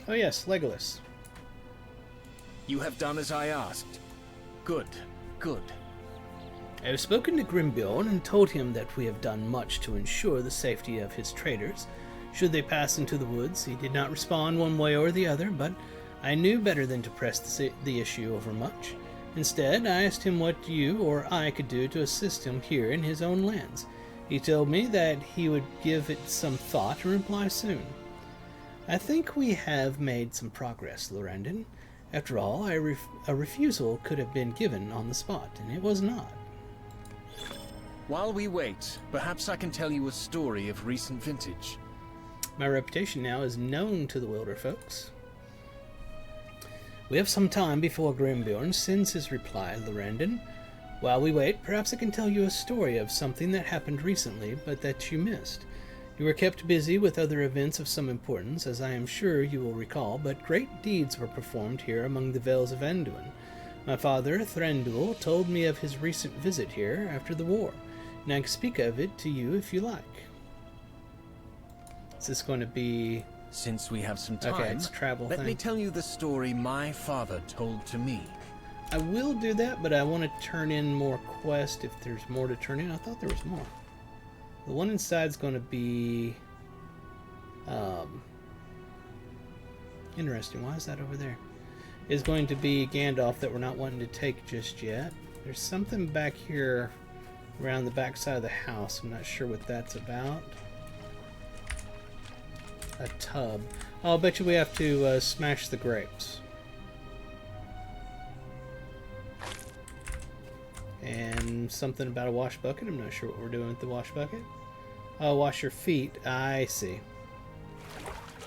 Oh yes, Legolas. You have done as I asked. Good, good. I have spoken to Grimbjorn and told him that we have done much to ensure the safety of his traders. Should they pass into the woods, he did not respond one way or the other, but I knew better than to press the issue over much. Instead, I asked him what you or I could do to assist him here in his own lands. He told me that he would give it some thought and reply soon. I think we have made some progress, Lorandon. After all, a refusal could have been given on the spot, and it was not. While we wait, perhaps I can tell you a story of recent vintage. My reputation now is known to the Wilder folks. We have some time before Grimbjorn sends his reply, Lorandon. While we wait, perhaps I can tell you a story of something that happened recently, but that you missed. You were kept busy with other events of some importance, as I am sure you will recall, but great deeds were performed here among the Vales of Anduin. My father, Thranduil, told me of his recent visit here after the war, and I can speak of it to you if you like. Is this going to be... Since we have some time, okay, it's travel let thing. me tell you the story my father told to me. I will do that, but I want to turn in more quests if there's more to turn in. I thought there was more. The one inside is going to be... interesting. Why is that over there? is going to be Gandalf that we're not wanting to take just yet. There's something back here around the back side of the house. I'm not sure what that's about. A tub. I'll bet you we have to smash the grapes. And something about a wash bucket. I'm not sure what we're doing with the wash bucket. Oh, wash your feet. I see.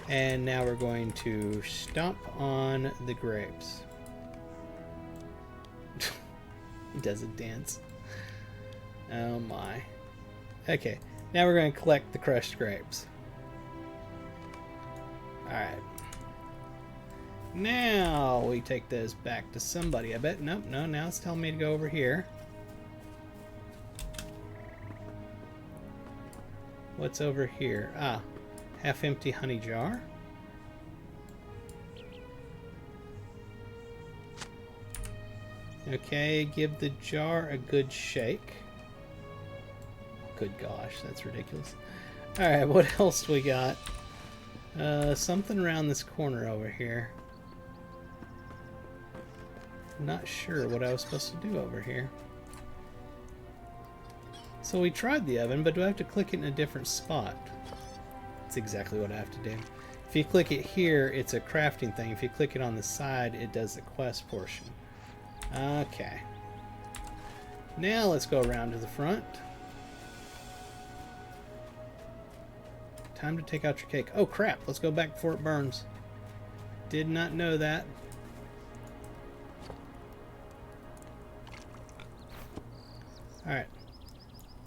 And now we're going to stomp on the grapes. He does a dance. Oh my. Okay, now we're going to collect the crushed grapes. Alright. Now we take those back to somebody. I bet. Nope, no, now it's telling me to go over here. What's over here? Ah, half-empty honey jar. Okay, give the jar a good shake. Good gosh, that's ridiculous. Alright, what else we got? Something around this corner over here. Not sure what I was supposed to do over here. So we tried the oven, but do I have to click it in a different spot? That's exactly what I have to do. If you click it here, it's a crafting thing. If you click it on the side, it does the quest portion. Okay. Now let's go around to the front. Time to take out your cake. Oh crap, let's go back before it burns. Did not know that. Alright.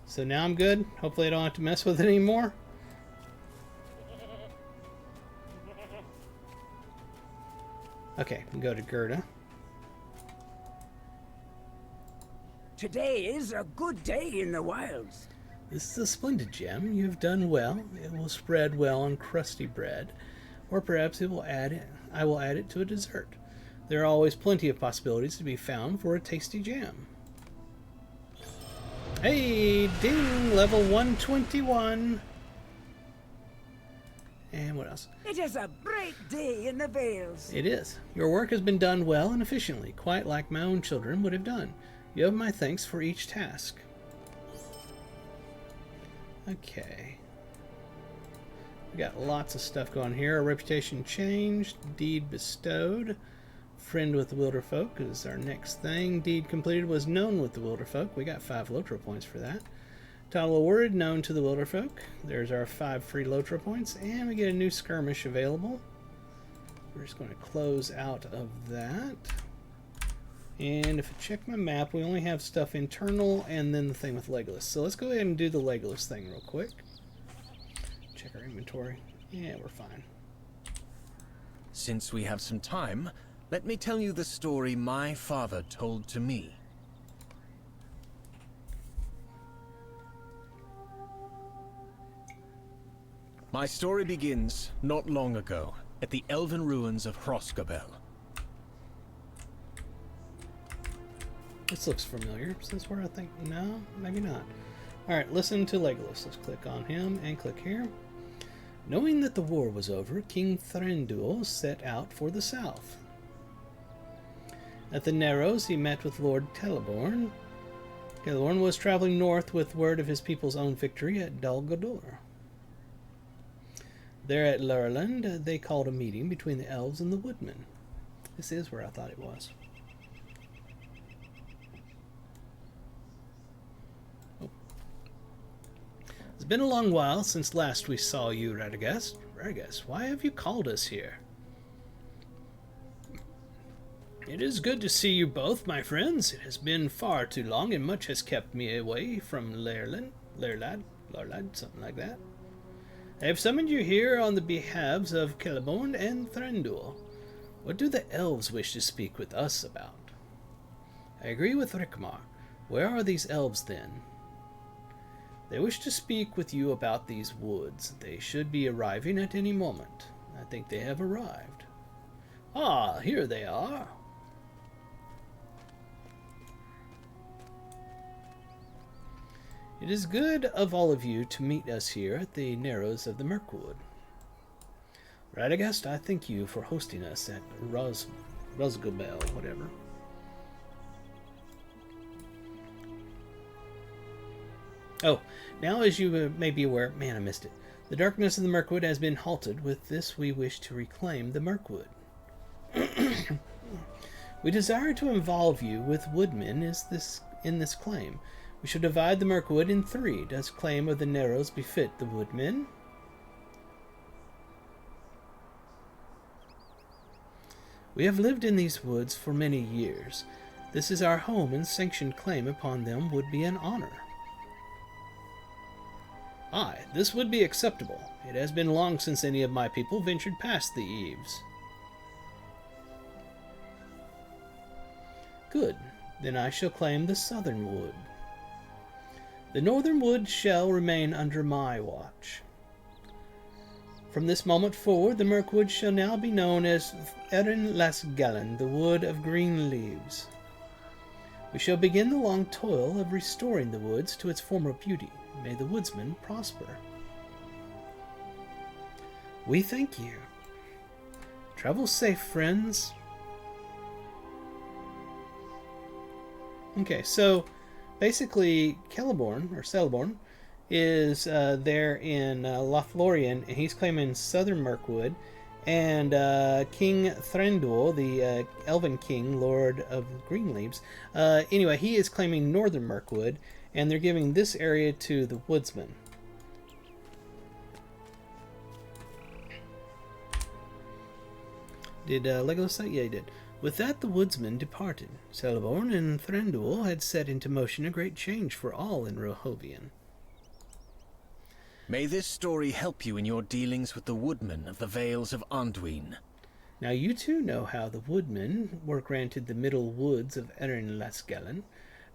So now I'm good. Hopefully I don't have to mess with it anymore. Okay, we go to Gerda. Today is a good day in the wilds. This is a splendid gem. You have done well. It will spread well on crusty bread, or perhaps it will I will add it to a dessert. There are always plenty of possibilities to be found for a tasty jam. Hey, ding, level 121. And what else? It is a bright day in the Vales. It is. Your work has been done well and efficiently, quite like my own children would have done. You have my thanks for each task. Okay. We got lots of stuff going here. Our reputation changed. Deed bestowed. Friend with the Wilderfolk is our next thing. Deed completed was known with the Wilderfolk. We got 5 Lotro points for that. Title awarded, known to the Wilderfolk. There's our 5 free Lotro points. And we get a new skirmish available. We're just going to close out of that. And if I check my map, we only have stuff internal and then the thing with Legolas. So let's go ahead and do the Legolas thing real quick. Check our inventory. Yeah, we're fine. Since we have some time, let me tell you the story my father told to me. My story begins not long ago at the elven ruins of Hroskabel. This looks familiar. Is this where I think... No, maybe not. Alright, listen to Legolas. Let's click on him and click here. Knowing that the war was over, King Thranduil set out for the south. At the Narrows, he met with Lord Celeborn. Celeborn was traveling north with word of his people's own victory at Dol Guldur. There at Lurland, they called a meeting between the elves and the woodmen. This is where I thought it was. It's been a long while since last we saw you, Radagast. Radagast, why have you called us here? It is good to see you both, my friends. It has been far too long, and much has kept me away from Lurlad, something like that. I have summoned you here on the behalves of Celeborn and Thranduil. What do the elves wish to speak with us about? I agree with Rickmar. Where are these elves, then? They wish to speak with you about these woods. They should be arriving at any moment. I think they have arrived. Ah, here they are. It is good of all of you to meet us here at the Narrows of the Mirkwood. Radagast, I thank you for hosting us at Rosgobel, whatever. Oh, now as you may be aware, man, I missed it. The darkness of the Mirkwood has been halted. With this, we wish to reclaim the Mirkwood. We desire to involve you with woodmen in this claim. We shall divide the Mirkwood in 3. Does claim of the Narrows befit the woodmen? We have lived in these woods for many years. This is our home, and sanctioned claim upon them would be an honor. Aye, this would be acceptable. It has been long since any of my people ventured past the eaves. Good. Then I shall claim the southern wood. The northern wood shall remain under my watch. From this moment forward, the Mirkwood shall now be known as Erin Las Gallen, the Wood of Green Leaves. We shall begin the long toil of restoring the woods to its former beauty. May the woodsman prosper. We thank you. Travel safe, friends. Okay, so basically Celeborn is there in Lothlorien, and he's claiming southern Mirkwood, and King Thranduil, the Elven King, Lord of Greenleaves, anyway, he is claiming northern Mirkwood, and they're giving this area to the woodsman. Did Legolas say? Yeah, he did. With that, the woodsman departed. Celeborn and Thranduil had set into motion a great change for all in Rohovian. May this story help you in your dealings with the woodmen of the Vales of Anduin. Now you too know how the woodmen were granted the middle woods of Erin Las Gallen.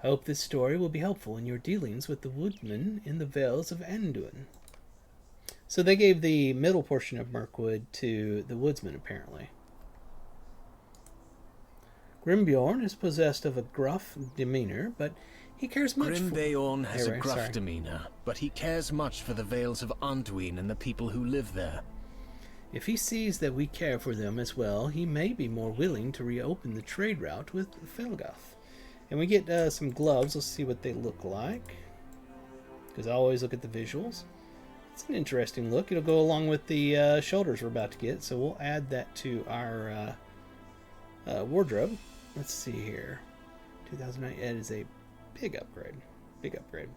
I hope this story will be helpful in your dealings with the woodmen in the Vales of Anduin. So they gave the middle portion of Mirkwood to the woodsman, apparently. Grimbeorn is possessed of a gruff demeanor, but he cares much Grimbeorn has a gruff demeanor, but he cares much for the Vales of Anduin and the people who live there. If he sees that we care for them as well, he may be more willing to reopen the trade route with Felgoth. And we get some gloves. Let's see what they look like, because I always look at the visuals. It's an interesting look. It'll go along with the shoulders we're about to get, so we'll add that to our wardrobe. Let's see here. 2009. It is a big upgrade. Big upgrade.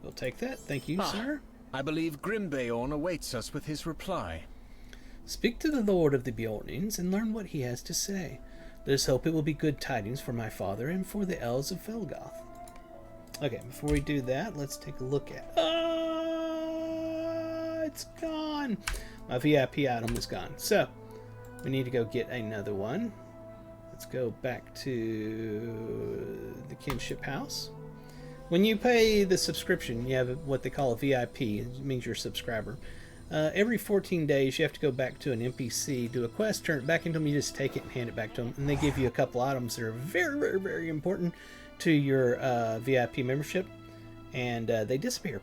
We'll take that. Thank you, sir. I believe Grimbeorn awaits us with his reply. Speak to the Lord of the Bjornings and learn what he has to say. Let us hope it will be good tidings for my father and for the elves of Felgoth. Okay, before we do that, let's take a look at... it's gone! My VIP item is gone. So, we need to go get another one. Let's go back to the kinship house. When you pay the subscription, you have what they call a VIP. It means you're a subscriber. Every 14 days, you have to go back to an NPC, do a quest, turn it back into them. You just take it and hand it back to them, and they give you a couple items that are very, very, very important to your VIP membership, and they disappear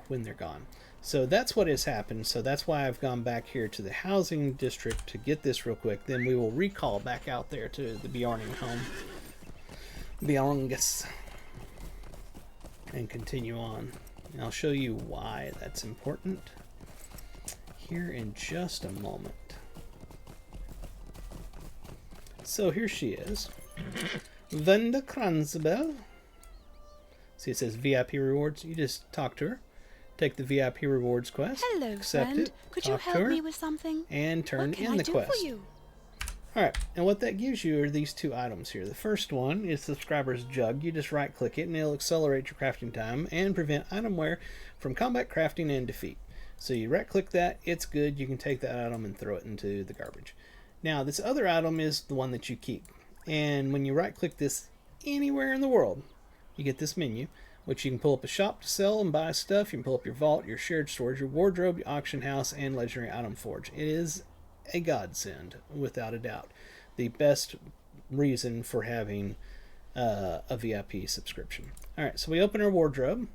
when they're gone. So that's what has happened. So that's why I've gone back here to the housing district to get this real quick. Then we will recall back out there to the Bjorning home, Bjorngus, and continue on. And I'll show you why that's important here in just a moment. So here she is, Venda Kranzbel. See, it says VIP rewards. You just talk to her, take the VIP rewards quest. Hello, accept friend. it, Could you help me with something? and turn What can in I the do quest. for you? Alright, and what that gives you are these two items here. The first one is Subscriber's Jug. You just right click it and it'll accelerate your crafting time and prevent item wear from combat crafting and defeat. So you right click that, it's good, you can take that item and throw it into the garbage. Now this other item is the one that you keep. And when you right click this anywhere in the world, you get this menu, which you can pull up a shop to sell and buy stuff. You can pull up your vault, your shared storage, your wardrobe, your auction house, and legendary item forge. It is a godsend, without a doubt. The best reason for having a VIP subscription. Alright, so we open our wardrobe.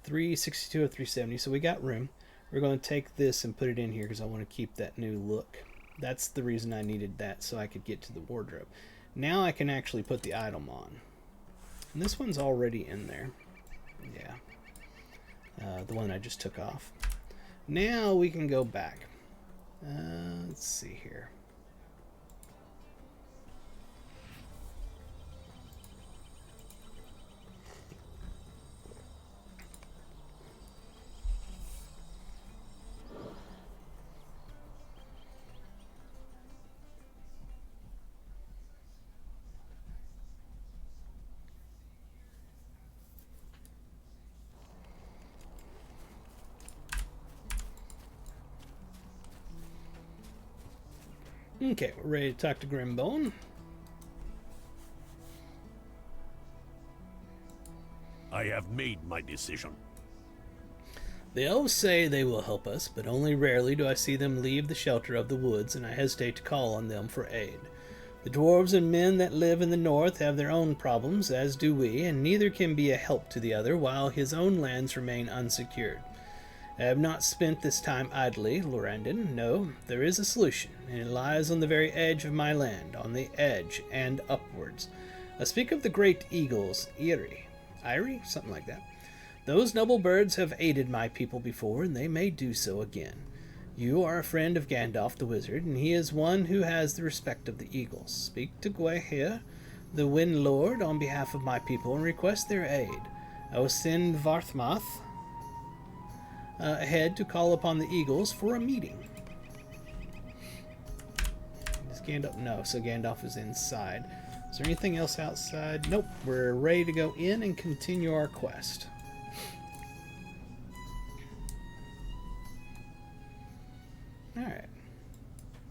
362 or 370, so we got room. We're going to take this and put it in here because I want to keep that new look. That's the reason I needed that, so I could get to the wardrobe. Now I can actually put the item on. And this one's already in there. Yeah. The one I just took off. Now we can go back. Let's see here. Okay, we're ready to talk to Grimbone. I have made my decision. The elves say they will help us, but only rarely do I see them leave the shelter of the woods, and I hesitate to call on them for aid. The dwarves and men that live in the north have their own problems, as do we, and neither can be a help to the other while his own lands remain unsecured. I have not spent this time idly, Lorandon. No, there is a solution, and it lies on the very edge of my land, on the edge and upwards. I speak of the great eagles, Eyrie? Something like that. Those noble birds have aided my people before, and they may do so again. You are a friend of Gandalf the Wizard, and he is one who has the respect of the eagles. Speak to Gwaihir, the Wind Lord, on behalf of my people, and request their aid. I will send Varthmoth ahead to call upon the eagles for a meeting. Is Gandalf? No, so Gandalf is inside. Is there anything else outside? Nope. We're ready to go in and continue our quest. Alright.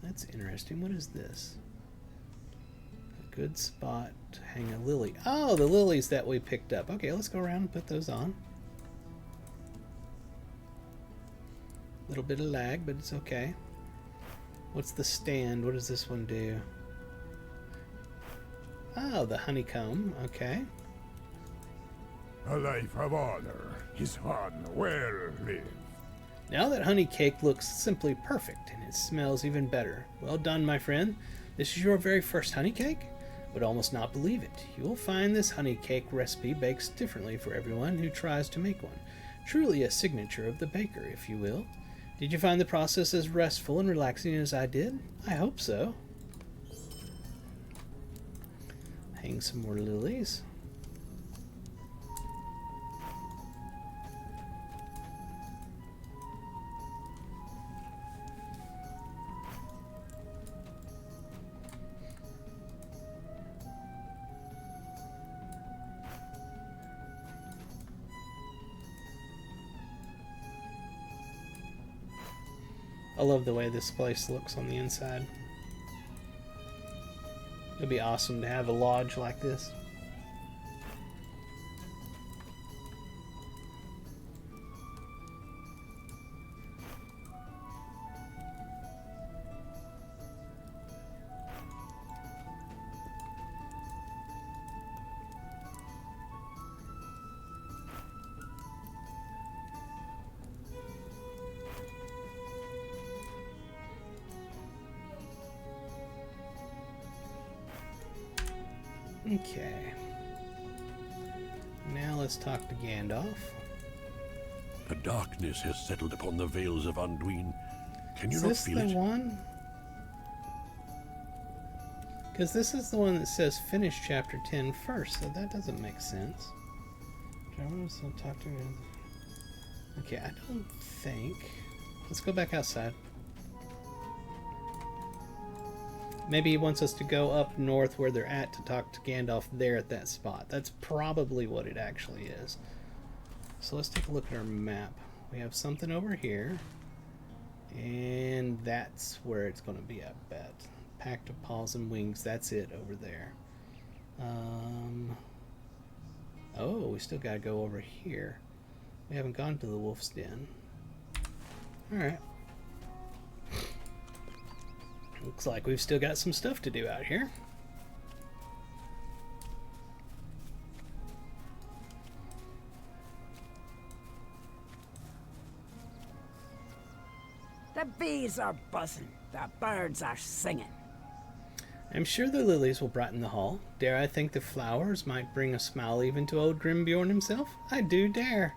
That's interesting. What is this? A good spot to hang a lily. Oh, the lilies that we picked up. Okay, let's go around and put those on. Little bit of lag, but it's okay. What's the stand? What does this one do? Oh, the honeycomb. Okay. A life of honor is one well lived. Now that honey cake looks simply perfect, and it smells even better. Well done, my friend. This is your very first honey cake? Would almost not believe it. You will find this honey cake recipe bakes differently for everyone who tries to make one. Truly a signature of the baker, if you will. Did you find the process as restful and relaxing as I did? I hope so. Hang some more lilies. I love the way this place looks on the inside. It'd be awesome to have a lodge like this. Okay. Now let's talk to Gandalf. The darkness has settled upon the vales of Anduin. Can you Is not this feel the it? one? Because this is the one that says finish chapter 10 first, so that doesn't make sense. So talk to him. Okay, I don't think. Let's go back outside. Maybe he wants us to go up north where they're at to talk to Gandalf there at that spot. That's probably what it actually is. So let's take a look at our map. We have something over here. And that's where it's going to be, I bet. Pact of Paws and Wings. That's it over there. Oh, we still got to go over here. We haven't gone to the Wolf's Den. Alright. Looks like we've still got some stuff to do out here. The bees are buzzing, the birds are singing. I'm sure the lilies will brighten the hall. Dare I think the flowers might bring a smile even to old Grimbjorn himself? I do dare.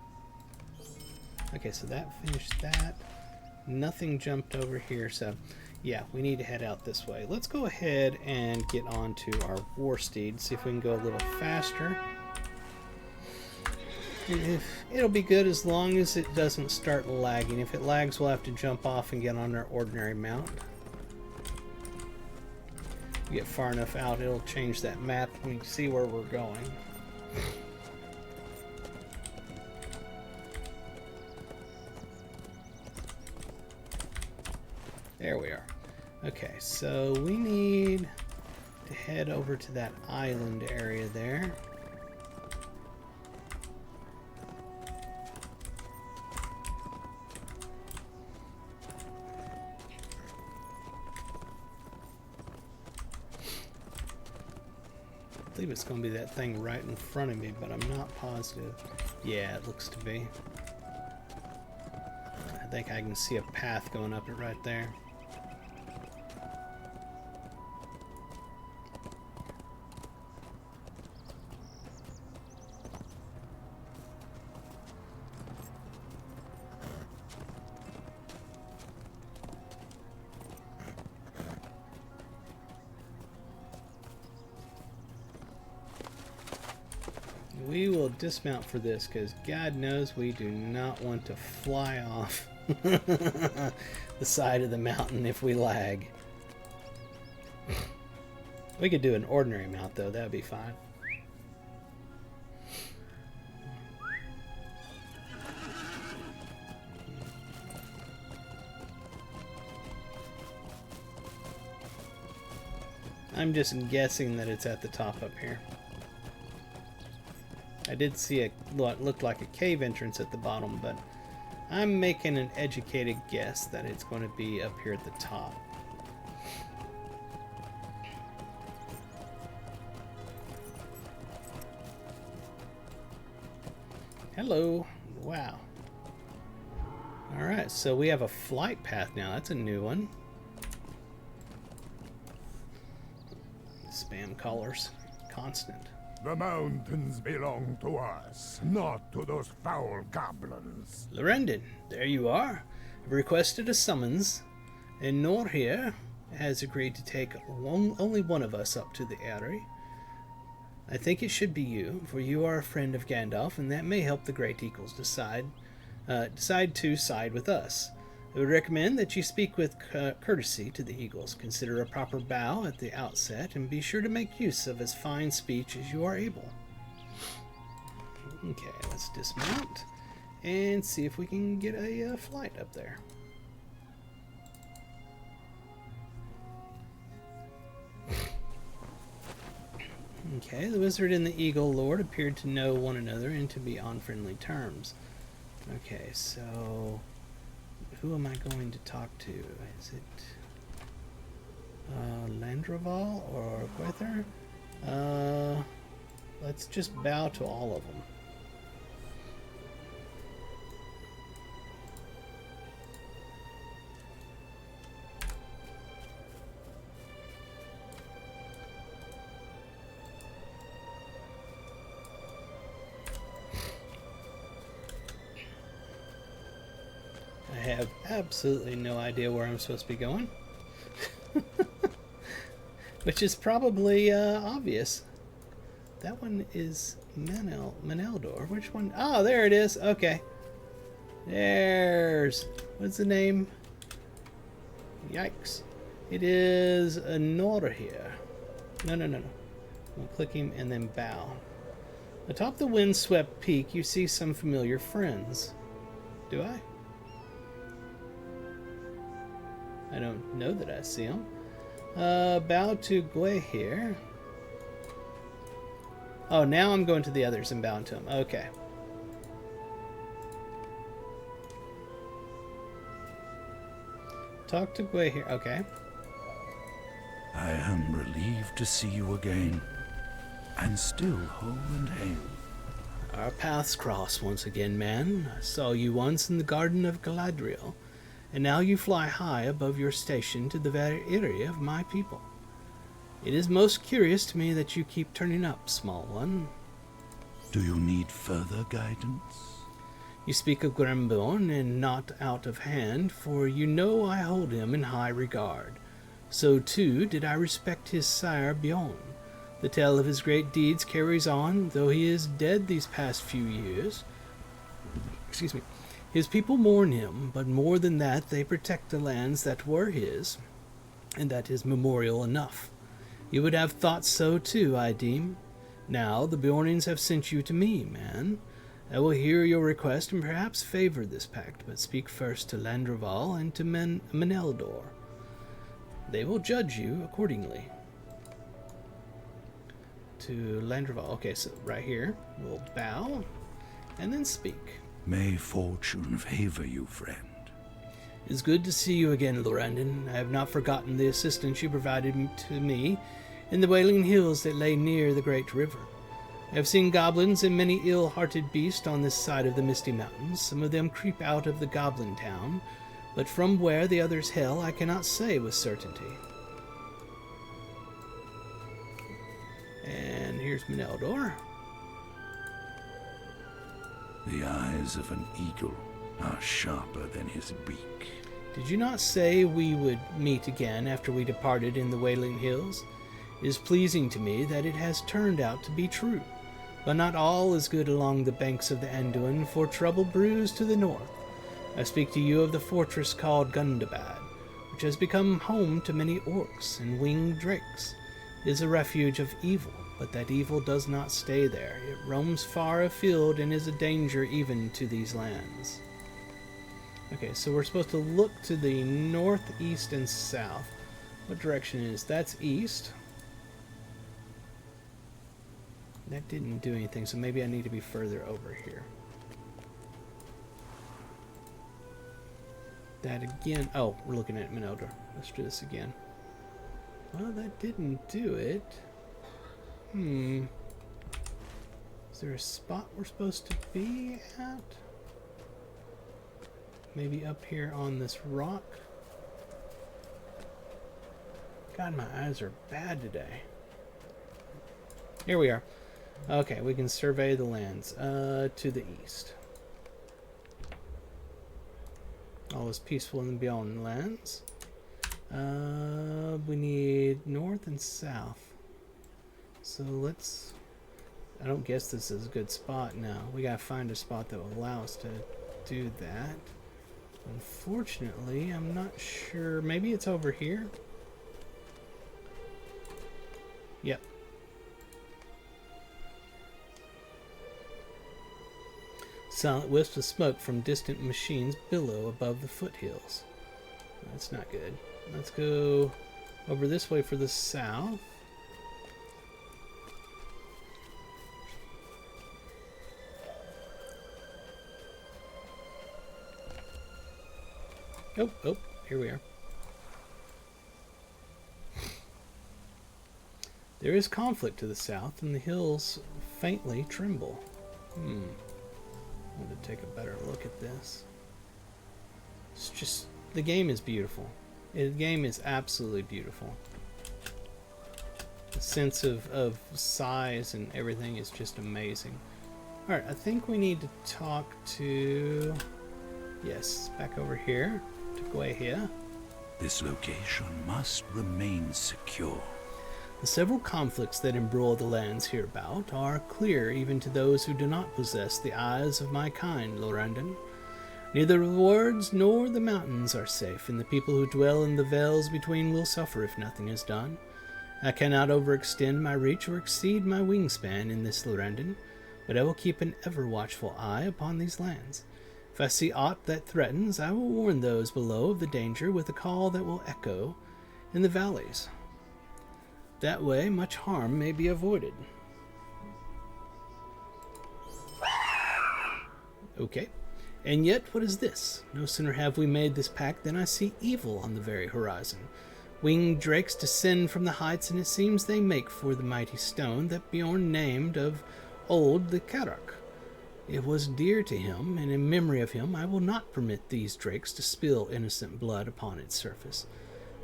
Okay, so that finished that. Nothing jumped over here, so yeah, we need to head out this way. Let's go ahead and get on to our war steed, see if we can go a little faster. It'll be good as long as it doesn't start lagging. If it lags, we'll have to jump off and get on our ordinary mount. Get far enough out, it'll change that map and we can see where we're going. There we are. Okay, so we need to head over to that island area there. I believe it's going to be that thing right in front of me, but I'm not positive. Yeah, it looks to be. I think I can see a path going up it right there. We will dismount for this because God knows we do not want to fly off the side of the mountain if we lag. We could do an ordinary mount though, that would be fine. I'm just guessing that it's at the top up here. I did see what looked like a cave entrance at the bottom, but I'm making an educated guess that it's going to be up here at the top. Hello. Wow. Alright, so we have a flight path now. That's a new one. Spam callers. Constant. The mountains belong to us, not to those foul goblins. Lorendon, there you are. I've requested a summons, and Nor here has agreed to take only one of us up to the Eyrie. I think it should be you, for you are a friend of Gandalf, and that may help the Great Eagles decide to side with us. I would recommend that you speak with courtesy to the Eagles. Consider a proper bow at the outset, and be sure to make use of as fine speech as you are able. Okay, let's dismount and see if we can get a flight up there. Okay, the wizard and the eagle lord appeared to know one another and to be on friendly terms. Okay, so who am I going to talk to? Is it Landraval or Quether? Let's just bow to all of them. I have absolutely no idea where I'm supposed to be going. Which is probably obvious. That one is Maneldor. Which one? Oh, there it is. Okay. There's... What's the name? Yikes. It is Nora here. No. We'll click him and then bow. Atop the windswept peak, you see some familiar friends. Do I? I don't know that I see them. Bow to Gwe here. Oh, now I'm going to the others and bowing to them. Okay. Talk to Gwe here. Okay. I am relieved to see you again, and still whole and hale. Our paths cross once again, man. I saw you once in the Garden of Galadriel, and now you fly high above your station to the very area of my people. It is most curious to me that you keep turning up, small one. Do you need further guidance? You speak of Gramborn, and not out of hand, for you know I hold him in high regard. So, too, did I respect his sire Bjorn. The tale of his great deeds carries on, though he is dead these past few years. Excuse me. His people mourn him, but more than that, they protect the lands that were his, and that is memorial enough. You would have thought so, too, I deem. Now, the Bjornings have sent you to me, man. I will hear your request and perhaps favor this pact, but speak first to Landreval and to Meneldor. They will judge you accordingly. To Landreval. Okay, so right here, we'll bow and then speak. May fortune favor you, friend. It is good to see you again, Lorandon. I have not forgotten the assistance you provided to me in the Wailing Hills that lay near the great river. I have seen goblins and many ill-hearted beasts on this side of the Misty Mountains. Some of them creep out of the goblin town, but from where the others hail I cannot say with certainty. And here's Meneldor. The eyes of an eagle are sharper than his beak. Did you not say we would meet again after we departed in the Wailing Hills? It is pleasing to me that it has turned out to be true. But not all is good along the banks of the Anduin, for trouble brews to the north. I speak to you of the fortress called Gundabad, which has become home to many orcs and winged drakes. It is a refuge of evil, but that evil does not stay there. It roams far afield and is a danger even to these lands. Okay, so we're supposed to look to the north, east, and south. What direction is that's east. That didn't do anything, so maybe I need to be further over here. That again. Oh, we're looking at Meneldor. Let's do this again. Well, that didn't do it. Is there a spot we're supposed to be at? Maybe up here on this rock? God, my eyes are bad today. Here we are. Okay, we can survey the lands to the east. All is peaceful in the beyond lands. We need north and south. So let's... I don't guess this is a good spot now. We gotta find a spot that will allow us to do that. Unfortunately, I'm not sure. Maybe it's over here? Yep. Silent wisps of smoke from distant machines billow above the foothills. That's not good. Let's go over this way for the south. Oh, here we are. There is conflict to the south, and the hills faintly tremble. I want to take a better look at this. It's just, the game is beautiful. The game is absolutely beautiful. The sense of size and everything is just amazing. Alright, I think we need to talk to... Yes, back over here. To go here. This location must remain secure. The several conflicts that embroil the lands hereabout are clear even to those who do not possess the eyes of my kind, Lorandon. Neither the woods nor the mountains are safe, and the people who dwell in the vales between will suffer if nothing is done. I cannot overextend my reach or exceed my wingspan in this Lorandon, but I will keep an ever-watchful eye upon these lands. If I see aught that threatens, I will warn those below of the danger with a call that will echo in the valleys. That way, much harm may be avoided. Okay. And yet, what is this? No sooner have we made this pact than I see evil on the very horizon. Winged drakes descend from the heights, and it seems they make for the mighty stone that Bjorn named of old the Karak. It was dear to him, and in memory of him I will not permit these drakes to spill innocent blood upon its surface.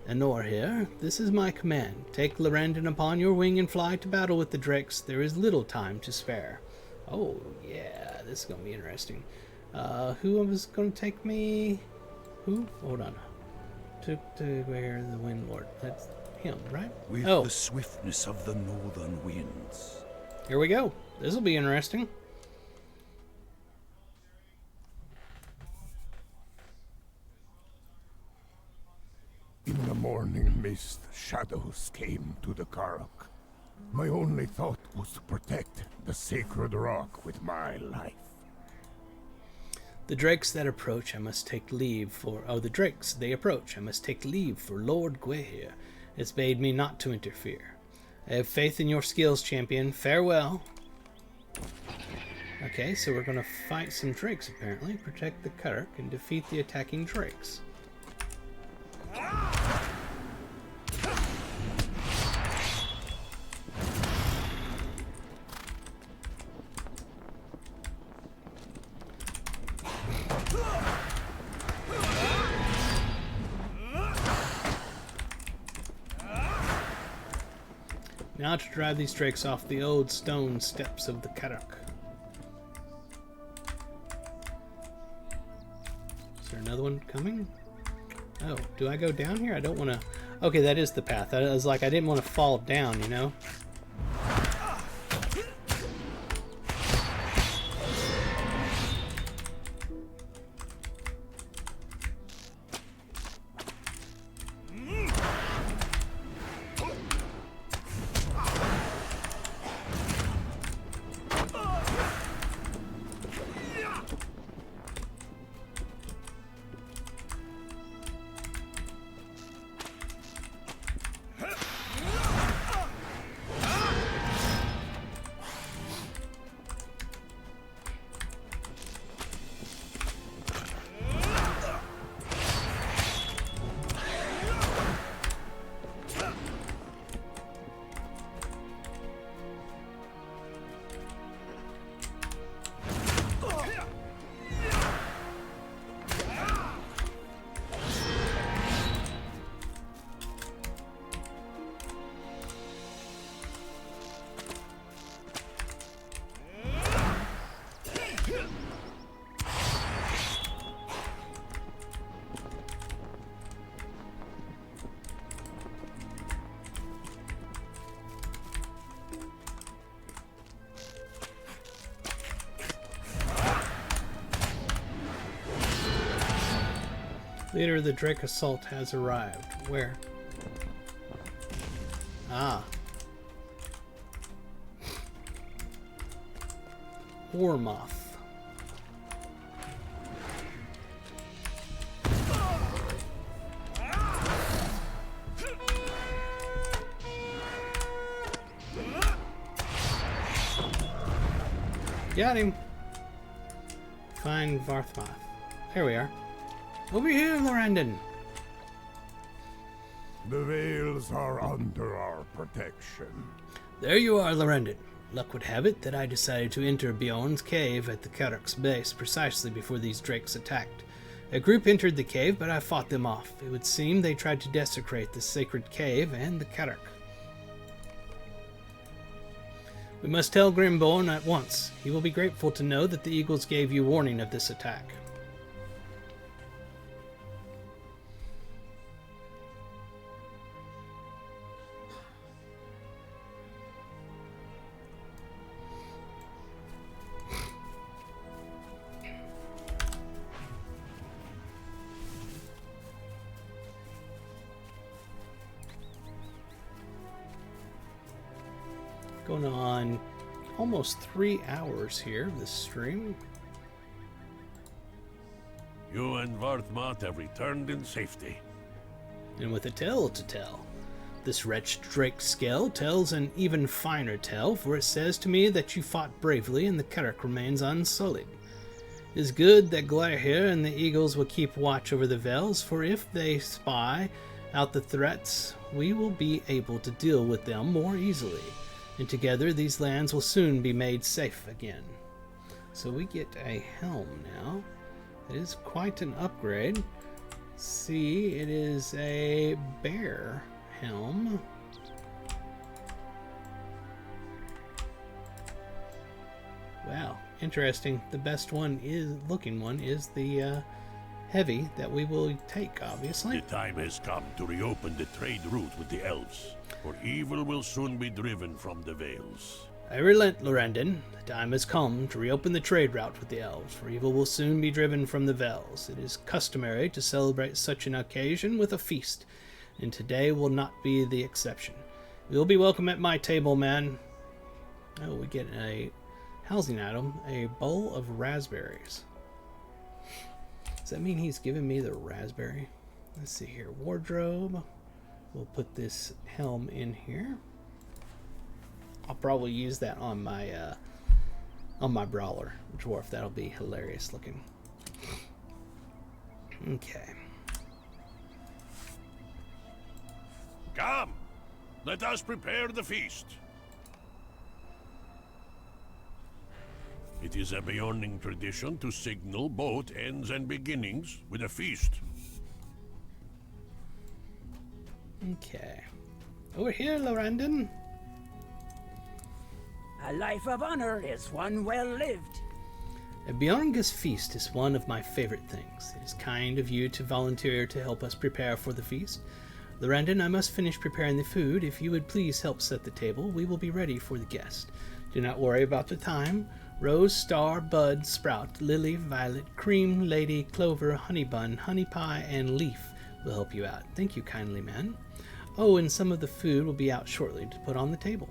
Anor here, this is my command. Take Lorandon upon your wing and fly to battle with the drakes. There is little time to spare. Oh, yeah, this is going to be interesting. Who was going to take me? Who? Hold on. Took to where the Wind Lord. That's him, right? With the swiftness of the northern winds. Here we go. This will be interesting. In the morning mist, shadows came to the Karok. My only thought was to protect the sacred rock with my life. The drakes that approach, I must take leave for... Oh, the drakes, they approach. I must take leave for Lord Gwahir. It's bade me not to interfere. I have faith in your skills, champion. Farewell. Okay, so we're going to fight some drakes, apparently. Protect the Karok and defeat the attacking drakes. Now to drive these drakes off the old stone steps of the Karok. Is there another one coming? Oh, do I go down here? I don't want to... Okay, that is the path. I was like, I didn't want to fall down, you know? Leader of the Drake Assault has arrived. Where? Ah. Ormoth. Got him. Find Varthmoth. There we are. Over here, Lorandon. The Vales are under our protection. There you are, Lorandon. Luck would have it that I decided to enter Bjorn's cave at the Karok's base precisely before these drakes attacked. A group entered the cave, but I fought them off. It would seem they tried to desecrate the sacred cave and the Karok. We must tell Grimborn at once. He will be grateful to know that the Eagles gave you warning of this attack. Going on almost 3 hours here of this stream. You and Varthmot have returned in safety. And with a tale to tell. This wretched Drake Skell tells an even finer tale, for it says to me that you fought bravely and the Karok remains unsullied. It is good that Glahir and the Eagles will keep watch over the Vales, for if they spy out the threats, we will be able to deal with them more easily. And together these lands will soon be made safe again. So we get a helm now. It is quite an upgrade. See, it is a bear helm. Wow, interesting. The best one is looking one is the heavy that we will take, obviously. The time has come to reopen the trade route with the elves, for evil will soon be driven from the Vales. I relent, Lorandon. The time has come to reopen the trade route with the elves, for evil will soon be driven from the Vales. It is customary to celebrate such an occasion with a feast, and today will not be the exception. You'll be welcome at my table, man. Oh, we get a housing item, a bowl of raspberries. Does that mean he's giving me the raspberry? Let's see here. Wardrobe. We'll put this helm in here. I'll probably use that on my brawler dwarf. That'll be hilarious looking. Okay. Come, let us prepare the feast. It is a Beorning tradition to signal both ends and beginnings with a feast. Okay. Over here, Lorandon. A life of honor is one well lived. A Bjornga's feast is one of my favorite things. It is kind of you to volunteer to help us prepare for the feast. Lorandon, I must finish preparing the food. If you would please help set the table, we will be ready for the guest. Do not worry about the time. Rose, Star, Bud, Sprout, Lily, Violet, Cream, Lady, Clover, Honey Bun, Honey Pie, and Leaf will help you out. Thank you kindly, man. Oh, and some of the food will be out shortly to put on the table.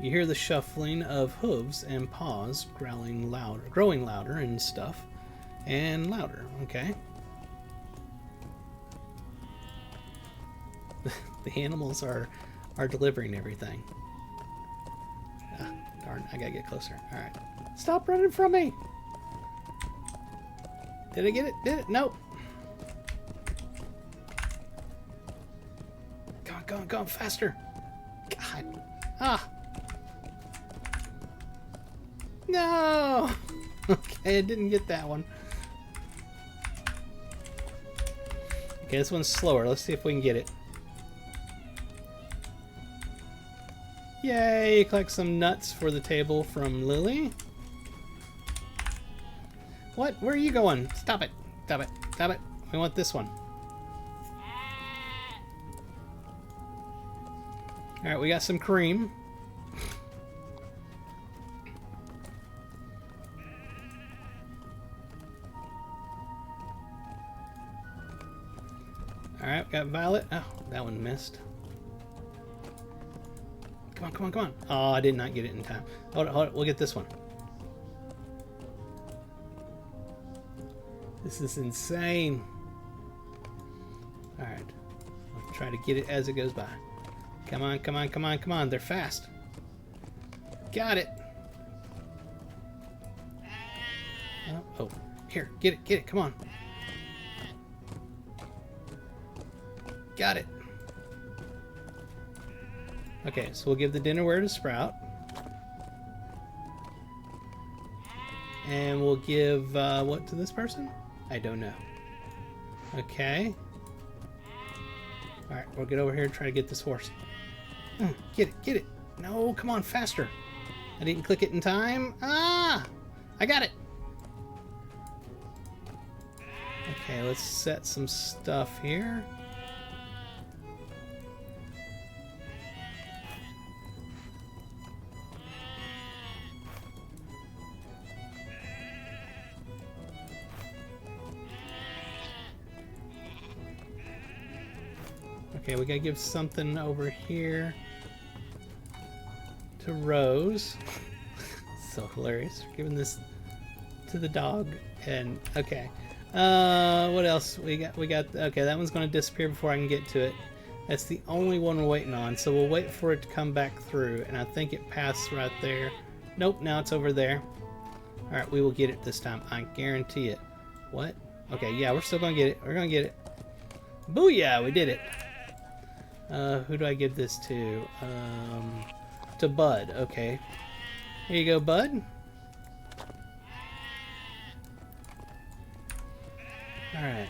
You hear the shuffling of hooves and paws growing louder and stuff, and louder. Okay. The animals are delivering everything. Ah, darn, I gotta get closer. All right, stop running from me. Did I get it? Did it? Nope. Go on, faster. God. Ah. No! Okay, I didn't get that one. Okay, this one's slower. Let's see if we can get it. Yay! Collect some nuts for the table from Lily. What? Where are you going? Stop it. Stop it. Stop it. We want this one. Alright, we got some cream. Alright, we got Violet. Oh, that one missed. Come on. Oh, I did not get it in time. Hold it. We'll get this one. This is insane. Alright. I'll try to get it as it goes by. Come on. They're fast. Got it. Oh. Here, get it. Come on. Got it. Okay, so we'll give the dinnerware to Sprout. And we'll give, what to this person? I don't know. Okay. Alright, we'll get over here and try to get this horse. Get it. No, come on, faster. I didn't click it in time. Ah! I got it. Okay, let's set some stuff here. Okay, we gotta give something over here to Rose. So hilarious. We're giving this to the dog. And okay. What else? We got okay, that one's gonna disappear before I can get to it. That's the only one we're waiting on, so we'll wait for it to come back through, and I think it passed right there. Nope, now it's over there. Alright, we will get it this time. I guarantee it. What? Okay, yeah, we're still gonna get it. We're gonna get it. Booyah! We did it. Who do I give this to? To Bud. Okay. Here you go, Bud. Alright.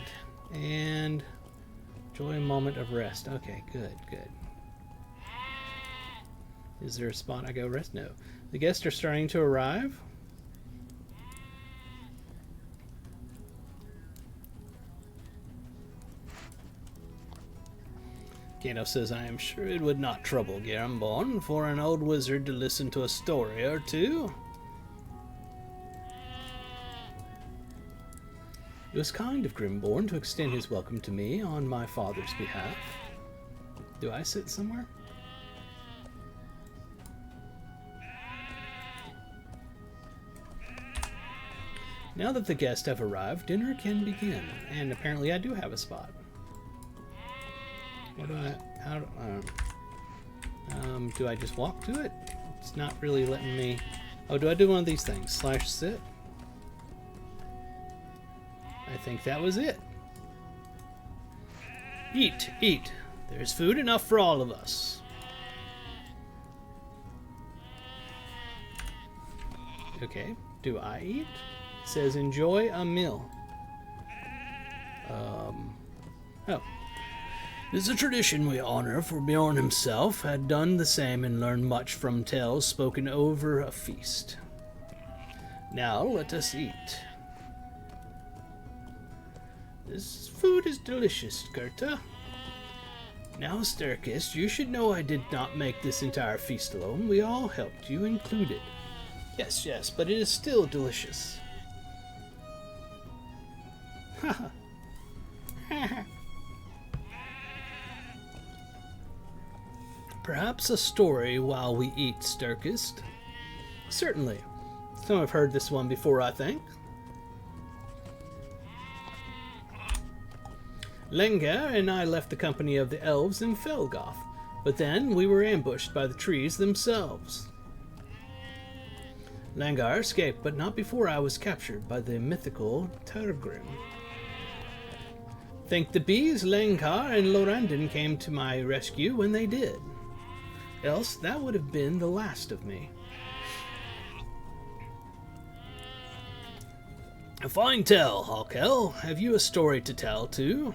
And enjoy a moment of rest. Okay, good, good. Is there a spot I go rest? No. The guests are starting to arrive. Gandalf says, I am sure it would not trouble Garamborn for an old wizard to listen to a story or two. It was kind of Grimborn to extend his welcome to me on my father's behalf. Do I sit somewhere? Now that the guests have arrived, dinner can begin, and apparently I do have a spot. What do I, how do I just walk to it? It's not really letting me, oh, do I do one of these things? Slash sit? I think that was it. Eat, eat. There's food enough for all of us. Okay, do I eat? It says enjoy a meal. Oh. It's a tradition we honor, for Bjorn himself had done the same and learned much from tales spoken over a feast. Now let us eat. This food is delicious, Gerta. Now, Sturkis, you should know I did not make this entire feast alone. We all helped, you included. Yes, yes, but it is still delicious. Haha. Perhaps a story while we eat, Sturkis. Certainly. Some have heard this one before, I think. Lengar and I left the company of the elves in Felgoth, but then we were ambushed by the trees themselves. Lengar escaped, but not before I was captured by the mythical Tergrim. Thank the bees, Lengar and Lorandin came to my rescue when they did. Else that would have been the last of me. A fine tale, Halkel. Have you a story to tell, too?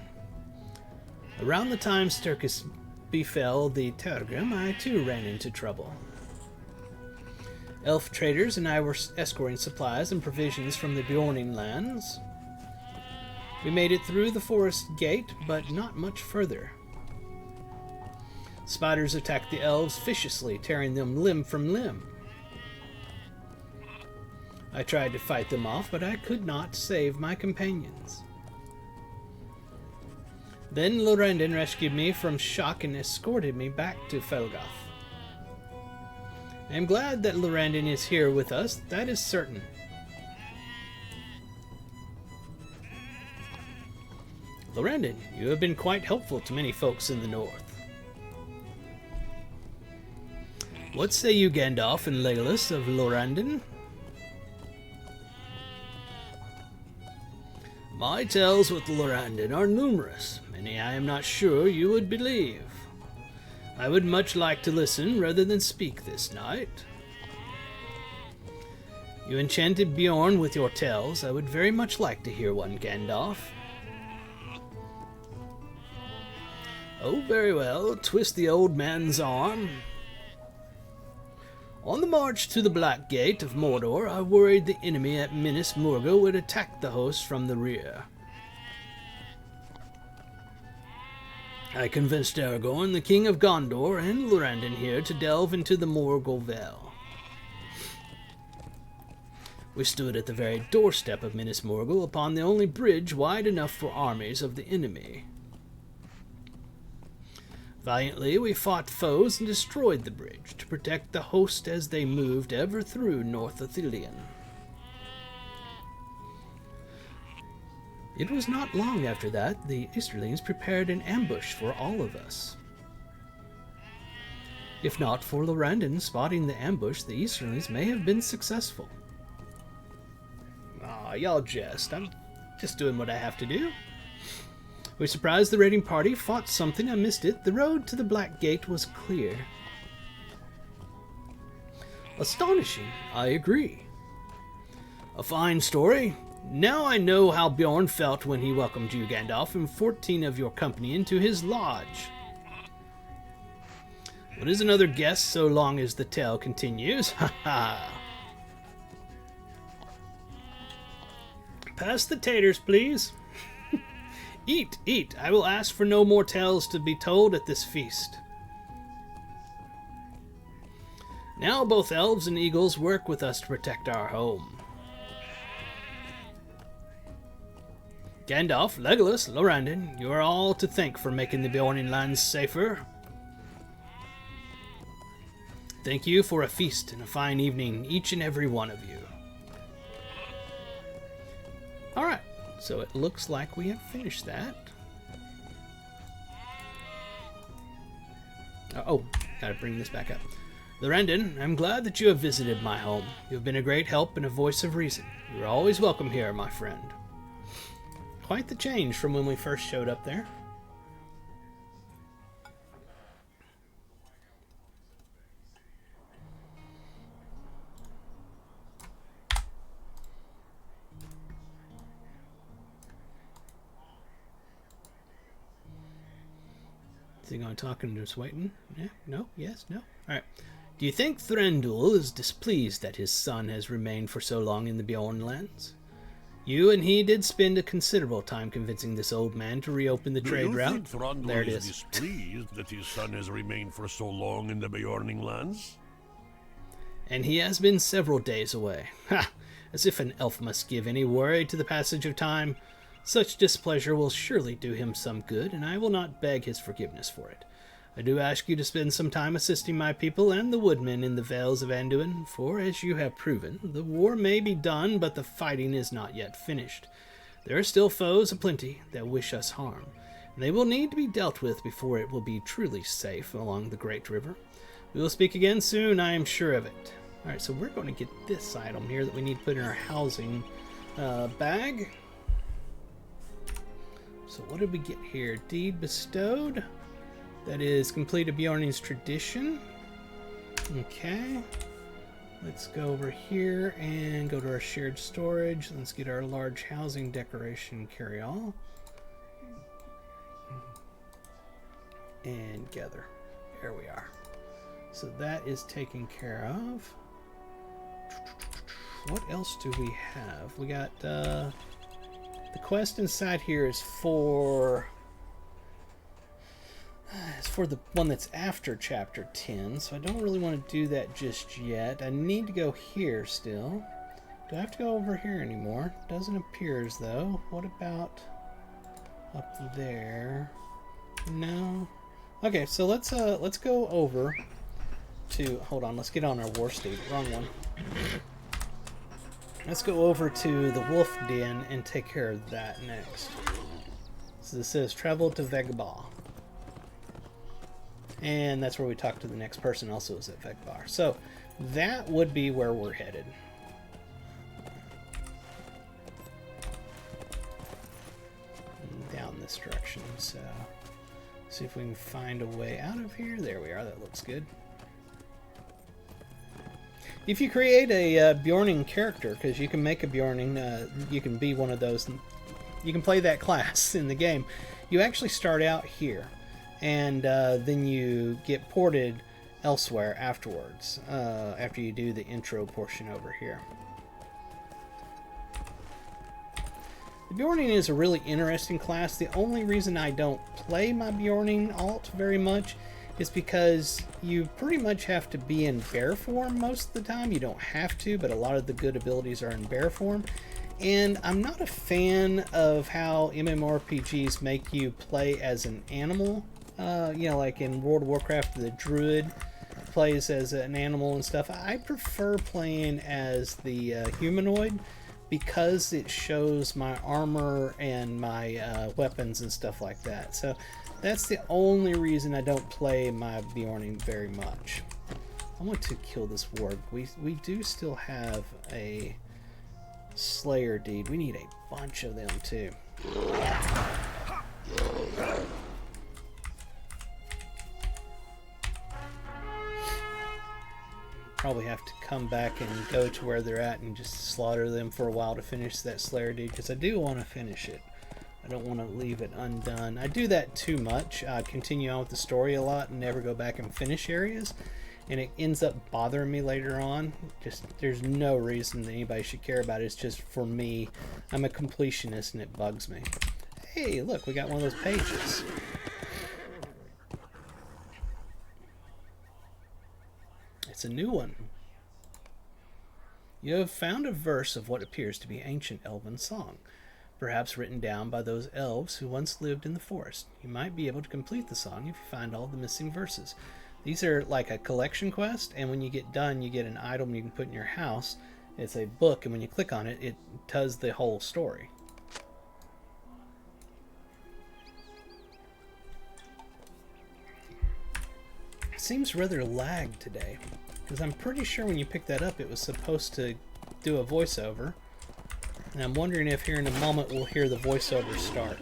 Around the time Sturkis befell the Tergrim, I too ran into trouble. Elf traders and I were escorting supplies and provisions from the Bjorning lands. We made it through the forest gate, but not much further. Spiders attacked the elves viciously, tearing them limb from limb. I tried to fight them off, but I could not save my companions. Then Lorandin rescued me from shock and escorted me back to Felgoth. I am glad that Lorandin is here with us, that is certain. Lorandin, you have been quite helpful to many folks in the north. What say you, Gandalf and Legolas of Lorandin? My tales with Lorandin are numerous, many I am not sure you would believe. I would much like to listen rather than speak this night. You enchanted Bjorn with your tales. I would very much like to hear one, Gandalf. Oh, very well. Twist the old man's arm. On the march to the Black Gate of Mordor, I worried the enemy at Minas Morgul would attack the host from the rear. I convinced Aragorn, the King of Gondor, and Lorandin here to delve into the Morgul Vale. We stood at the very doorstep of Minas Morgul upon the only bridge wide enough for armies of the enemy. Valiantly we fought foes and destroyed the bridge to protect the host as they moved ever through North Ithilien. It was not long after that the Easterlings prepared an ambush for all of us. If not for Lorandin spotting the ambush, the Easterlings may have been successful. Aw, y'all jest. I'm just doing what I have to do. We surprised the raiding party, fought something, I missed it. The road to the Black Gate was clear. Astonishing, I agree. A fine story. Now I know how Bjorn felt when he welcomed you, Gandalf, and 14 of your company into his lodge. What is another guess so long as the tale continues? Ha ha! Pass the taters, please. Eat, eat. I will ask for no more tales to be told at this feast. Now both elves and eagles work with us to protect our home. Gandalf, Legolas, Lorandon, you are all to thank for making the Beorning lands safer. Thank you for a feast and a fine evening, each and every one of you. Alright, so it looks like we have finished that. Oh, gotta bring this back up. Lorandon, I'm glad that you have visited my home. You have been a great help and a voice of reason. You are always welcome here, my friend. Quite the change from when we first showed up there. Is he going to talk and just waiting? Yeah, no, yes, no. Alright. Do you think Thranduil is displeased that his son has remained for so long in the Bjorn lands? You and he did spend a considerable time convincing this old man to reopen the trade route. Do you think There Thranduil it is is. displeased that his son has remained for so long in the Beorning lands? And he has been several days away. Ha! As if an elf must give any worry to the passage of time. Such displeasure will surely do him some good, and I will not beg his forgiveness for it. I do ask you to spend some time assisting my people and the woodmen in the Vales of Anduin, for, as you have proven, the war may be done, but the fighting is not yet finished. There are still foes aplenty that wish us harm, and they will need to be dealt with before it will be truly safe along the Great River. We will speak again soon, I am sure of it. Alright, so we're going to get this item here that we need to put in our housing bag. So what did we get here? Deed bestowed. That is complete a Bjorning's tradition. Okay. Let's go over here and go to our shared storage. Let's get our large housing decoration carry-all. And gather. There we are. So that is taken care of. What else do we have? We got the quest inside here is for the one that's after chapter 10, so I don't really want to do that just yet. I need to go here still. Do I have to go over here anymore? Doesn't appear as though. What about up there? No. Okay, so let's go over to, hold on, let's get on our war steed. Wrong one. Let's go over to the wolf den and take care of that next. So this says travel to Vegabah. And that's where we talk to the next person, also is at Vegbar. So that would be where we're headed. Down this direction. So see if we can find a way out of here. There we are. That looks good. If you create a Bjorning character, because you can make a Bjorning, you can be one of those. You can play that class in the game. You actually start out here. And then you get ported elsewhere afterwards, after you do the intro portion over here. The Bjorning is a really interesting class. The only reason I don't play my Bjorning alt very much is because you pretty much have to be in bear form most of the time. You don't have to, but a lot of the good abilities are in bear form. And I'm not a fan of how MMORPGs make you play as an animal. You know, like in World of Warcraft, the druid plays as an animal and stuff. I prefer playing as the humanoid because it shows my armor and my weapons and stuff like that. So that's the only reason I don't play my Bjorning very much. I want to kill this warg. We do still have a Slayer deed. We need a bunch of them too. Probably have to come back and go to where they're at and just slaughter them for a while to finish that Slayer deed, because I do want to finish it. I don't want to leave it undone. I do that too much. I continue on with the story a lot and never go back and finish areas, and it ends up bothering me later on. Just there's no reason that anybody should care about it. It's just for me. I'm a completionist and it bugs me. Hey, look, we got one of those pages. It's a new one. You have found a verse of what appears to be ancient elven song, perhaps written down by those elves who once lived in the forest. You might be able to complete the song if you find all the missing verses. These are like a collection quest, and when you get done, you get an item you can put in your house. It's a book, and when you click on it, it tells the whole story. It seems rather lagged today, because I'm pretty sure when you pick that up, it was supposed to do a voiceover. And I'm wondering if here in a moment we'll hear the voiceover start.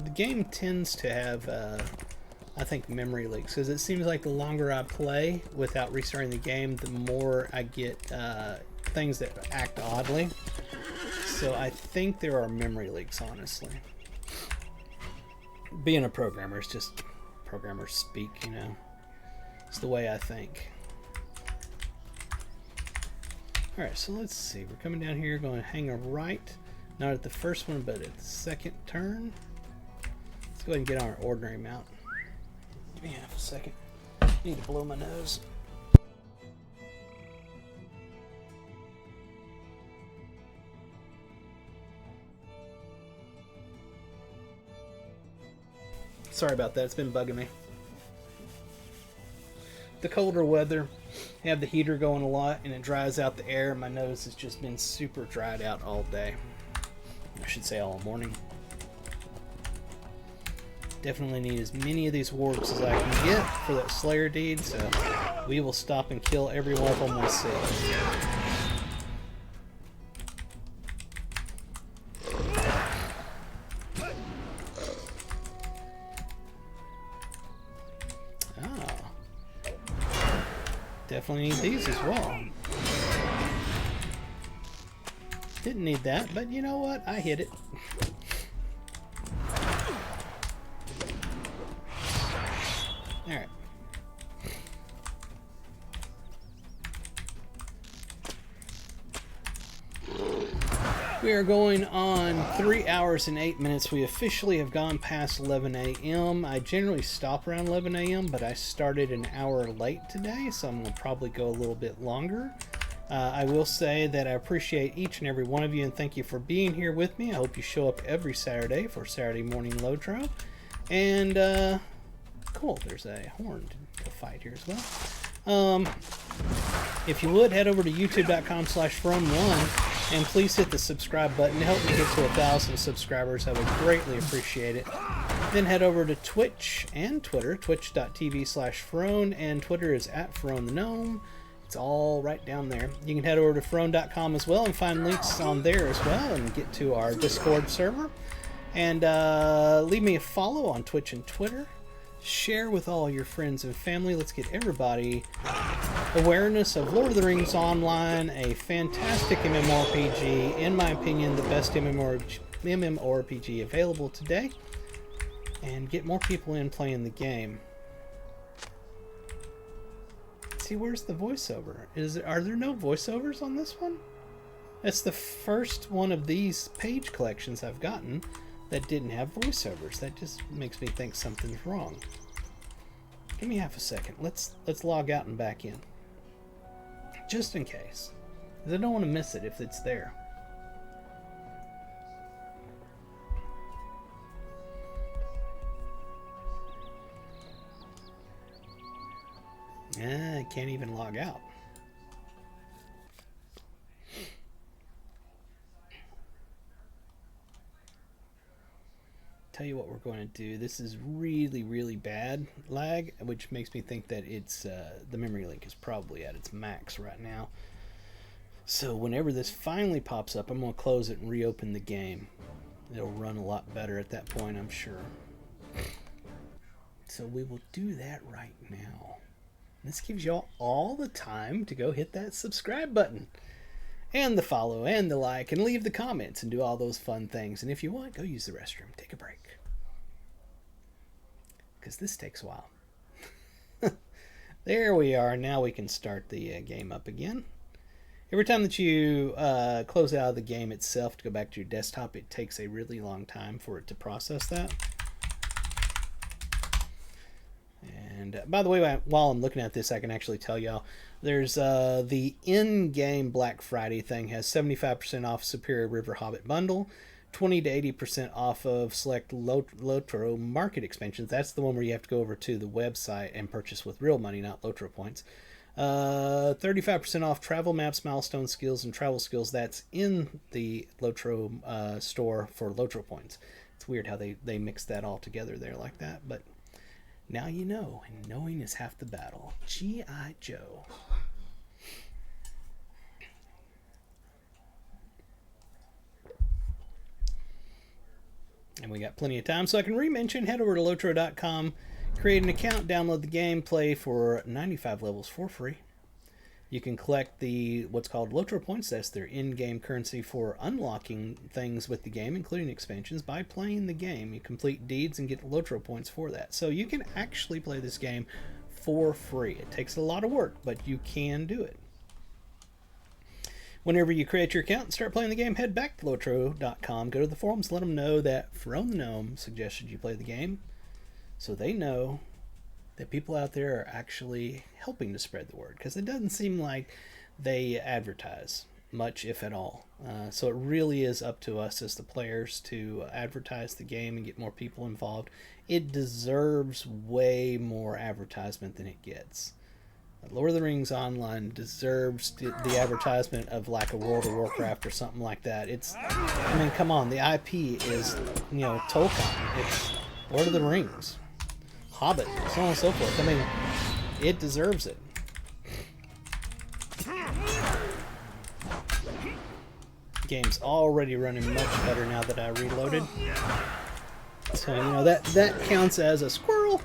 The game tends to have, I think, memory leaks, because it seems like the longer I play without restarting the game, the more I get things that act oddly. So I think there are memory leaks, honestly. Being a programmer is just programmers speak, you know. It's the way I think. Alright, so let's see. We're coming down here, going to hang a right. Not at the first one, but at the second turn. Let's go ahead and get on our ordinary mount. Give me half a second. Need to blow my nose. Sorry about that, it's been bugging me. The colder weather, I have the heater going a lot and it dries out the air. My nose has just been super dried out all day. I should say all morning. Definitely need as many of these wargs as I can get for that Slayer deed, so we will stop and kill every one of them we see. Definitely need these as well. Didn't need that, but you know what? I hit it. Alright. We are going on 3 hours and 8 minutes. We officially have gone past 11 a.m. I generally stop around 11 a.m., but I started an hour late today, so I'm going to probably go a little bit longer. I will say that I appreciate each and every one of you, and thank you for being here with me. I hope you show up every Saturday for Saturday morning Lotro. And, cool, there's a horn to fight here as well. If you would, head over to youtube.com/Frone1 and please hit the subscribe button to help me get to 1,000 subscribers. I would greatly appreciate it. Then head over to Twitch and Twitter, twitch.tv/Frone, and Twitter is @FroneTheGnome. It's all right down there. You can head over to Frone.com as well and find links on there as well and get to our Discord server. And leave me a follow on Twitch and Twitter. Share with all your friends and family. Let's get everybody awareness of Lord of the Rings Online, a fantastic MMORPG, in my opinion, the best MMORPG available today, and get more people in playing the game. See, where's the voiceover? Are there no voiceovers on this one? That's the first one of these page collections I've gotten that didn't have voiceovers. That just makes me think something's wrong. Give me half a second. Let's log out and back in. Just in case. 'Cause I don't want to miss it if it's there. I can't even log out. Tell you what we're going to do. This is really, really bad lag, which makes me think that it's the memory leak is probably at its max right now. So whenever this finally pops up, I'm going to close it and reopen the game. It'll run a lot better at that point, I'm sure. So we will do that right now. This gives y'all all the time to go hit that subscribe button and the follow and the like and leave the comments and do all those fun things. And if you want, go use the restroom. Take a break. Because this takes a while. There we are. Now we can start the game up again. Every time that you close out of the game itself to go back to your desktop, it takes a really long time for it to process that. And by the way, while I'm looking at this, I can actually tell y'all there's the in-game Black Friday thing has 75% off Superior River Hobbit bundle, 20 to 80% off of select Lotro market expansions. That's the one where you have to go over to the website and purchase with real money, not Lotro points. 35% off travel maps, milestone skills, and travel skills. That's in the Lotro store for Lotro points. It's weird how they mix that all together there like that, but now you know, and knowing is half the battle. G.I. Joe. And we got plenty of time, so I can re-mention, head over to Lotro.com, create an account, download the game, play for 95 levels for free. You can collect the what's called Lotro points. That's their in-game currency for unlocking things with the game, including expansions, by playing the game. You complete deeds and get Lotro points for that. So you can actually play this game for free. It takes a lot of work, but you can do it. Whenever you create your account and start playing the game, head back to Lotro.com, go to the forums, let them know that Frone the Gnome suggested you play the game, so they know that people out there are actually helping to spread the word, because it doesn't seem like they advertise much, if at all. So it really is up to us as the players to advertise the game and get more people involved. It deserves way more advertisement than it gets. Lord of the Rings Online deserves the advertisement of like a World of Warcraft or something like that. I mean, come on, the IP is, Tolkien. It's Lord of the Rings, Hobbit, so on and so forth. I mean, it deserves it. Game's already running much better now that I reloaded. So, that counts as a squirrel.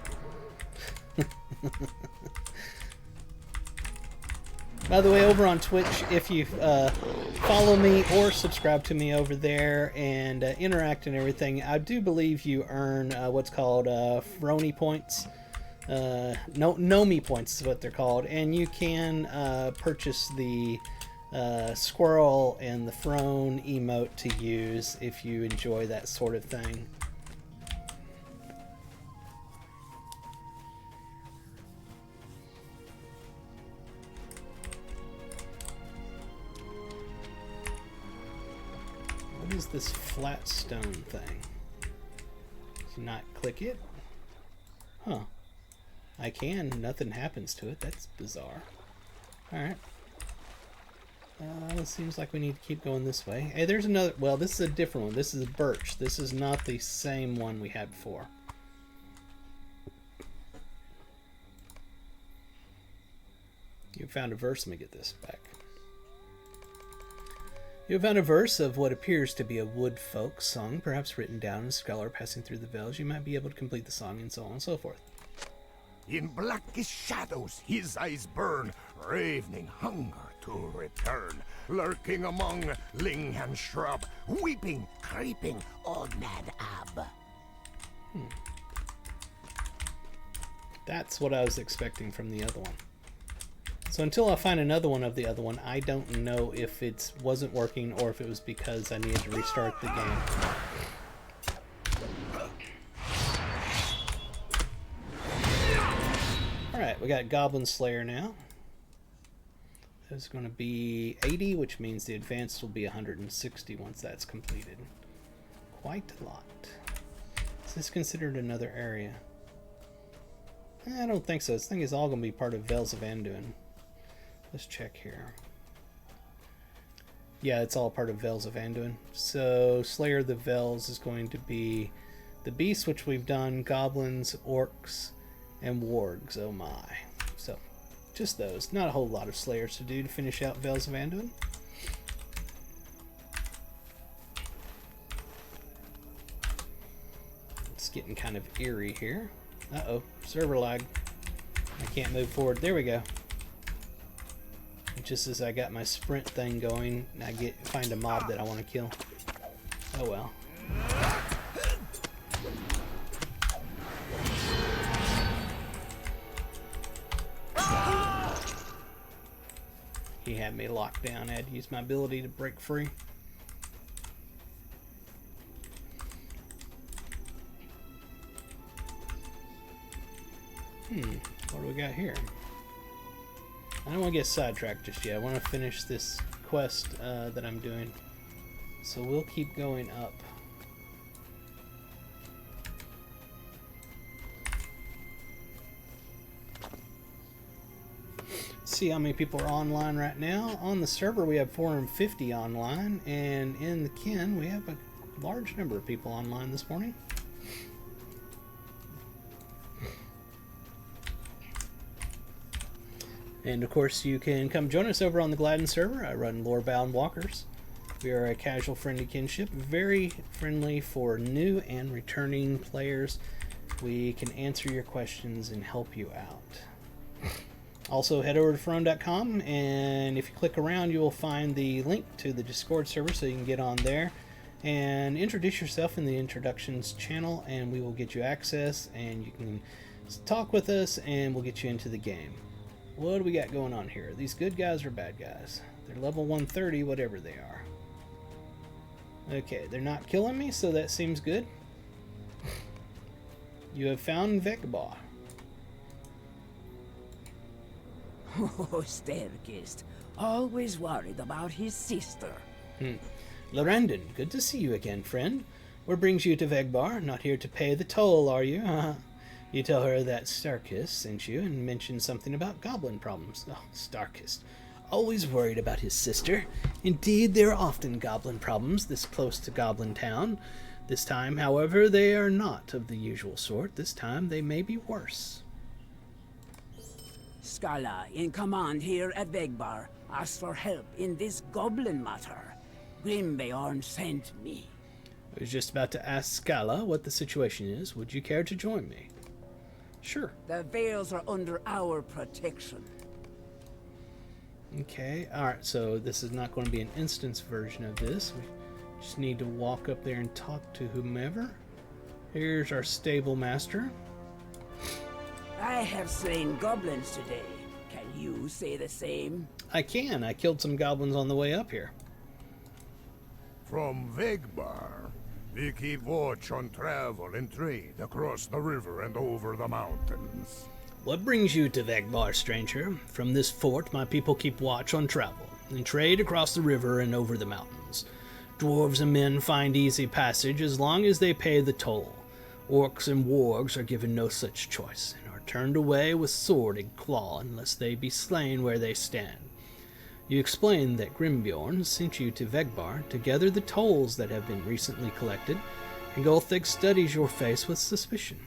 By the way, over on Twitch, if you follow me or subscribe to me over there and interact and everything, I do believe you earn what's called Frony points. Nomi points is what they're called. And you can purchase the squirrel and the Frone emote to use if you enjoy that sort of thing. What is this flat stone thing? Can not click it? Huh. I can. Nothing happens to it. That's bizarre. Alright. It seems like we need to keep going this way. Hey, there's another... Well, this is a different one. This is birch. This is not the same one we had before. You found a verse. Let me get this back. You have found a verse of what appears to be a wood folk song, perhaps written down in a scholar passing through the vales. You might be able to complete the song, and so on and so forth. In blackest shadows his eyes burn, ravening hunger to return, lurking among ling and shrub, weeping, creeping, old man Ab. That's what I was expecting from the other one. So until I find another one of the other one, I don't know if it wasn't working or if it was because I needed to restart the game. Alright, we got Goblin Slayer now. There's going to be 80, which means the advanced will be 160 once that's completed. Quite a lot. Is this considered another area? I don't think so. This thing is all going to be part of Vales of Anduin. Let's check here. Yeah, it's all part of Vales of Anduin. So, Slayer of the Vales is going to be the beasts, which we've done, goblins, orcs, and wargs. Oh my. So, just those. Not a whole lot of Slayers to do to finish out Vales of Anduin. getting kind of eerie here. Uh-oh, server lag. I can't move forward. There we go. Just as I got my sprint thing going, I find a mob that I want to kill. Oh well. He had me locked down. I had to use my ability to break free. What do we got here? I don't want to get sidetracked just yet. I want to finish this quest that I'm doing. So we'll keep going up. See how many people are online right now. On the server we have 450 online, and in the kin we have a large number of people online this morning. And of course you can come join us over on the Gladden server. I run Lorebound Walkers. We are a casual friendly kinship, very friendly for new and returning players. We can answer your questions and help you out. Also, head over to Frone.com, and if you click around, you will find the link to the Discord server so you can get on there and introduce yourself in the introductions channel, and we will get you access, and you can talk with us, and we'll get you into the game. What do we got going on here? Are these good guys or bad guys? They're level 130, whatever they are. Okay, they're not killing me, so that seems good. You have found Vegbar. Oh, Sterkist. Always worried about his sister. Lorandon, good to see you again, friend. What brings you to Vegbar? Not here to pay the toll, are you? You tell her that Starkist sent you and mentioned something about goblin problems. Oh, Starkist. Always worried about his sister. Indeed, there are often goblin problems this close to Goblin Town. This time, however, they are not of the usual sort. This time, they may be worse. Skala, in command here at Vegbar, asked for help in this goblin matter. Grimbeorn sent me. I was just about to ask Scala what the situation is. Would you care to join me? Sure. The Vales are under our protection. Okay, alright, so this is not going to be an instance version of this. We just need to walk up there and talk to whomever. Here's our stable master. I have slain goblins today. Can you say the same? I can. I killed some goblins on the way up here. From Vegbar, we keep watch on travel and trade across the river and over the mountains. What brings you to Vegbar, stranger? From this fort, my people keep watch on travel and trade across the river and over the mountains. Dwarves and men find easy passage as long as they pay the toll. Orcs and wargs are given no such choice, and are turned away with sword and claw unless they be slain where they stand. You explain that Grimbeorn sent you to Vegbar to gather the tolls that have been recently collected, and Gulthig studies your face with suspicion.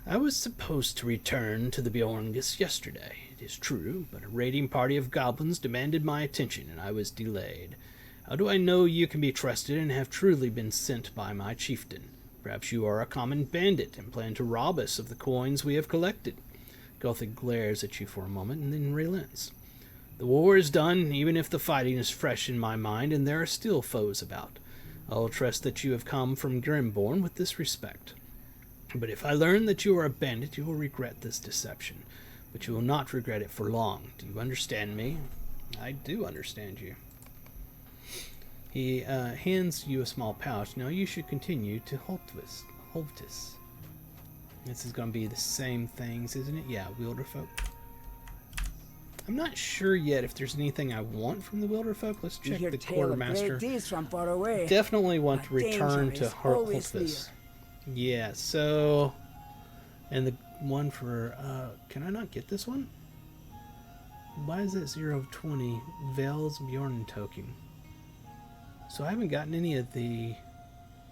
I was supposed to return to the Bjorngus yesterday, it is true, but a raiding party of goblins demanded my attention, and I was delayed. How do I know you can be trusted and have truly been sent by my chieftain? Perhaps you are a common bandit and plan to rob us of the coins we have collected. Gulthig glares at you for a moment and then relents. The war is done, even if the fighting is fresh in my mind and there are still foes about. I'll trust that you have come from Grimborn with this respect. But if I learn that you are a bandit, you will regret this deception. But you will not regret it for long. Do you understand me? I do understand you. He hands you a small pouch. Now you should continue to Holtis. This is going to be the same things, isn't it? Yeah, Wilderfolk. I'm not sure yet if there's anything I want from the Wilderfolk. Let's check the quartermaster. From far away. Definitely want to But return danger to is always Holtis. Yeah, so... And the one for... can I not get this one? Why is it 0 of 20? Vales Bjorn token. So I haven't gotten any of the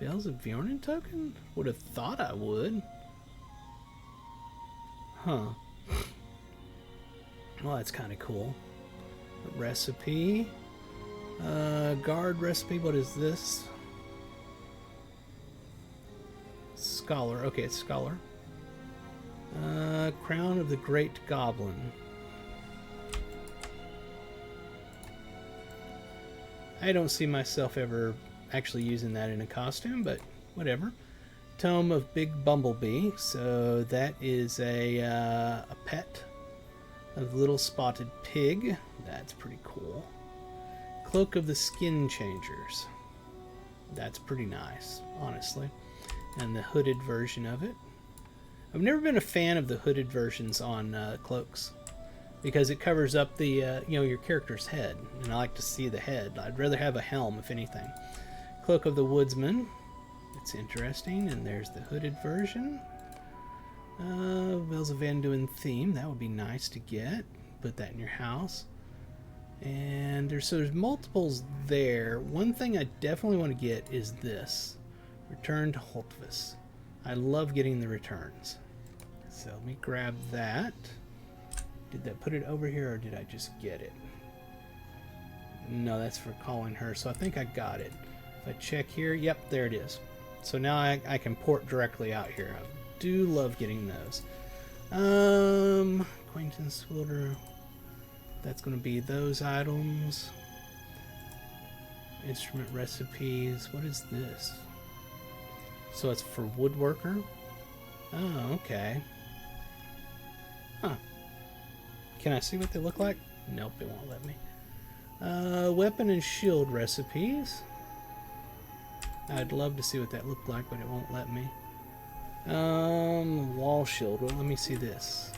Vales of Bjorn token? Would have thought I would. Huh. Well, that's kind of cool. Recipe. Guard recipe, what is this? Scholar. Okay, it's Scholar. Crown of the Great Goblin. I don't see myself ever actually using that in a costume, but whatever. Tome of Big Bumblebee. So that is a pet of Little Spotted Pig. That's pretty cool. Cloak of the Skin Changers. That's pretty nice, honestly. And the hooded version of it. I've never been a fan of the hooded versions on cloaks because it covers up the your character's head, and I like to see the head. I'd rather have a helm, if anything. Cloak of the Woodsman. It's interesting, and there's the hooded version. Veils of Anduin theme. That would be nice to get. Put that in your house. And there's multiples there. One thing I definitely want to get is this. Return to Holtvis. I love getting the returns. So let me grab that. Did that put it over here, or did I just get it? No, that's for calling her. So I think I got it. If I check here, yep, there it is. So now I can port directly out here. I do love getting those. Acquaintance Wilder. That's going to be those items. Instrument recipes. What is this? So it's for woodworker? Oh, okay. Huh. Can I see what they look like? Nope, it won't let me. Weapon and shield recipes. I'd love to see what that looked like, but it won't let me. Wall shield. Well, let me see this.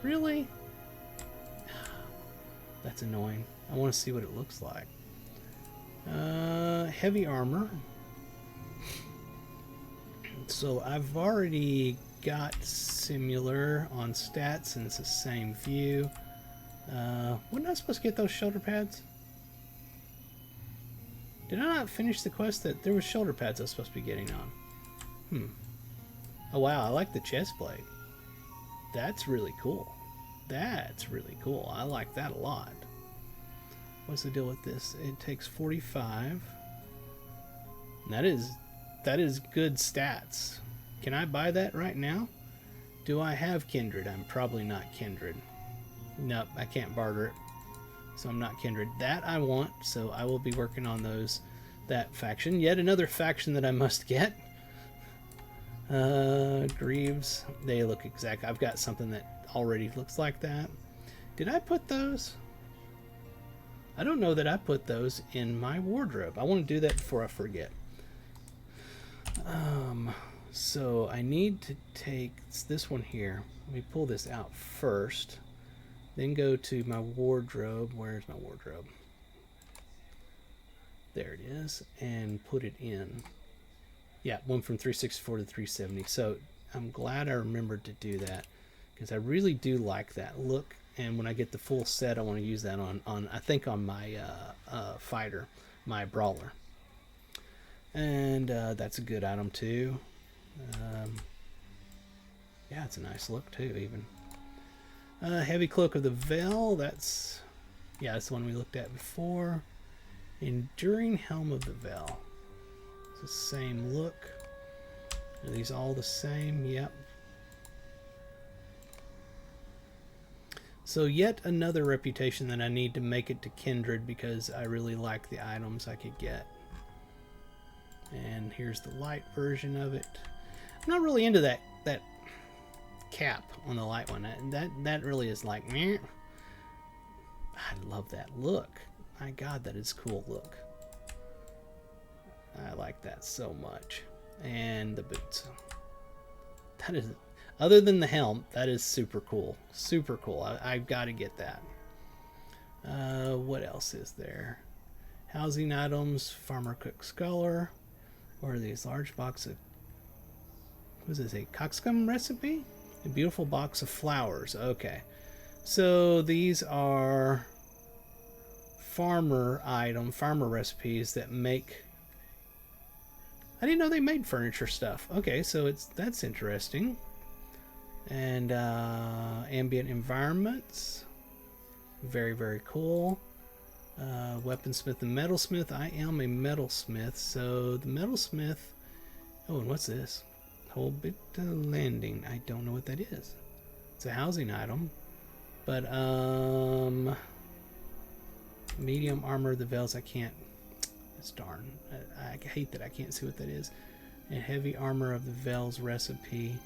Really? That's annoying. I want to see what it looks like. Heavy armor. So I've already got similar on stats, and it's the same view. Wasn't I supposed to get those shoulder pads? Did I not finish the quest that there was shoulder pads I was supposed to be getting on? Oh wow, I like the chest plate. That's really cool. That's really cool. I like that a lot. What's the deal with this? It takes 45. That is good stats. Can I buy that right now? Do I have Kindred? I'm probably not Kindred. Nope, I can't barter it. So I'm not Kindred. That I want, so I will be working on that faction. Yet another faction that I must get. Greaves. They look exact. I've got something that already looks like that. Did I put those? I don't know that I put those in my wardrobe. I want to do that before I forget. So I need to take this one here. Let me pull this out first. Then go to my wardrobe. Where's my wardrobe? There it is. And put it in. Yeah, one from 364 to 370. So I'm glad I remembered to do that, because I really do like that look. And when I get the full set, I want to use that on I think on my fighter, my brawler. And that's a good item too. Yeah, it's a nice look too, even. Heavy Cloak of the Veil. That's the one we looked at before. Enduring Helm of the Veil. It's the same look. Are these all the same? Yep. So yet another reputation that I need to make it to Kindred, because I really like the items I could get. And here's the light version of it. I'm not really into that cap on the light one. That really is like, meh. I love that look. My God, that is cool look. I like that so much. And the boots. That is, other than the helm, that is super cool. Super cool. I've got to get that. What else is there? Housing items, Farmer Cook Scholar. What are these? Large box of, what is this, a cockscomb recipe? A beautiful box of flowers. Okay. So these are farmer recipes that make, I didn't know they made furniture stuff. Okay, so that's interesting. And ambient environments. Very, very cool. Weaponsmith and metalsmith. I am a metalsmith, so the metalsmith. Oh, and what's this? Hobbit Landing. I don't know what that is. It's a housing item. But, medium armor of the Veils, I can't. That's darn. I hate that I can't see what that is. And heavy armor of the Veils recipe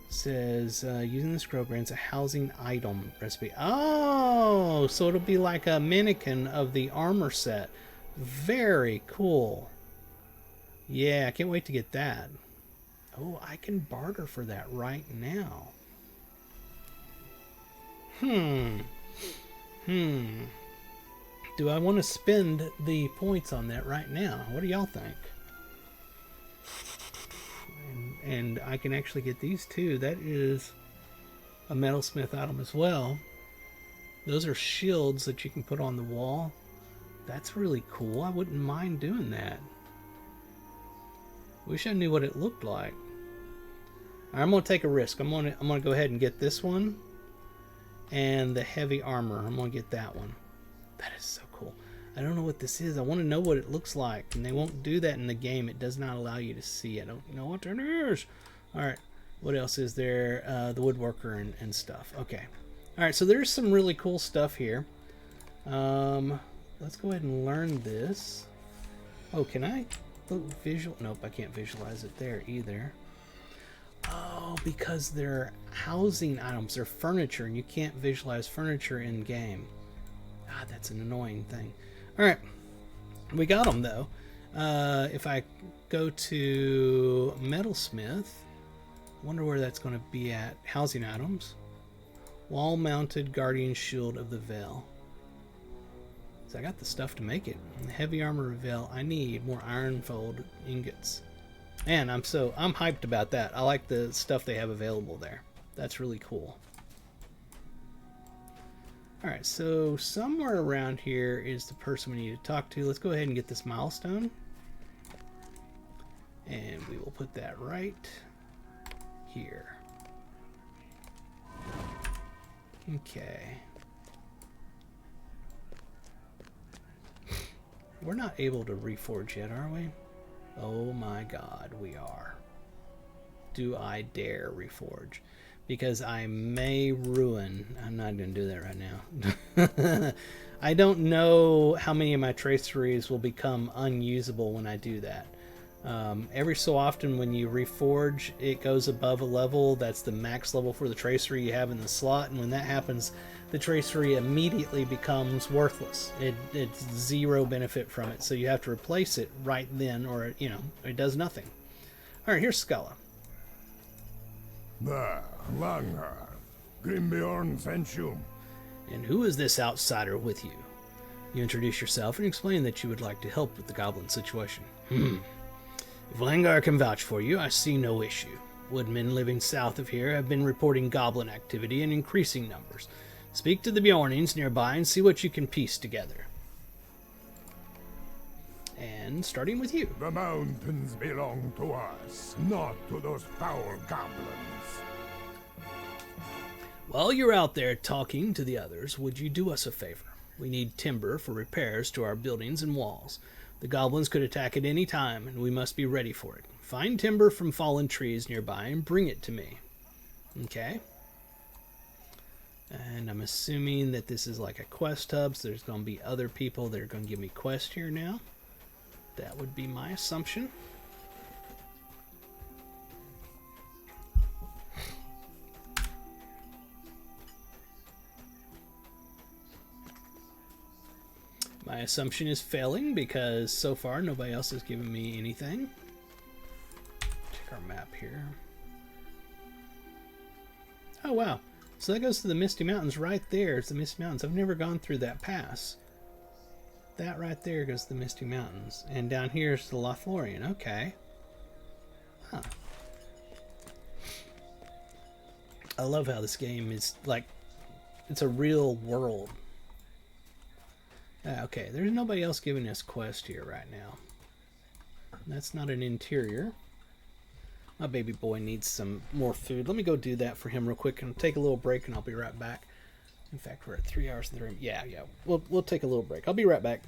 says, using the scroll grants a housing item recipe. Oh, so it'll be like a mannequin of the armor set. Very cool. Yeah, I can't wait to get that. Oh, I can barter for that right now. Do I want to spend the points on that right now? What do y'all think? And I can actually get these two. That is a metalsmith item as well. Those are shields that you can put on the wall. That's really cool. I wouldn't mind doing that. Wish I knew what it looked like. I'm gonna take a risk. I'm gonna go ahead and get this one and the heavy armor. I'm gonna get that one. That is so cool. I don't know what this is. I want to know what it looks like, and they won't do that in the game. It does not allow you to see. I don't know what that is. All right, what else is there? The woodworker and stuff. Okay. All right, so there's some really cool stuff here. Let's go ahead and learn this. Oh, can I look visual? Nope, I can't visualize it there either. Oh, because they're housing items, they're furniture, and you can't visualize furniture in game. Ah, that's an annoying thing. All right, we got them though. If I go to metalsmith, wonder where that's going to be at. Housing items, wall-mounted guardian shield of the veil. So I got the stuff to make it. And the heavy armor of veil. I need more ironfold ingots. Man, I'm hyped about that. I like the stuff they have available there. That's really cool. Alright, so somewhere around here is the person we need to talk to. Let's go ahead and get this milestone. And we will put that right here. Okay. We're not able to reforge yet, are we? Oh my god, we are. Do I dare reforge? Because I may ruin... I'm not going to do that right now. I don't know how many of my traceries will become unusable when I do that. Every so often when you reforge, it goes above a level. That's the max level for the tracery you have in the slot. And when that happens, the tracery immediately becomes worthless. It's zero benefit from it. So you have to replace it right then, or, you know, it does nothing. All right, here's Skella. There, Langer. Grimbeorn sent you. And who is this outsider with you? You introduce yourself and explain that you would like to help with the goblin situation. If Langar can vouch for you, I see no issue. Woodmen living south of here have been reporting goblin activity in increasing numbers. Speak to the Bjornings nearby and see what you can piece together. And starting with you. The mountains belong to us, not to those foul goblins. While you're out there talking to the others, would you do us a favor? We need timber for repairs to our buildings and walls. The goblins could attack at any time, and we must be ready for it. Find timber from fallen trees nearby and bring it to me. Okay. And I'm assuming that this is like a quest hub, so there's going to be other people that are going to give me quests here now. That would be my assumption. My assumption is failing because so far nobody else has given me anything. Check our map here. Oh wow. So that goes to the Misty Mountains right there. It's the Misty Mountains. I've never gone through that pass. That right there goes to the Misty Mountains. And down here is the Lothlorien. Okay. Huh. I love how this game is like, it's a real world. Okay, there's nobody else giving us quest here right now. That's not an interior. My baby boy needs some more food. Let me go do that for him real quick and take a little break and I'll be right back. In fact, we're at 3 hours and 3 minutes. Yeah. We'll take a little break. I'll be right back.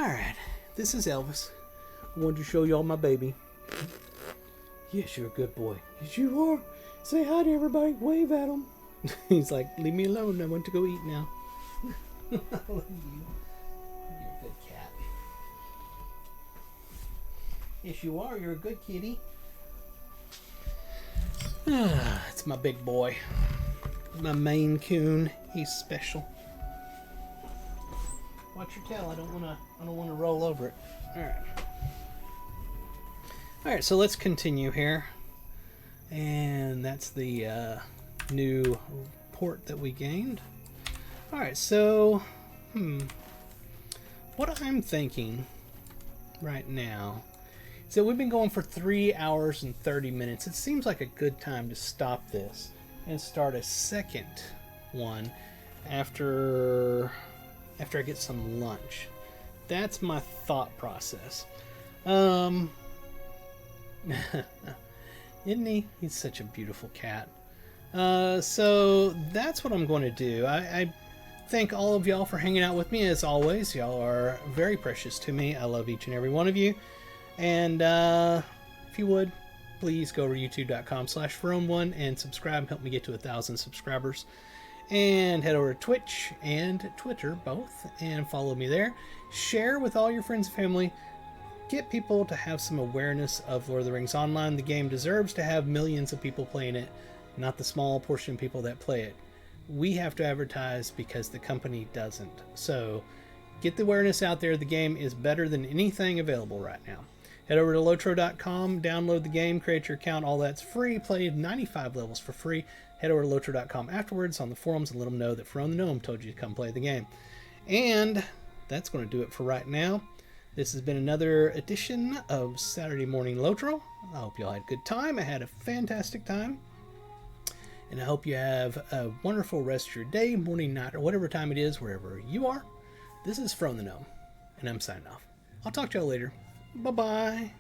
Alright, this is Elvis. I wanted to show y'all my baby. Yes, you're a good boy. Yes, you are. Say hi to everybody. Wave at them. He's like, leave me alone. I want to go eat now. I love you. You're a good cat. Yes, you are. You're a good kitty. It's my big boy. My Maine Coon. He's special. Watch your tail. I don't wanna roll over it. Alright, so let's continue here. And that's the new port that we gained. Alright, so what I'm thinking right now is that we've been going for 3 hours and 30 minutes. It seems like a good time to stop this and start a second one after I get some lunch. That's my thought process. Isn't he? He's such a beautiful cat. So that's what I'm going to do. I thank all of y'all for hanging out with me as always. Y'all are very precious to me. I love each and every one of you. And if you would, please go over to youtube.com/Ferone1 and subscribe. Help me get to 1,000 subscribers. And head over to Twitch and Twitter, both, and follow me there. Share with all your friends and family. Get people to have some awareness of Lord of the Rings Online. The game deserves to have millions of people playing it, not the small portion of people that play it. We have to advertise because the company doesn't. So get the awareness out there. The game is better than anything available right now. Head over to Lotro.com, download the game, create your account. All that's free. Play 95 levels for free. Head over to Lotro.com afterwards on the forums and let them know that Ferone the Gnome told you to come play the game. And that's going to do it for right now. This has been another edition of Saturday Morning Lotro. I hope you all had a good time. I had a fantastic time. And I hope you have a wonderful rest of your day, morning, night, or whatever time it is, wherever you are. This is Ferone the Gnome, and I'm signing off. I'll talk to y'all later. Bye-bye.